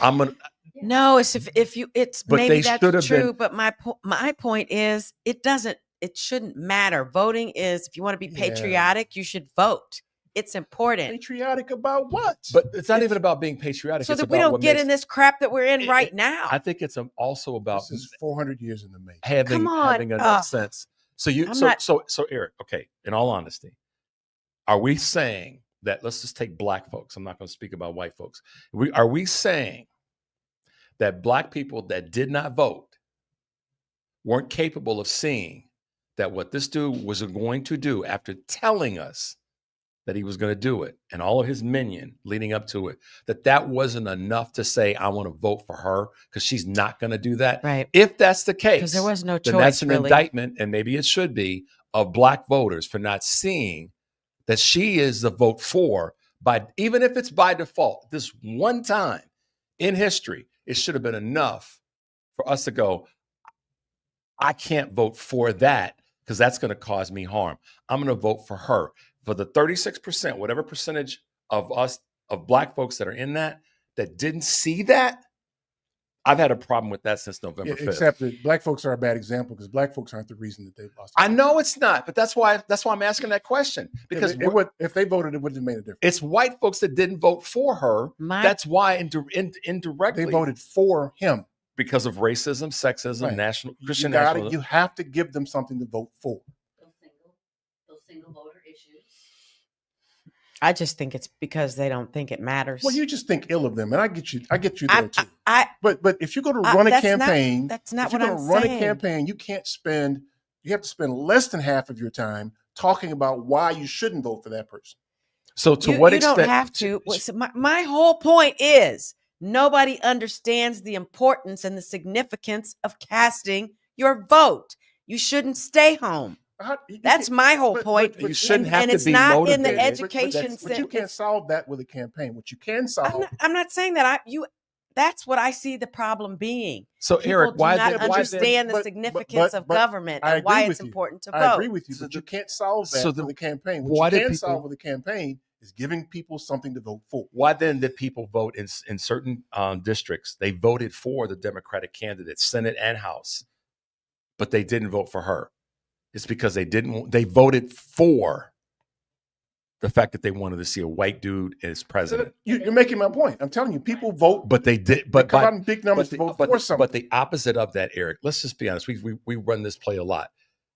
No, it's if you it's But maybe they should have that's true. been- But my point is it shouldn't matter. Voting is, if you want to be patriotic, you should vote. It's important. Patriotic about what? But it's not even about being patriotic. So it's that we about don't what get makes- in this crap that we're in right now. I think it's also about This is 400 years in the making. having Come on. enough sense. So so Eric, okay, in all honesty, are we saying that, let's just take black folks, I'm not going to speak about white folks. Are we saying that black people that did not vote weren't capable of seeing that what this dude was going to do after telling us that he was going to do it and all of his minion leading up to it, that wasn't enough to say, I want to vote for her because she's not going to do that? Right. If that's the case, 'Cause there was no then choice, that's an really. indictment, and maybe it should be, of black voters for not seeing that she is the vote for even if it's by default, this one time in history, it should have been enough for us to go, I can't vote for that because that's going to cause me harm. I'm going to vote for her. For the 36%, whatever percentage of us, of Black folks that are in that didn't see that, I've had a problem with that since November 5th. Except that Black folks are a bad example because Black folks aren't the reason that they lost. I know it's not, but that's why I'm asking that question. Because if they voted, it wouldn't have made a difference. It's white folks that didn't vote for her. That's why indirectly they voted for him because of racism, sexism, Right. national Christian you gotta- nationalism. You have to give them something to vote for. Those single voter issues. I just think it's because they don't think it matters. Well, you just think ill of them, and I get you there too. I but if you're going to run a that's not- campaign, that's not if you're what gonna I'm run saying. a campaign, you have to spend less than half of your time talking about why you shouldn't vote for that person. So to you, what you extent? don't have to. So my whole point is nobody understands the importance and the significance of casting your vote. You shouldn't stay home. That's my whole point. But you shouldn't have and to it's be not motivated. in the education. But you can't solve that with a campaign. What you can solve. I'm not saying that. That's what I see the problem being. So, People Eric, do not understand the but- significance of but government I and why agree it's with you. important to vote. I agree with you, but you can't solve that So with a campaign. why What did you can people- solve with a campaign is giving people something to vote for. Why then did people vote in certain districts? They voted for the Democratic candidate, Senate and House, but they didn't vote for her. It's because they voted for the fact that they wanted to see a white dude as president. You're making my point. I'm telling you, people vote. But they did. They But come out in big numbers to vote for something. But the opposite of that, Eric. Let's just be honest. We run this play a lot.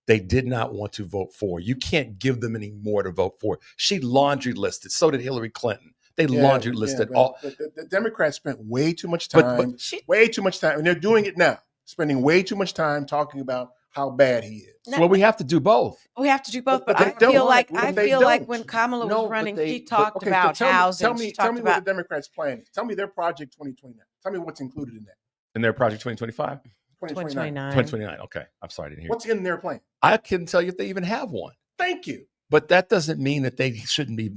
They did not want to vote for. You can't give them any more to vote for. She laundry listed. So did Hillary Clinton. They laundry listed all. But the Democrats spent way too much But- time, and they're doing it now, spending way too much time talking about how bad he is. Well, we have to do both. We have to do both, But but they I feel don't. like But I they feel like don't. when Kamala No, was but running, they- she talked okay, so about housing. Tell me she talked what about the Democrats' plan is. Tell me their Project 2029. Tell me what's included in that. In their Project 2025? 2029. 2029. Okay. I'm sorry, I didn't hear. What's in their plan? I couldn't tell you if they even have one. Thank you. But that doesn't mean that they shouldn't be.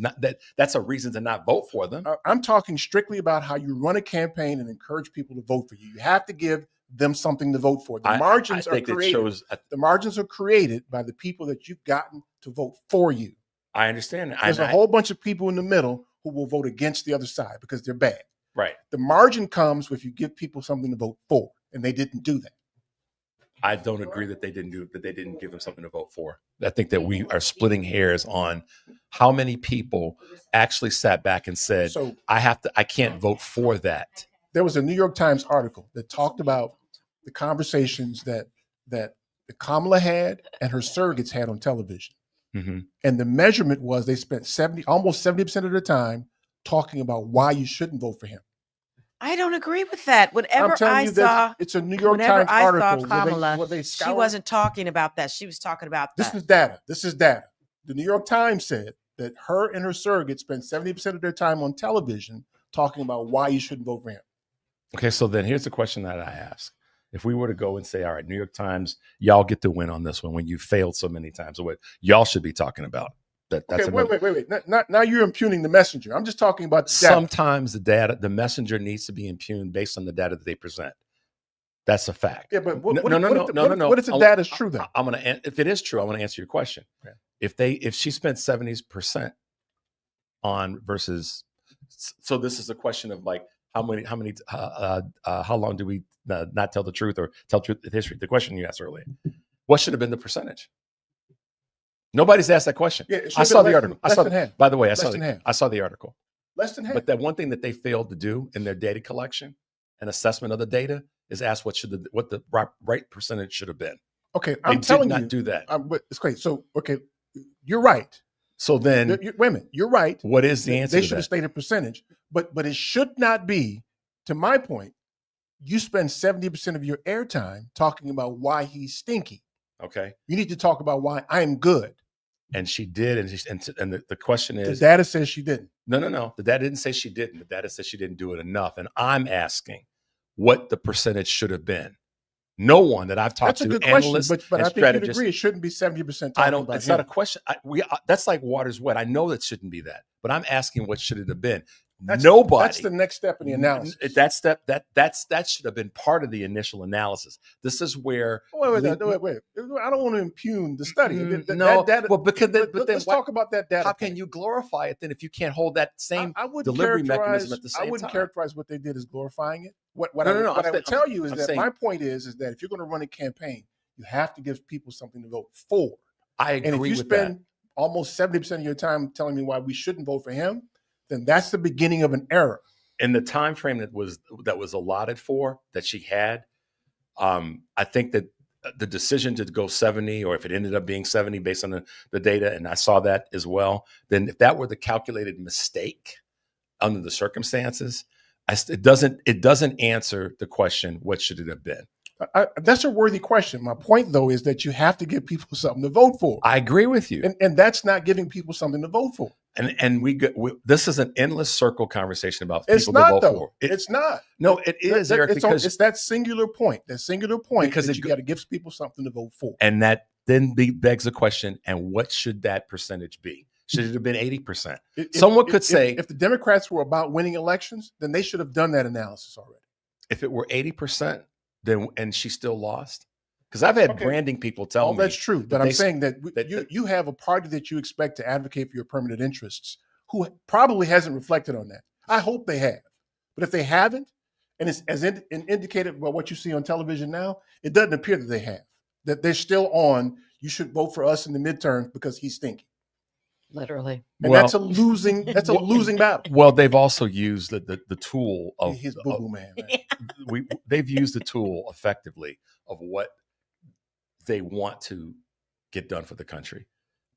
That's a reason to not vote for them. I'm talking strictly about how you run a campaign and encourage people to vote for you. You have to give them something to vote for. The margins I think are it created. shows- The margins are created by the people that you've gotten to vote for you. I understand. There's a whole bunch of people in the middle who will vote against the other side because they're bad. Right. The margin comes if you give people something to vote for, and they didn't do that. I don't agree that they didn't give them something to vote for. I think that we are splitting hairs on how many people actually sat back and said, So- I can't vote for that. There was a New York Times article that talked about the conversations that Kamala had and her surrogates had on television. Mm-hmm. And the measurement was they spent almost 70% of their time talking about why you shouldn't vote for him. I don't agree with that. Whenever I'm telling I you that saw, it's a New York whenever Times I article saw where Kamala, they she scoured- wasn't talking about that. She was talking about This that. is data. This is data. The New York Times said that her and her surrogate spent 70% of their time on television talking about why you shouldn't vote for him. Okay, so then here's the question that I ask. If we were to go and say, all right, New York Times, y'all get to win on this one when you failed so many times, so what y'all should be talking about. That's Okay, another- wait. Now you're impugning the messenger. I'm just talking about the data. Sometimes the messenger needs to be impugned based on the data that they present. That's a fact. Yeah, but what no. if the data is true then? I'm gonna. If it is true, I want to answer your question. Okay. If she spent 70% on versus, so this is a question of like how long do we not tell the truth or tell truth in history? The question you asked earlier, what should have been the percentage? Nobody's asked that question. Yeah, it should I have saw been the less article. than- less than half. By the way, I Less saw than half. I saw the article. Less than half. But that one thing that they failed to do in their data collection and assessment of the data is ask what the right percentage should have been. Okay, They I'm telling did not you, do that. But it's great. So, okay, you're right. So then, Wait a minute, you're right. what is the answer They to should have that? stated a percentage, but it should not be. To my point, you spend 70% of your airtime talking about why he's stinky. Okay, You need to talk about why I'm good. and she did, and the question The is, data says she didn't. no. The data didn't say she didn't. The data says she didn't do it enough, and I'm asking what the percentage should have been. No one that I've talked That's a to, good question, analysts but and I think you'd strategists. agree it shouldn't be 70% I talking don't. about It's him. not a question. That's like water's wet. I know that shouldn't be that, but I'm asking what should it have been. Nobody. That's the next step in the analysis. That should have been part of the initial analysis. This is where. Wait. I don't want to impugn the study. No, Let's talk about that data. How can you glorify it then if you can't hold that same I wouldn't delivery mechanism at the same I wouldn't time? characterize what they did as glorifying it. What No, I would tell you is I'm that saying- my point is that if you're going to run a campaign, you have to give people something to vote for. I agree And if you with that. spend almost 70% of your time telling me why we shouldn't vote for him, then that's the beginning of an era. In the time frame that was allotted for that she had, I think that the decision to go 70, or if it ended up being 70 based on the data, and I saw that as well, then if that were the calculated mistake under the circumstances, it doesn't answer the question, what should it have been? That's a worthy question. My point, though, is that you have to give people something to vote for. I agree with you. And that's not giving people something to vote for. And this is an endless circle conversation about It's people not, to vote though. for. It's not. No, it is, Eric, because it's that singular point. Because Because you got to give people something to vote for. and that then begs the question, and what should that percentage be? Should it have been 80%? Someone could say, if the Democrats were about winning elections, then they should have done that analysis already. if it were 80%, then and she still lost? Because I've had branding people tell me. That's true. But that I'm they- saying that you have a party that you expect to advocate for your permanent interests who probably hasn't reflected on that. I hope they have. But if they haven't, and it's as indicated by what you see on television now, it doesn't appear that they have. That they're still on, you should vote for us in the midterms because he's stinky. Literally. And that's a losing battle. Well, they've also used the tool of His boo-boo man. they've used the tool effectively of what they want to get done for the country.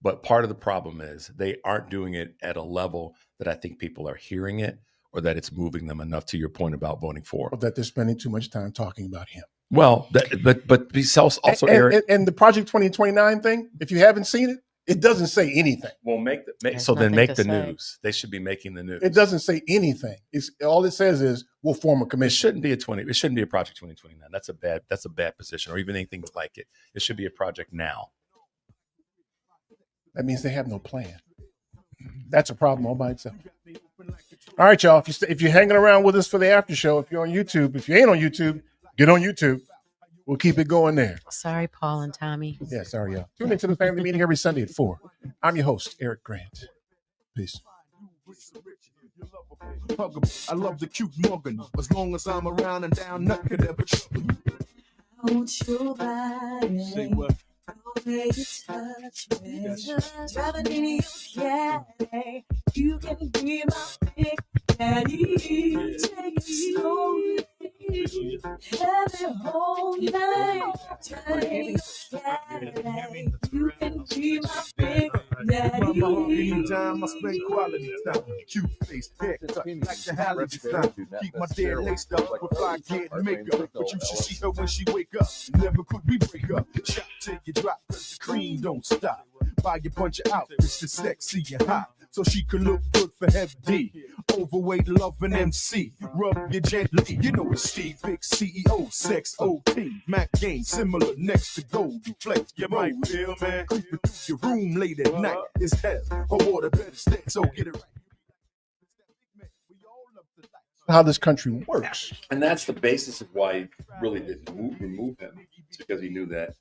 But part of the problem is they aren't doing it at a level that I think people are hearing it, or that it's moving them enough, to your point about voting for. Or that they're spending too much time talking about him. Well, but besides also, Eric, and the Project 2029 thing, if you haven't seen it, it doesn't say anything. Well, make the news. They should be making the news. It doesn't say anything. It's all it says is we'll form a commission. It shouldn't be It shouldn't be a Project 2029. That's a bad position, or even anything like it. It should be a project now. That means they have no plan. That's a problem all by itself. All right, y'all. If you're hanging around with us for the after show, if you're on YouTube, if you ain't on YouTube, get on YouTube. We'll keep it going there. Sorry, Paul and Tommy. Yeah, sorry, y'all. Tune into the family meeting every Sunday at 4. I'm your host, Eric Grant. Peace. I love the cute Morgan. As long as I'm around and down, nothing could ever trouble you. I want your body. Say what? The way you touch me. Driving in your Caddy. You can be my big daddy. Take it slowly. Every whole night. Driving in your Caddy. You can be my big daddy. Anytime I spend quality time, cute face, haircut, like the Halliday style. Keep my dad laced up with fly kid makeup. But you should see her when she wake up. Never could we break up. Shot till you drop, cause the cream don't stop. Buy a bunch of outfits that's sexy and hot, so she can look good for Heavy D. Overweight, love an MC. Rub you gently, you know it's Steve, big CEO, sex OT. Mac game similar next to gold. You flex, you might feel, man. Creeping through your room late at night is hell. Her water better stay, so get it right. How this country works. And that's the basis of why he really didn't remove him. It's because he knew that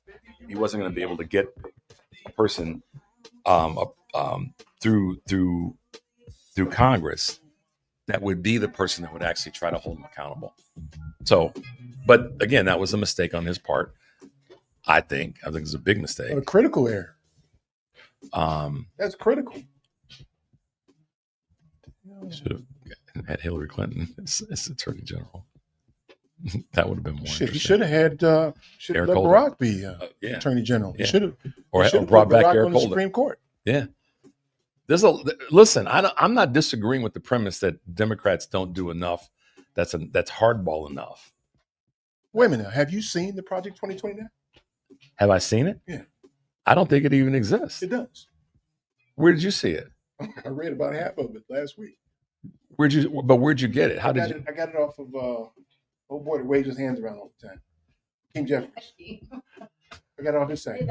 he wasn't going to be able to get a person through Congress that would be the person that would actually try to hold him accountable. So, but again, that was a mistake on his part. I think it's a big mistake. A critical error. That's critical. Should have had Hillary Clinton as Attorney General. That would have been more. He should have had let Holder. Barack be Yeah. Attorney General. Yeah. He should have, or he should have brought put back Barack Eric on the Holder. Supreme Court. Yeah. I'm not disagreeing with the premise that Democrats don't do enough. That's hardball enough. Wait a minute. Have you seen the Project 2029? Have I seen it? Yeah. I don't think it even exists. It does. Where did you see it? I read about half of it last week. Where'd you get it? How did you? I got it off of old boy that waves his hands around all the time. King Jeffries. I got it off his site.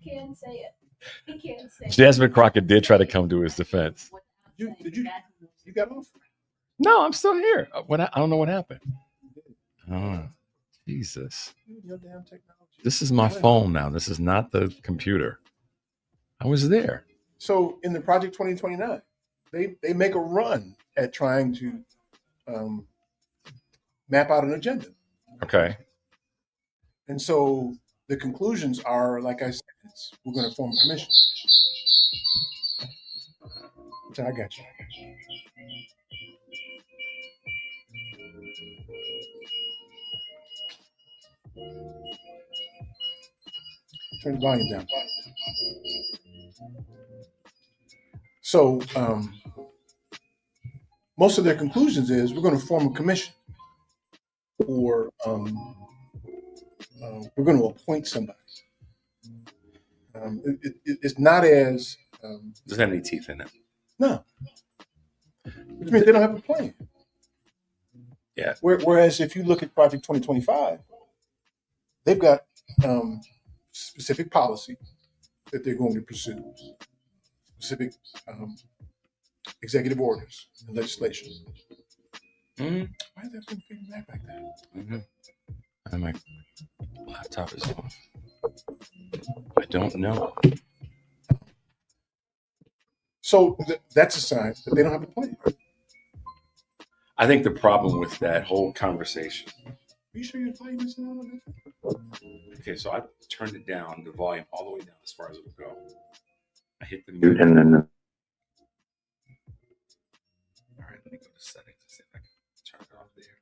Can't say it. He can't say it. Jasmine Crockett did try to come to his defense. You got off? No, I'm still here. I don't know what happened. Oh, Jesus. Your damn technology. This is my phone now. This is not the computer. I was there. So in the Project 2029, they make a run at trying to map out an agenda. Okay. And so the conclusions are, like I said, we're going to form a commission. So I got you. Turn the volume down. So most of their conclusions is we're going to form a commission, or we're going to appoint somebody. It's not as doesn't have any teeth in it. No, which means they don't have a plan. Yeah. Whereas if you look at Project 2025, they've got specific policy that they're going to pursue, specific executive orders and legislation. Mm-hmm. Why is that thing feeding back like that? Mm-hmm. And my laptop is off. I don't know. So that's a sign that they don't have a plan. I think the problem with that whole conversation. Are you sure your volume is not on? Okay, so I turned it down, the volume all the way down as far as it would go. I hit the mute and then. All right, let me go to settings and see if I can turn it off there.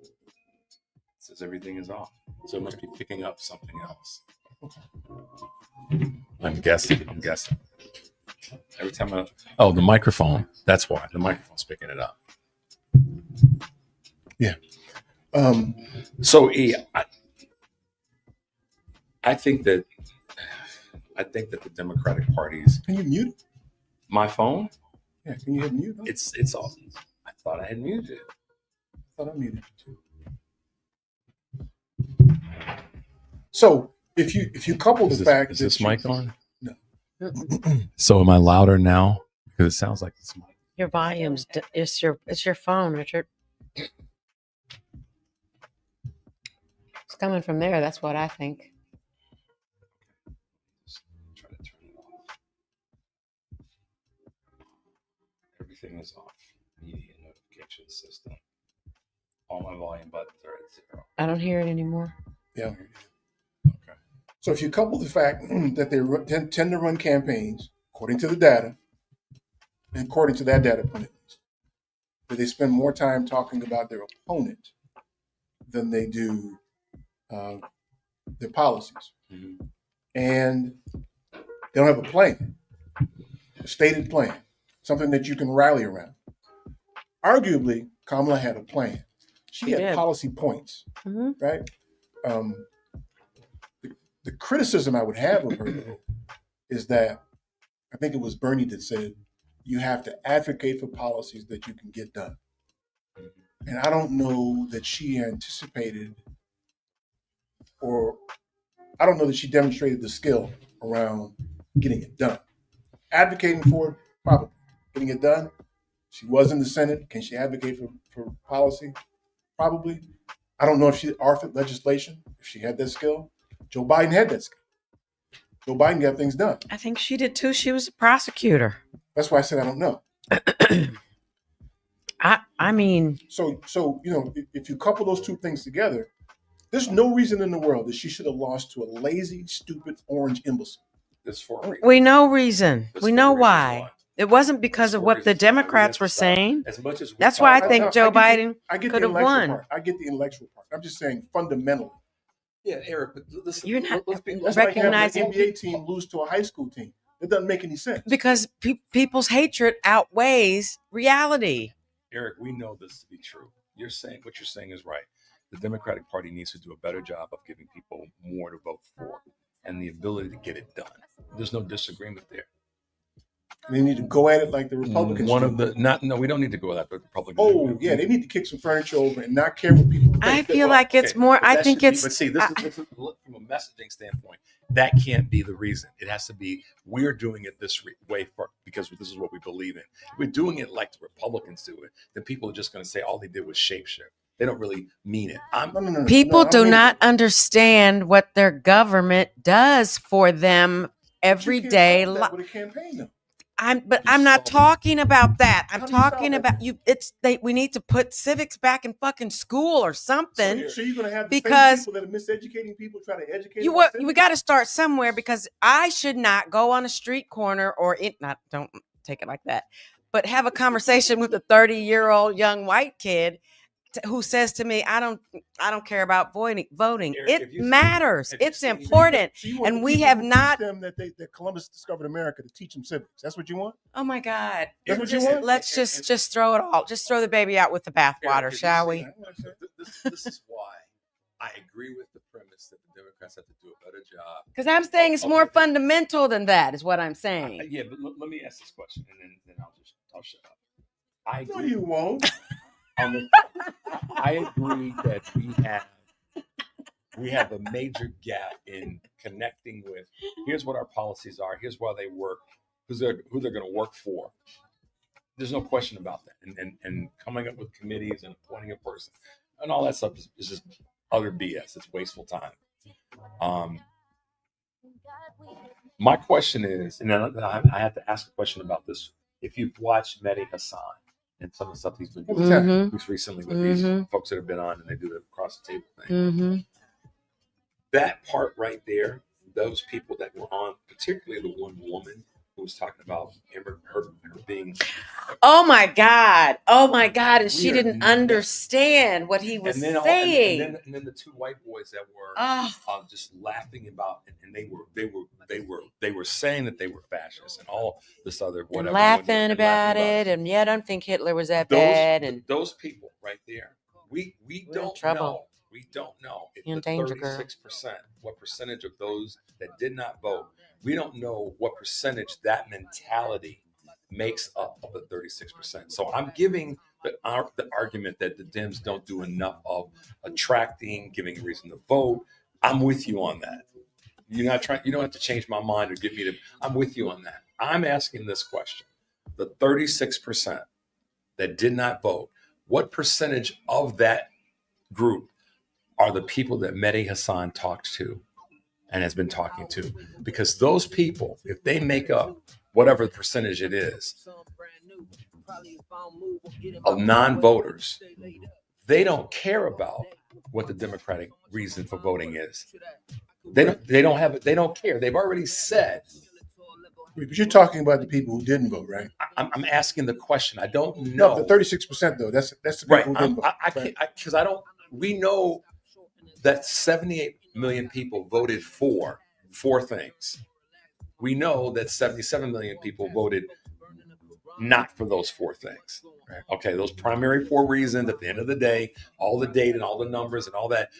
It says everything is off, so it must be picking up something else. I'm guessing. Every time the microphone. That's why the microphone's picking it up. Yeah. So I think that the Democratic Party's. Can you mute it? My phone? Yeah. Can you hit mute? It's off. I thought I had muted it. I thought I muted it too. So if you couple the fact is this mic on? No. So am I louder now? Because it sounds like it's mic. Your volume's it's your phone, Richard. It's coming from there. That's what I think. Try to turn it off. Everything is off. Media notification system. All my volume buttons are at 0. I don't hear it anymore. Yeah. Okay. So if you couple the fact that they tend to run campaigns, according to the data, and according to that data point, that they spend more time talking about their opponent than they do their policies. Mm-hmm. And they don't have a plan, a stated plan, something that you can rally around. Arguably, Kamala had a plan. She had policy points, right? The criticism I would have of her, though, is that I think it was Bernie that said, you have to advocate for policies that you can get done. And I don't know that she anticipated, or I don't know that she demonstrated the skill around getting it done. Advocating for it, probably. Getting it done, she was in the Senate. Can she advocate for policy? Probably. I don't know if she authored legislation, if she had that skill. Joe Biden had that skill. Joe Biden got things done. I think she did too. She was a prosecutor. That's why I said I don't know. I mean. So if you couple those two things together, there's no reason in the world that she should have lost to a lazy, stupid, orange imbecile. There's 4 reasons. We know reason. We know why. It wasn't because of what the Democrats were saying. As much as that's why I think Joe Biden could have won. Part. I get the intellectual part. I'm just saying fundamentally. Yeah, Eric, but listen. You're not that's recognizing like having an NBA team lose to a high school team. It doesn't make any sense. Because people's hatred outweighs reality. Eric, we know this to be true. What you're saying is right. The Democratic Party needs to do a better job of giving people more to vote for and the ability to get it done. There's no disagreement there. And they need to go at it like the Republicans. One do. of the no, we don't need to go that the Republicans. Oh yeah, they need to kick some furniture over and not care what people think. I feel like it's more. I think it's. But see, this is from a messaging standpoint. That can't be the reason. It has to be we're doing it this way because this is what we believe in. If we're doing it like the Republicans do it, then people are just going to say all they did was shapeshift. They don't really mean it. People do not understand what their government does for them every day. With a campaign, though. I'm not talking about that. I'm talking about you. We need to put civics back in fucking school or something. So you're going to have the because same people that are miseducating people try to educate. we got to start somewhere because I should not go on a street corner don't take it like that, but have a conversation with a 30-year-old young white kid who says to me, I don't care about voting. It matters. It's important. And we have not them that Columbus discovered America to teach them civics. That's what you want? Oh my God. That's what you want? Let's just throw it all. Just throw the baby out with the bathwater, shall we? This is why I agree with the premise that the Democrats have to do a better job. Because I'm saying it's more fundamental than that, is what I'm saying. Yeah, but let me ask this question, and then I'll shut up. I agree. No, you won't. I agree that we have a major gap in connecting with. Here's what our policies are. Here's why they work. Who they're going to work for. There's no question about that. And coming up with committees and appointing a person and all that stuff is just utter BS. It's wasteful time. My question is, and then I have to ask a question about this. If you've watched Mehdi Hasan and some of the stuff he's been doing recently with these folks that have been on and they do the across the table thing. That part right there, those people that were on, particularly the one woman who was talking about her being. Oh my God. And she didn't understand what he was saying. And then the two white boys that were just laughing about it, and they were saying that they were fascists and all this other whatever. And laughing about it, and I don't think Hitler was that bad. And those people right there, we don't know. We don't know if the 36%, what percentage of those that did not vote. We don't know what percentage that mentality makes up of the 36%. So I'm giving the argument that the Dems don't do enough of attracting, giving a reason to vote. I'm with you on that. You're not trying. You don't have to change my mind or get me to. I'm with you on that. I'm asking this question: the 36% that did not vote, what percentage of that group are the people that Mehdi Hasan talked to and has been talking to? Because those people, if they make up whatever percentage it is of non-voters, they don't care about what the Democratic reason for voting is. They don't care. They've already said. But you're talking about the people who didn't vote, right? I'm asking the question. I don't know. No, the 36% though. That's the people who didn't vote. We know that 78 million people voted for four things. We know that 77 million people voted not for those four things. Okay, those primary four reasons, at the end of the day, all the data and all the numbers and all that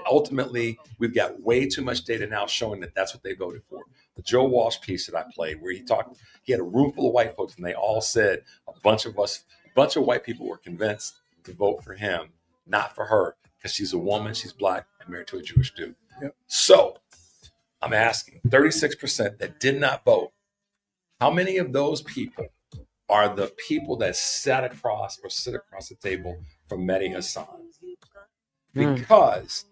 ultimately we've got way too much data now showing that that's what they voted for. The Joe Walsh piece that I played where he had a room full of white folks and they all said a bunch of white people were convinced to vote for him, not for her, because she's a woman, she's black, and married to a Jewish dude. Yep. So I'm asking 36% that did not vote, how many of those people are the people that sit across the table from Mehdi Hasan? Because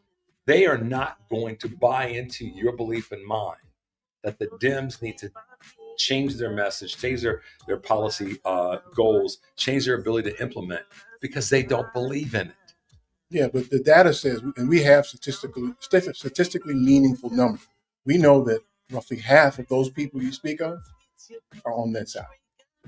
they are not going to buy into your belief and mine that the Dems need to change their message, change their policy goals, change their ability to implement, because they don't believe in it. Yeah, but the data says, and we have statistically meaningful numbers. We know that roughly half of those people you speak of are on that side.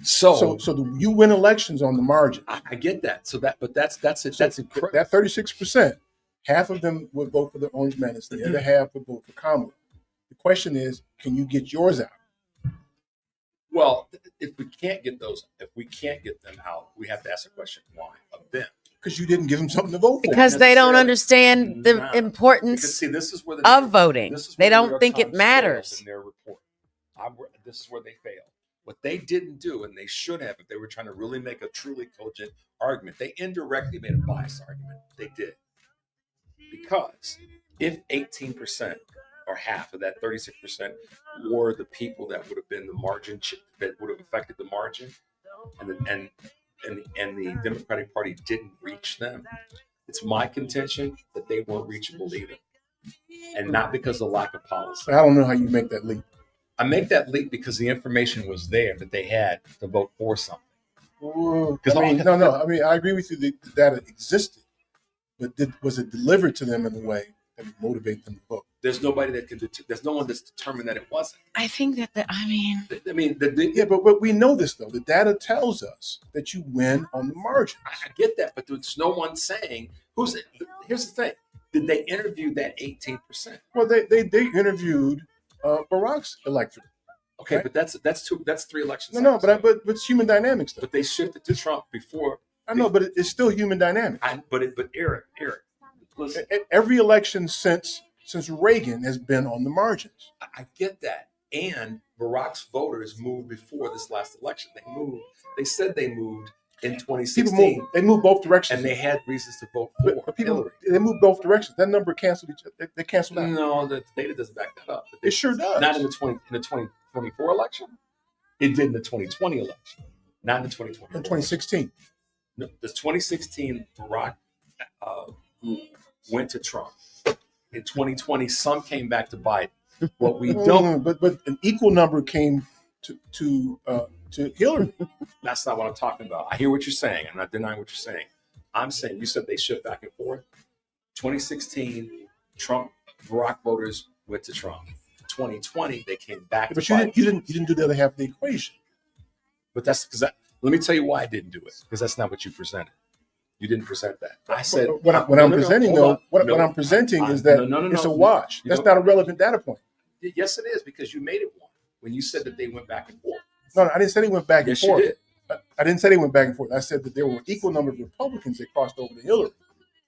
So you win elections on the margin. I get that. But that's it. That's incredible. That 36%, half of them would vote for the Orange Menace. The other half would vote for Kamala. The question is, can you get yours out? Well, if we can't get them out, we have to ask the question, why of them? Because you didn't give them something to vote for. Because they don't understand the importance of voting. They don't think it matters. In their report. This is where they fail. What they didn't do, and they should have, if they were trying to really make a truly cogent argument, they indirectly made a biased argument. They did. Because if 18% or half of that 36% were the people that would have been the margin, that would have affected the margin, and the Democratic Party didn't reach them, it's my contention that they weren't reachable either. And not because of lack of policy. I don't know how you make that leap. I make that leap because the information was there that they had to vote for something. I agree with you. The data existed, but was it delivered to them in a way that would motivate them to vote? There's nobody that can. There's no one that's determined that it wasn't. I think that but we know this though. The data tells us that you win on the margin. I get that, but there's no one saying who's. Here's the thing: did they interview that 18%? Well, they interviewed Barack's electorate. Okay, right? but that's 3 elections. But it's human dynamics though. But they shifted to Trump before. I know, but it's still human dynamics. But Eric, listen. Every election since Reagan has been on the margins. I get that. And Barack's voters moved before this last election. They said they moved in 2016. They moved both directions. And they had reasons to vote for Hillary. They moved both directions. That number canceled each other. They canceled out. No, the data doesn't back that up. It sure does. Not in the 2024 election. It did in the 2020 election. Not in the 2020. In 2016. No, the 2016 Barack went to Trump. In 2020, some came back to Biden. What we don't, but an equal number came to Hillary. That's not what I'm talking about. I hear what you're saying. I'm not denying what you're saying. I'm saying you said they shift back and forth. 2016, Barack voters went to Trump. 2020, they came back. But to Biden. you didn't do the other half of the equation. But that's because let me tell you why I didn't do it. Because that's not what you presented. You didn't present that. I said what I'm presenting is that it's a wash. That's not a relevant data point. Yes, it is, because you made it one when you said that they went back and forth. No, I didn't say they went back and forth. You did. I didn't say they went back and forth. I said that there were equal number of Republicans that crossed over to Hillary.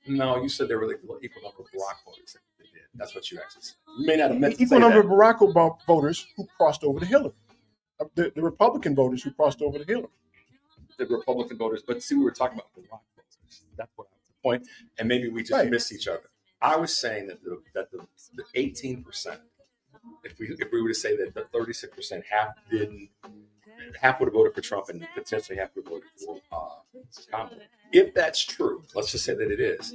No, you said there were equal number of Barack voters that they did. That's what you actually said. You may not have meant to equal say number that. of Barack voters who crossed over to Hillary. The Republican voters who crossed over to Hillary. The Republican voters, but see, we were talking about Barack voters. That's what was the point, and maybe we just missed each other. I was saying that the 18%. If we were to say that the 36% half would have voted for Trump and potentially half would have voted for Kamala. If that's true, let's just say that it is.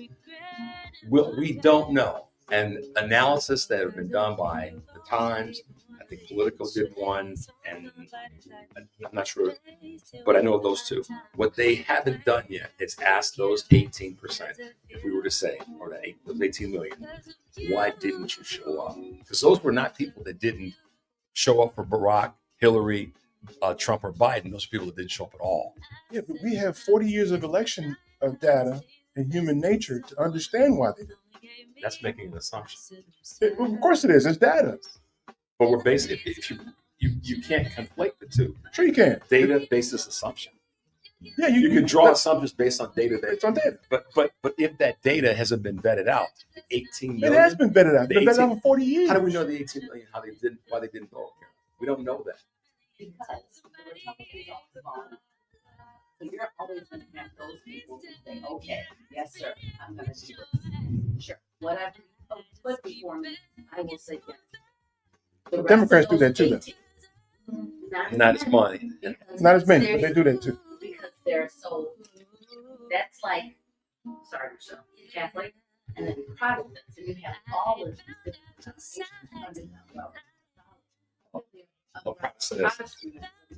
We don't know. And analysis that have been done by the Times, I think Politico did one, and I'm not sure, but I know of those two. What they haven't done yet is ask those 18%, if we were to say, or those 18 million, why didn't you show up? Because those were not people that didn't show up for Barack, Hillary, Trump, or Biden. Those are people that didn't show up at all. Yeah, but we have 40 years of election of data and human nature to understand why they did. That's making an assumption. Of course it is. It's data. But we're basically, if you can't conflate the two. Sure you can. Data basis assumption. Yeah, you can draw assumptions based on data. It's on data. But if that data hasn't been vetted out, the 18 million. It has been vetted out. It's been vetted out for 40 years. How do we know the 18 million? Why they didn't vote? We don't know that. Because the Republicans don't vote. So you're always going to have those people who say, okay, yes, sir, I'm going to do this. Sure. Whatever you put before me, I will say yes. The Democrats do that too, though. Not as many. Not as many, but they do that too. Because they're so, that's like, sorry, Michelle, Catholic, and then Protestants, and you have all of these different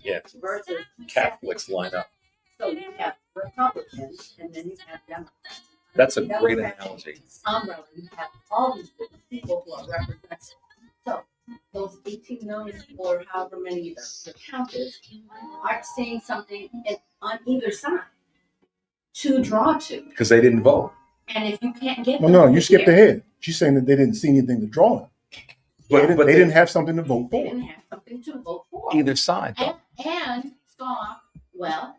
Yeah. Catholics line up. So you have Republicans and then you have Democrats. That's a great analogy. Umbrella, you have all these different people who are represented. So those 18 million or however many the count is are saying something on either side to draw to. Because they didn't vote. And if you can't get well, no, you skipped ahead. She's saying that they didn't see anything to draw on. But they didn't have something to vote for. They didn't have something to vote for. Either side. And saw, well,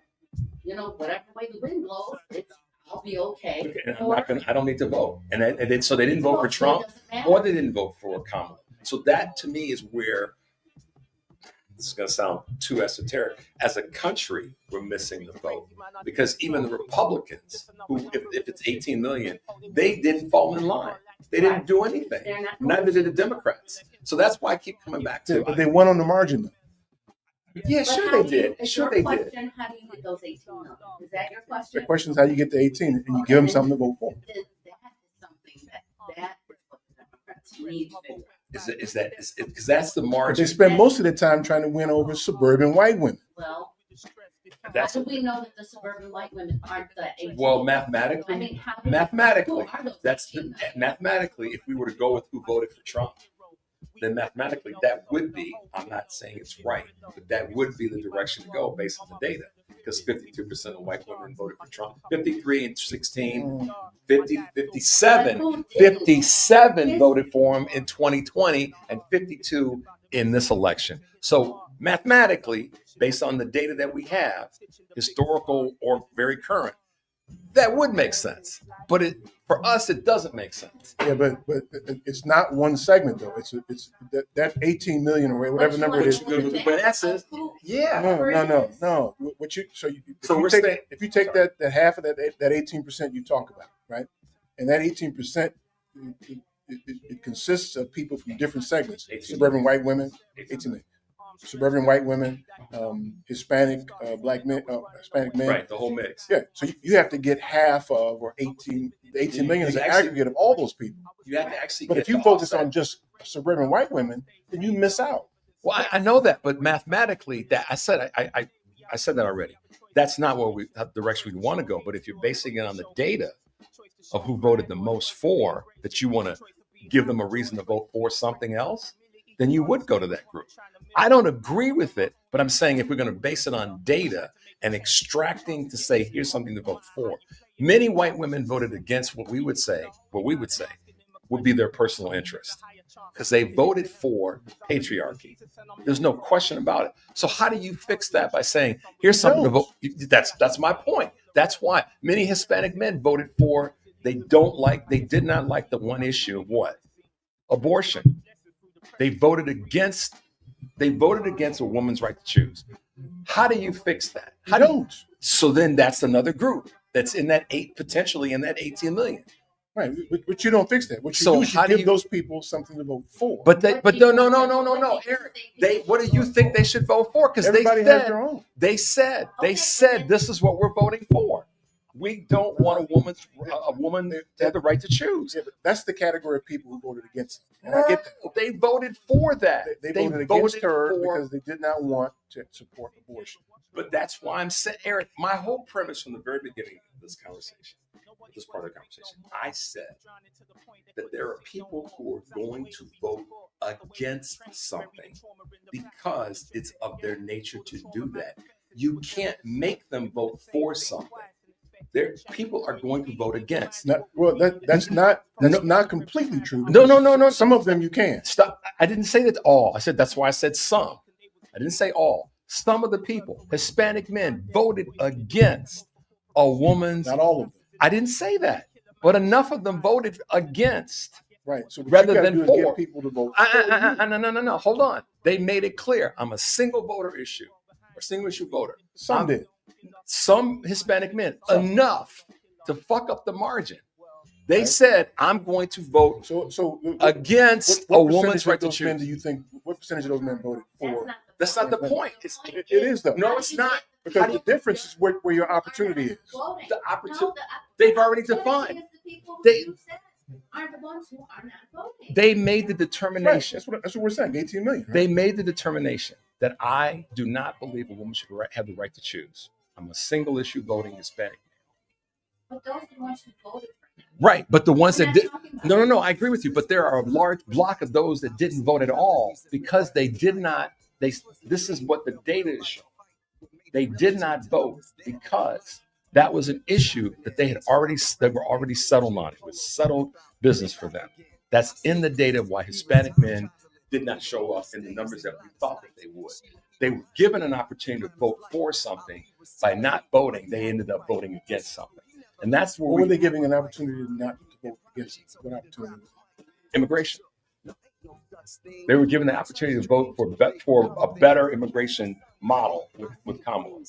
whatever way the wind blows, I'll be okay. I don't need to vote. And so they didn't vote for Trump or they didn't vote for Kamala. So that to me is where this is going to sound too esoteric. As a country, we're missing the vote because even the Republicans, who, if it's 18 million, they didn't fall in line. They didn't do anything. Neither did the Democrats. So that's why I keep coming back to it. But they won on the margin, though. Yeah, But sure how they do you- did. is Sure your they did. question, how do you get those 18 million? Is that your question? The question is how you get to 18 and you give them something to vote for. That is something that is what the Democrats need to do. Because that's the But margin. they spend most of their time trying to win over suburban white women. Well, That's how do we know that the suburban white women aren't the 18? Well, mathematically, I mean, how do mathematically, who are those that's the, mathematically. If we were to go with who voted for Trump, then mathematically that would be. I'm not saying it's right, but that would be the direction to go based on the data. Because 52% of white women voted for Trump, 53 and 16, 50, 57 voted for him in 2020, and 52 in this election. So mathematically, based on the data that we have, historical or very current, that would make sense. But for us, it doesn't make sense. Yeah, but it's not one segment though. It's that 18 million or whatever number it is. But that's it. Yeah. No. What you if you take that half of that 18% you talk about, right? And that 18% it consists of people from different segments. Suburban white women, 18 million. Suburban white women, Hispanic black men, Hispanic men. Right, the whole mix. Yeah. So you have to get half of, or 18 million is the aggregate of all those people. You have to actually But get if you the focus offset. on just suburban white women, then you miss out. Well, I know that, but mathematically, that I said that already. That's not what the direction we want to go. But if you're basing it on the data of who voted the most for, that you want to give them a reason to vote for something else, then you would go to that group. I don't agree with it, but I'm saying if we're going to base it on data and extracting to say, here's something to vote for. Many white women voted against what we would say would be their personal interest because they voted for patriarchy. There's no question about it. So how do you fix that by saying, here's something to vote? That's my point. That's why many Hispanic men voted for, they did not like the one issue of what? Abortion. They voted against a woman's right to choose. How do you fix that? How don't? So then that's another group that's in that potentially in that 18 million. Right, but you don't fix that. What you So do is you how do give you- those people something to vote for. But no, Eric. What do you think they should vote for? Because Everybody has their own. They said this is what we're voting for. We don't want a woman to have the right to choose. Yeah, but that's the category of people who voted against it. And I get that. They voted for that. They voted against her because they did not want to support abortion. But that's why I'm saying, Eric, my whole premise from the very beginning of this conversation, this part of the conversation, I said that there are people who are going to vote against something because it's of their nature to do that. You can't make them vote for something. People are going to vote against. That's not completely true. No. Some of them you can. Stop. I didn't say that all. I said that's why I said some. I didn't say all. Some of the people, Hispanic men, voted against a woman's. Not all of them. I didn't say that, but enough of them voted against. Right. So what rather you gotta than do is for. get people to vote for. No. Hold on. They made it clear. I'm a single voter issue, or single issue voter. Some did. Some Hispanic men, enough to fuck up the margin. They said, I'm going to vote against a woman's right to choose. Men do you think, what percentage of those men voted for? That's not the point. It is though. No, it's not. Because the difference is where your opportunity is. The opportunity. They've already defined. Are the ones who are not voting. They made the determination. Right. That's what we're saying. 18 million. Right? They made the determination that I do not believe a woman should have the right to choose. I'm a single issue voting Hispanic. But those are the ones who voted for him. Right, but the ones that did no, I agree with you. But there are a large block of those that didn't vote at all because they did not. This is what the data is showing. They did not vote because that was an issue that they were already settled on. It was settled business for them. That's in the data why Hispanic men did not show up in the numbers that we thought that they would. They were given an opportunity to vote for something. By not voting, they ended up voting against something. And that's where were they giving an opportunity not to vote against? What opportunity? Immigration. They were given the opportunity to vote for a better immigration model with Kamala.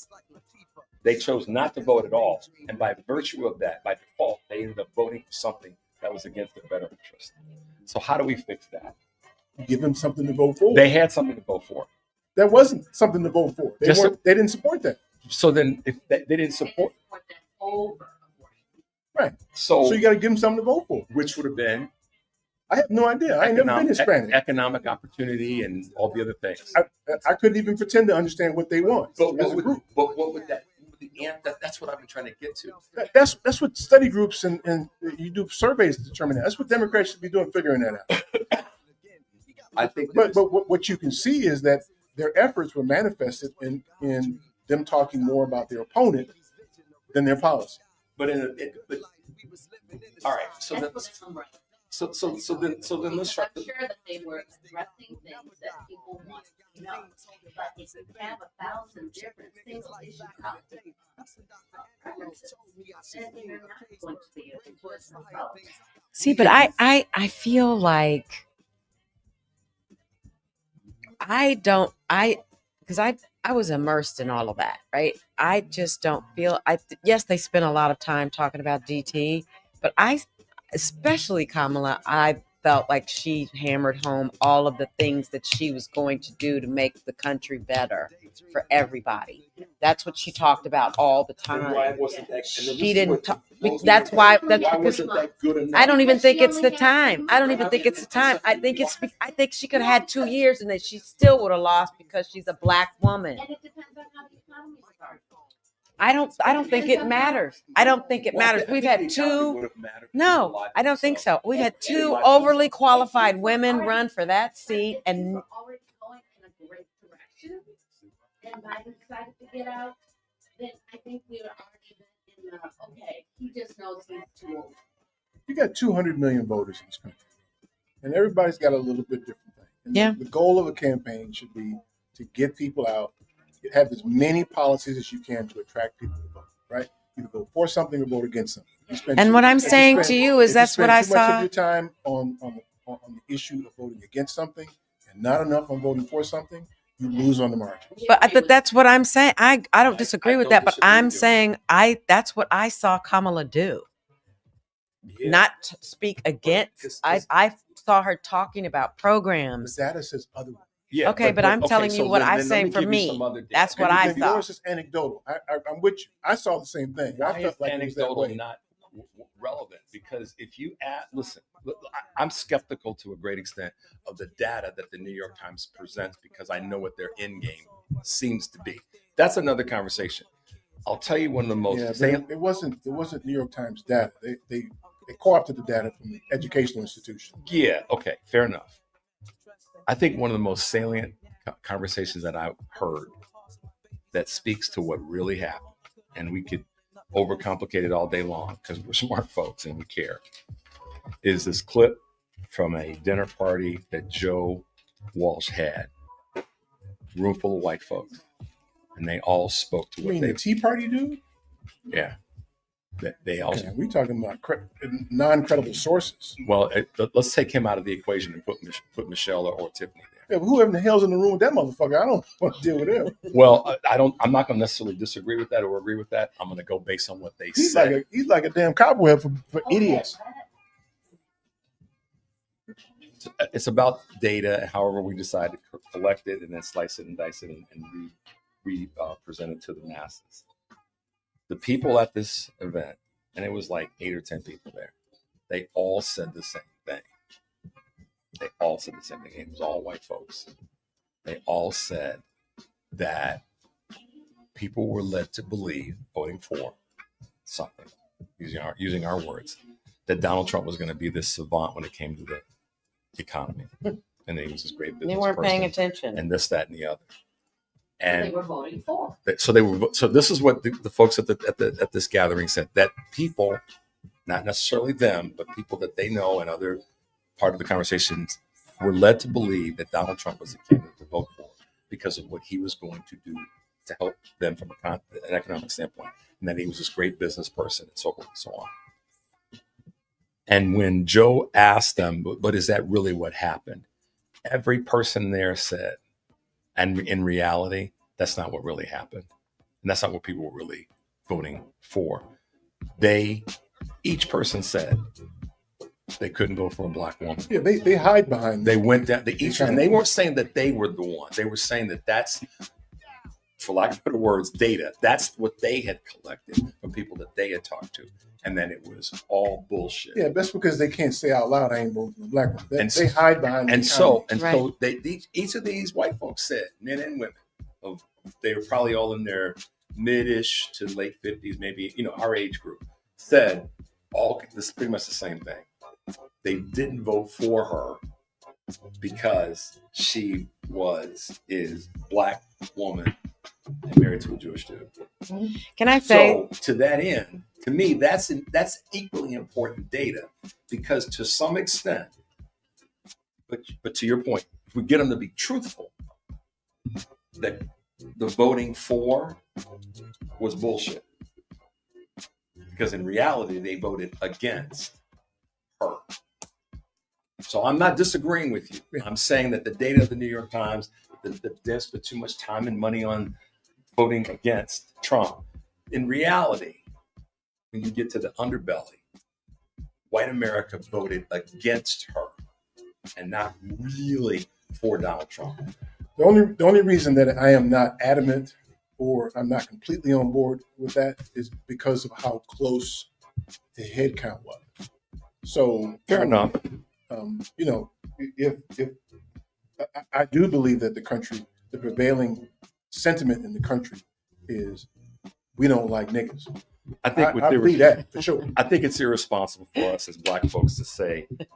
They chose not to vote at all. And by virtue of that, by default, they ended up voting for something that was against their better interest. So how do we fix that? Give them something to vote for. They had something to vote for. That wasn't something to vote for. They didn't support that. So then if they didn't support right. So you got to give them something to vote for. Which would have been? I have no idea. I ain't never been Hispanic. Economic opportunity and all the other things. I couldn't even pretend to understand what they want. But what would that? That's what I've been trying to get to. That's what study groups and you do surveys to determine that. That's what Democrats should be doing, figuring that out. I think. But what you can see is that their efforts were manifested in them talking more about their opponent than their policy. But all right. So then let's try. I'm sure that they were addressing things that people want to know. But if you have 1,000 different single issue topics, then you're not going to be able to work some problems. See, but I feel like because I was immersed in all of that, right? I just don't feel, yes, they spent a lot of time talking about DT, but especially Kamala, I felt like she hammered home all of the things that she was going to do to make the country better for everybody. That's what she talked about all the time. Why wasn't that? She didn't talk. That's why. That's why because wasn't that good enough? I don't even think it's the time. I don't even think it's the time. I think she could have had 2 years and then she still would have lost because she's a black woman. And it depends on how the economy starts. I don't think it matters. I don't think it matters. We've had two. No, I don't think so. We've had two overly qualified women run for that seat, and Already going in a great direction, and Biden decided to get out, then I think we are already in the, okay, he just knows he's too old. You got 200 million voters in this country, and everybody's got a little bit different thing. And yeah. The goal of a campaign should be to get people out, have as many policies as you can to attract people to vote, right? Either vote for something or vote against something. And what I'm saying to you is that's what I saw. Too much of your time on the issue of voting against something and not enough on voting for something, you lose on the margin. But that's what I'm saying. I don't disagree with that, but I'm saying that's what I saw Kamala do. Yeah. Not speak against. I saw her talking about programs. The data says otherwise. Yeah, okay, but I'm telling you what I'm saying for me. That's what I thought. Yours is anecdotal. I'm with you. I saw the same thing. Why I felt like anecdotal it was not relevant? Because if you listen, I'm skeptical to a great extent of the data that the New York Times presents because I know what their end game seems to be. That's another conversation. I'll tell you one of the most. Yeah, it wasn't New York Times data. They co-opted the data from the educational institution. Yeah. Okay. Fair enough. I think one of the most salient conversations that I've heard that speaks to what really happened, and we could overcomplicate it all day long because we're smart folks and we care, is this clip from a dinner party that Joe Walsh had, room full of white folks, and they all spoke to what the Tea Party dude? Yeah. They all. Okay, we talking about non-credible sources. Well, let's take him out of the equation and put Michelle or Tiffany there. Yeah, but whoever the hell's in the room with that motherfucker, I don't want to deal with him. Well, I'm not going to necessarily disagree with that or agree with that. I'm going to go based on what they say. He's like a damn cobweb for idiots. It's about data, however we decide to collect it and then slice it and dice it and present it to the masses. The people at this event, and it was like 8 or 10 people there, they all said the same thing. They all said the same thing. It was all white folks. They all said that people were led to believe, voting for something, using our words, that Donald Trump was going to be this savant when it came to the economy, and that he was this great business They weren't person, paying attention, and this, that, and the other. And they were voting for. So this is what the folks at this gathering said, that people, not necessarily them, but people that they know and other part of the conversations, were led to believe that Donald Trump was the candidate to vote for because of what he was going to do to help them from an economic standpoint, and that he was this great business person and so forth and so on. And when Joe asked them, but is that really what happened? every person there said, and in reality, that's not what really happened. And that's not what people were really voting for. Each person said they couldn't vote for a black woman. Yeah, they hide behind. They went down. And they weren't saying that they were the ones. They were saying that that's, for lack of better words, data. That's what they had collected from people that they had talked to, and then it was all bullshit. Yeah, that's because they can't say out loud, "I ain't voting for a black woman." And They hide behind. And so each of these white folks said, men and women, they were probably all in their mid-ish to late 50s, maybe our age group, said all this is pretty much the same thing. They didn't vote for her because she is black woman and married to a Jewish dude. Can I say? So to that end, to me, that's equally important data, because to some extent, but to your point, if we get them to be truthful, that the voting for was bullshit, because in reality they voted against her. So I'm not disagreeing with you. I'm saying that the data of the New York Times, they spent too much time and money on voting against Trump. In reality, when you get to the underbelly, white America voted against her and not really for Donald Trump. The only reason that I am not adamant or I'm not completely on board with that is because of how close the head count was. So fair enough. If I do believe that the prevailing sentiment in the country is we don't like niggas. I think I believe that for sure. I think it's irresponsible for us as black folks to say that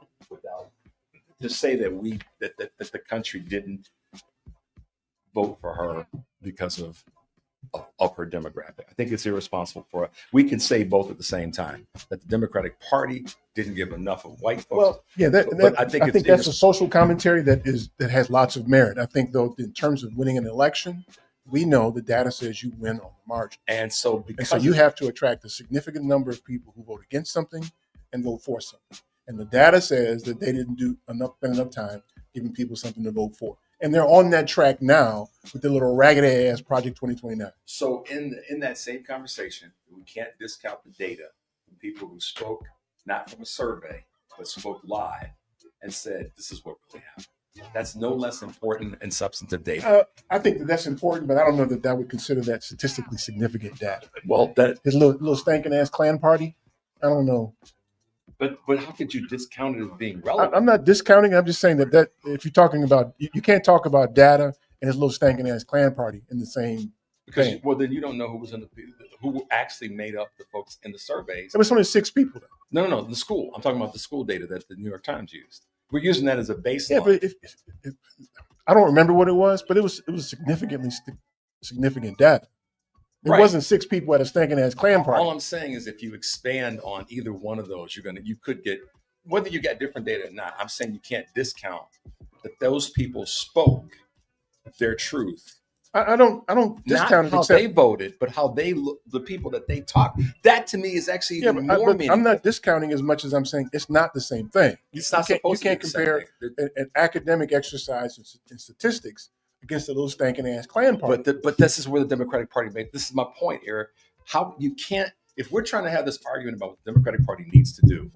the country didn't vote for her because of her demographic. I think it's irresponsible for us. We can say both at the same time, that the Democratic Party didn't give enough of white folks. Well, yeah, I think that's a social commentary that has lots of merit. I think, though, in terms of winning an election, we know the data says you win on the margin. And so you have to attract a significant number of people who vote against something and vote for something. And the data says that they didn't spend enough time giving people something to vote for. And they're on that track now with the little ragged ass Project 2029. So in that same conversation, we can't discount the data from people who spoke not from a survey, but spoke live and said, this is what really happened. That's no less important and substantive data. I think that's important, but I don't know that I would consider that statistically significant data. Well, his little stinking ass Klan party, I don't know. But how could you discount it as being relevant? I'm not discounting. I'm just saying that if you're talking about, you can't talk about data and his little stinking ass Klan party in the same. Because then you don't know who actually made up the folks in the surveys. It was only 6 people. No, the school. I'm talking about the school data that the New York Times used. We're using that as a baseline. Yeah, but if I don't remember what it was, but it was significantly significant data. It wasn't 6 people at a stinking ass Klan party. All I'm saying is if you expand on either one of those, you could get, whether you got different data or not, I'm saying you can't discount that those people spoke their truth. I don't discount not how they voted, but how they the people that they talked. That to me is actually even more meaningful. I'm not discounting as much as I'm saying it's not the same thing. It's not supposed to be the same compare an academic exercise in statistics against a little stinking ass Klan party. But this is where the Democratic Party made. This is my point, Eric. How you can't, if we're trying to have this argument about what the Democratic Party needs to do,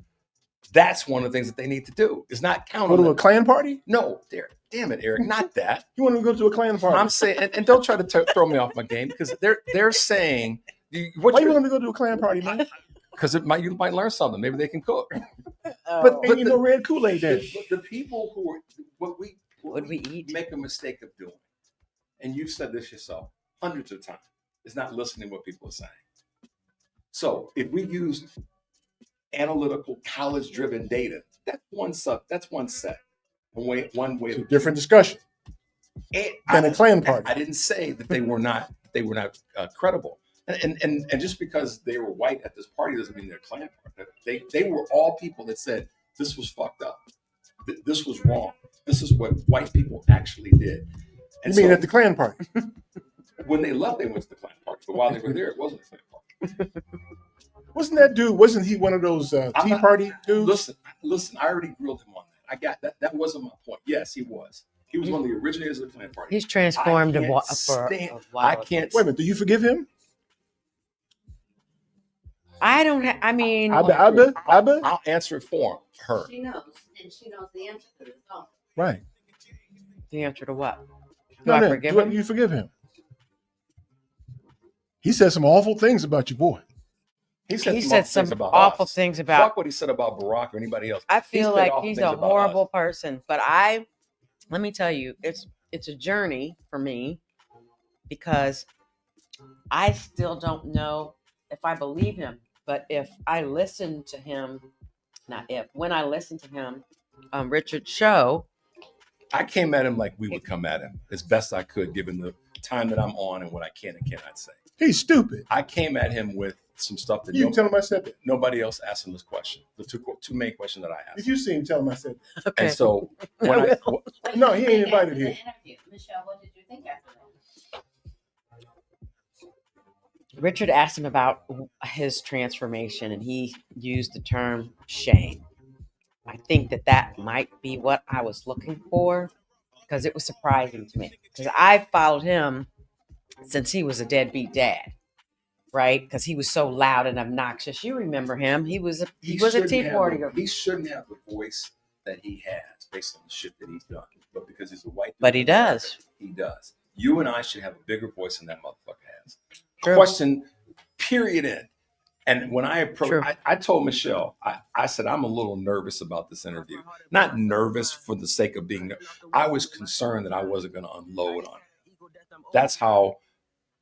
that's one of the things that they need to do. Is not count Go to a Klan party? No, damn it, Eric, not that. You want to go to a Klan party? I'm saying, and don't try to throw me off my game, because they're saying, why you want to go to a Klan party, man? Because you might learn something. Maybe they can cook. But you know, red Kool-Aid there. But the people who are what we eat make a mistake of doing, and you've said this yourself hundreds of times, is not listening to what people are saying. So if we use analytical, college-driven data, that's one set. One way. It's a different discussion than a Klan party. I didn't say that they were not credible. And just because they were white at this party doesn't mean they're Klan party. They were all people that said this was fucked up. This was wrong. This is what white people actually did. And you mean at the Klan party? When they left, they went to the Klan party. But while they were there, it wasn't a Klan party. Wasn't that dude? Wasn't he one of those Tea Party dudes? Listen. I already grilled him on that. I got that. That wasn't my point. Yes, he was. He was one of the originators of the Klan Party. He's transformed I can't. Wait a minute. Do you forgive him? I don't have, I mean, I'll answer it for her. She knows, and she knows the answer to it. Oh. Right. The answer to what? Do No, I no, forgive do him? you forgive him? He said some awful things about your boy. He said some awful things about. Fuck what he said about Barack or anybody else. I He feel said like awful he's things a about horrible us. person, but let me tell you, it's a journey for me because I still don't know if I believe him. But if I listen to him, when I listen to him, Richard's show, I came at him like we would come at him as best I could, given the time that I'm on and what I can and cannot say. He's stupid. I came at him with some stuff that You tell him I said that. nobody else asked him this question. The two main questions that I asked. If you see him, tell him I said that. And so when No, he ain't invited here. Michelle, what did you think after that? Richard asked him about his transformation, and he used the term shame. I think that might be what I was looking for because it was surprising to me. Because I followed him since he was a deadbeat dad, right? Because he was so loud and obnoxious. You remember him? He was a Tea Party. He shouldn't have the voice that he has based on the shit that he's done. But because he's a white dude, But he does. He does. You and I should have a bigger voice than that motherfucker has. True. Question, period, end. And when I approached, True. I told Michelle, I said, I'm a little nervous about this interview. Not nervous for the sake of being, I was concerned that I wasn't going to unload on it. That's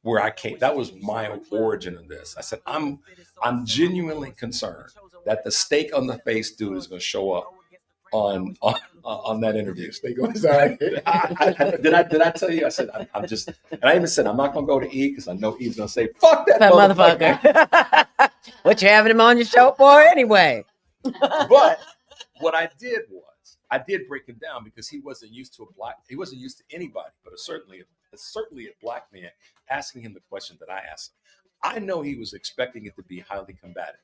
where I came. That was my origin of this. I said, I'm genuinely concerned that the steak on the face dude is going to show up on that interview. Steak on his eye. Did I tell you? I said, I'm just, and I even said, I'm not going to go to E because I know E's going to say, fuck that Motherfucker. What you having him on your show for anyway? But what I did was I did break him down because he wasn't used to he wasn't used to anybody, but certainly a black man asking him the question that I asked him. I know he was expecting it to be highly combative.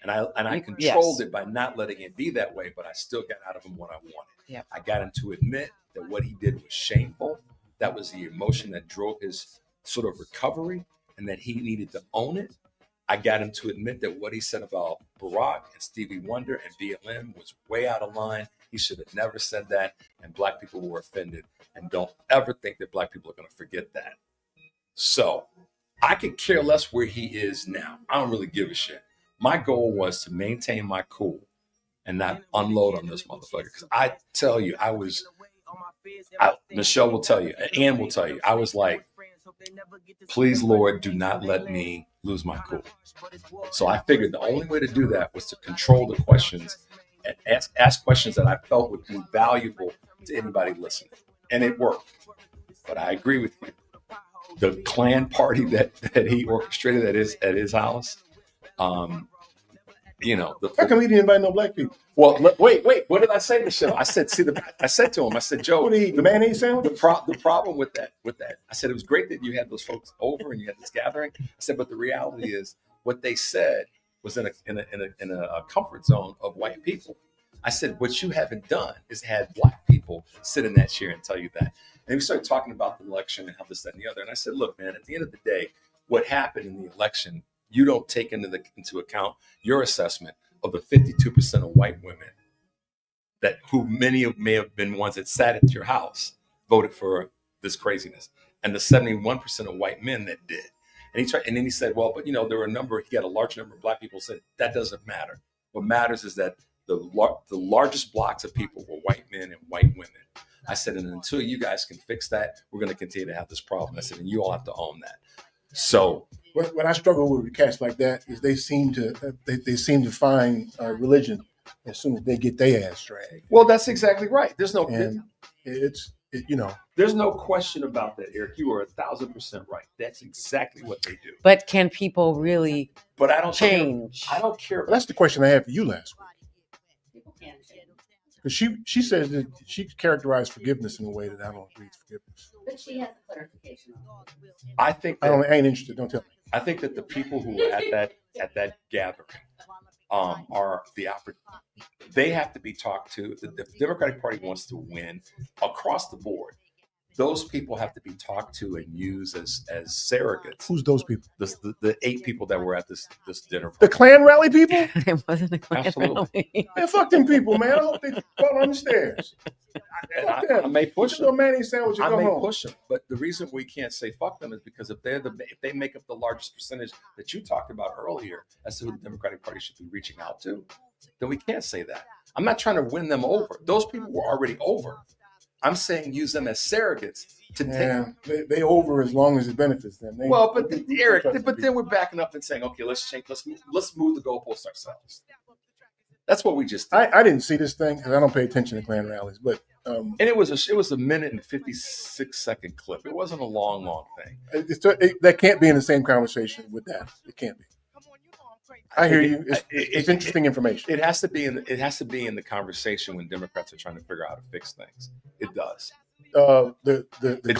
And I controlled it by not letting it be that way, but I still got out of him what I wanted. Yep. I got him to admit that what he did was shameful. That was the emotion that drove his sort of recovery and that he needed to own it. I got him to admit that what he said about Barack and Stevie Wonder and BLM was way out of line. He should have never said that, and black people were offended. And don't ever think that black people are going to forget that. So I could care less where he is now. I don't really give a shit. My goal was to maintain my cool and not unload on this motherfucker. Because I tell you, Michelle will tell you, Ann will tell you, I was like, please, Lord, do not let me lose my cool. So I figured the only way to do that was to control the questions and ask questions that I felt would be valuable to anybody listening. And it worked. But I agree with you. The Klan party that he orchestrated at his house, How come he didn't invite no black people? Well, wait. What did I say to Michelle? I said to him, I said, Joe, what did he eat, the mayonnaise sandwich? The problem with that, I said, it was great that you had those folks over and you had this gathering. I said, but the reality is what they said was in a comfort zone of white people. I said, what you haven't done is had black people sit in that chair and tell you that. And we started talking about the election and how this, that, and the other. And I said, look, man, at the end of the day, what happened in the election, you don't take into account your assessment of the 52% of white women who may have been ones that sat at your house, voted for this craziness, and the 71% of white men that did. And then he said, well, but there were he had a large number of black people said that doesn't matter. What matters is that the largest blocks of people were white men and white women. I said, and until you guys can fix that, we're going to continue to have this problem. I said, and you all have to own that. So what I struggle with cats like that is they seem to find religion as soon as they get their ass dragged. Well, that's exactly right. There's no there's no question about that, Eric. You are 1,000% right. That's exactly what they do. But can people really change? I don't care. That's the question I had for you last week. Because she says that she characterized forgiveness in a way that I don't agree with forgiveness. But she has a clarification. I think I ain't interested. Don't tell me. I think that the people who were at that gathering are the they have to be talked to. If the Democratic Party wants to win across the board, those people have to be talked to and used as surrogates. Who's those people? The 8 people that were at this dinner. The Klan rally people? It wasn't the Klan Absolutely. Man, fuck them people, man. I hope they fall on the stairs. I may push Put them. your mayonnaise sandwich and I go may home. push them, but the reason we can't say fuck them is because if they make up the largest percentage that you talked about earlier as to who the Democratic Party should be reaching out to, then we can't say that. I'm not trying to win them over. Those people were already over. I'm saying use them as surrogates to take. They over as long as it benefits them. But Eric, but then we're backing up and saying, okay, let's change. Let's move the goalposts ourselves. That's what we just did. I didn't see this thing because I don't pay attention to Klan rallies, but and it was a minute and 56-second clip. It wasn't a long thing. That can't be in the same conversation with that. It can't be. I hear you. It's interesting information. It has to be in the conversation when Democrats are trying to figure out how to fix things. It does. The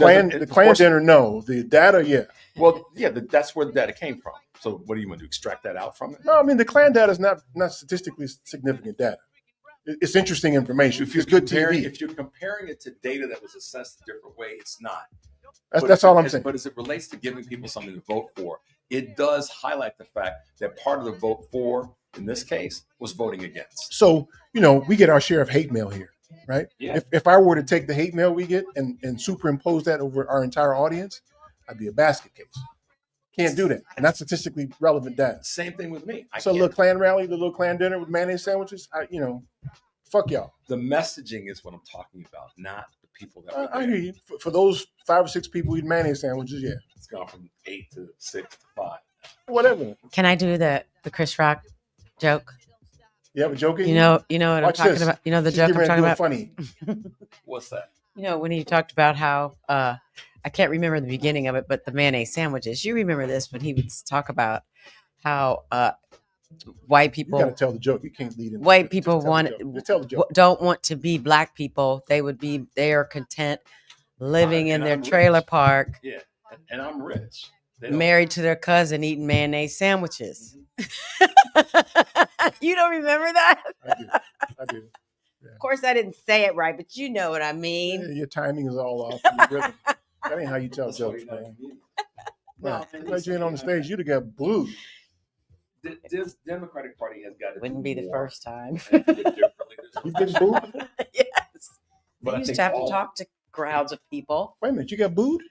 Klan dinner, no. The data, yeah. Well, yeah, that's where the data came from. So what do you want to do? Extract that out from it? No, I mean the Klan data is not statistically significant data. It's interesting information. It's good TV. If you're comparing it to data that was assessed a different way, it's not. That's all I'm saying. But as it relates to giving people something to vote for, it does highlight the fact that part of the vote for, in this case, was voting against. So, we get our share of hate mail here, right? Yeah. If I were to take the hate mail we get and superimpose that over our entire audience, I'd be a basket case. Can't do that. And that's statistically relevant data. Same thing with me. So a little Klan rally, the little Klan dinner with mayonnaise sandwiches, fuck y'all. The messaging is what I'm talking about, not the people that were I hear you. For those 5 or 6 people who eat mayonnaise sandwiches, yeah. It's gone from 8 to 6 to 5. Whatever. Can I do the Chris Rock joke? You have a joke in You know what Watch I'm talking this. about? You know the She's joke getting I'm ready to talking do a about? funny. What's that? When he talked about how I can't remember the beginning of it, but the mayonnaise sandwiches. You remember this when he would talk about how white people. You got to tell the joke. You can't lead in. White people Just tell the joke. don't want to be black people. They are content living in their trailer park, Yeah, and I'm rich. married to their cousin, eating mayonnaise sandwiches. You don't remember that? I do. Of course, I didn't say it right, but you know what I mean. Yeah, your timing is all off. That ain't how you tell jokes, man. No, Glad you ain't on the stage. You'd have got blued. The Democratic Party has got to Wouldn't be the first time. You've been booed before? Yes. But I I used think to have all- to talk to crowds of people. Wait a minute, you got booed?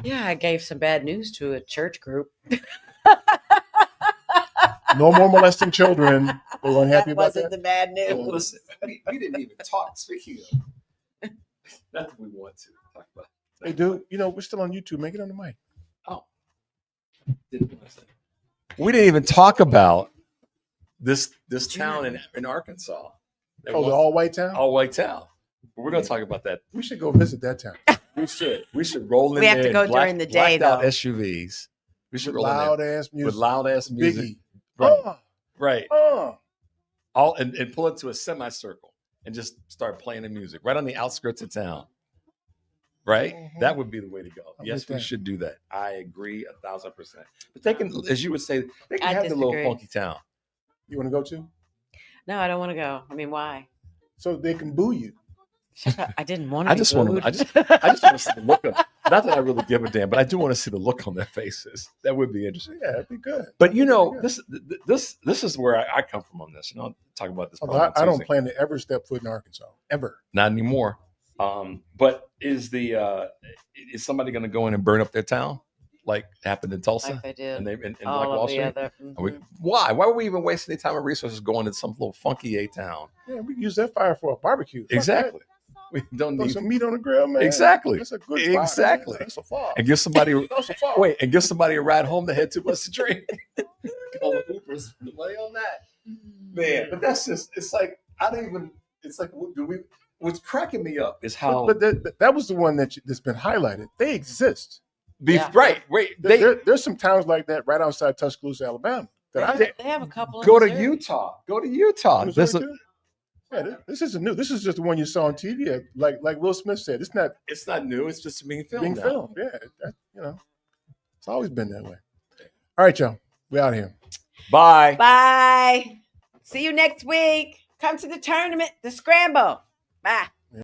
Yeah, I gave some bad news to a church group. No more molesting children. They were unhappy That about wasn't that. the bad news. Listen, we didn't even talk. Speaking of, not that we want to talk about. Hey, dude, we're still on YouTube. Make it on the mic. Oh, we didn't even talk about this town in Arkansas. The all-white town? All-white town. But we're going to talk about that. We should go visit that town. We should. We should roll in We have there to go in during the day, blacked out though. SUVs. We should roll in Loud there ass music. with loud ass music. Biggie. Right. Right. Oh. All and pull it to a semicircle and just start playing the music right on the outskirts of town. Right? That would be the way to go. Yes, with we that. should do that. I agree 1,000%. But they can, as you would say, they can I have the little disagree. funky town. You want to go to? No, I don't want to go. I mean, why? So they can boo you. Shut up. I didn't want to. I just want to. I just want to see the look on. Not that I really give a damn, but I do want to see the look on their faces. That would be interesting. Yeah, it'd be good. But this is where I come from on this. Talk about this. Although I don't plan to ever step foot in Arkansas. Ever. Not anymore. But is somebody going to go in and burn up their town like happened in Tulsa? Like they did. And in All Black of Wall the Street? other- Why? Why were we even wasting the time and resources going to some little funky A town? Yeah, we can use that fire for a barbecue. Fuck Exactly. We don't that. Throw need some meat on the grill, man. Exactly. That's a good spot. Exactly. That's a fall. And give somebody That's a fall. and give somebody a ride home that had too much to drink. Call the Ubers, lay on that, man. But that's just. It's like I don't even. It's like what's cracking me up is how. But that was the one that's been highlighted. They exist. Right. Wait. There's some towns like that right outside Tuscaloosa, Alabama. They have a couple. Go to in Missouri. Utah. Go to Utah. Missouri too? Yeah, this isn't new. This is just the one you saw on TV. Like Will Smith said, it's not new. It's just being filmed. Being now. filmed. Yeah, it's always been that way. All right, y'all. We out here. Bye. Bye. See you next week. Come to the tournament, the scramble. Bye.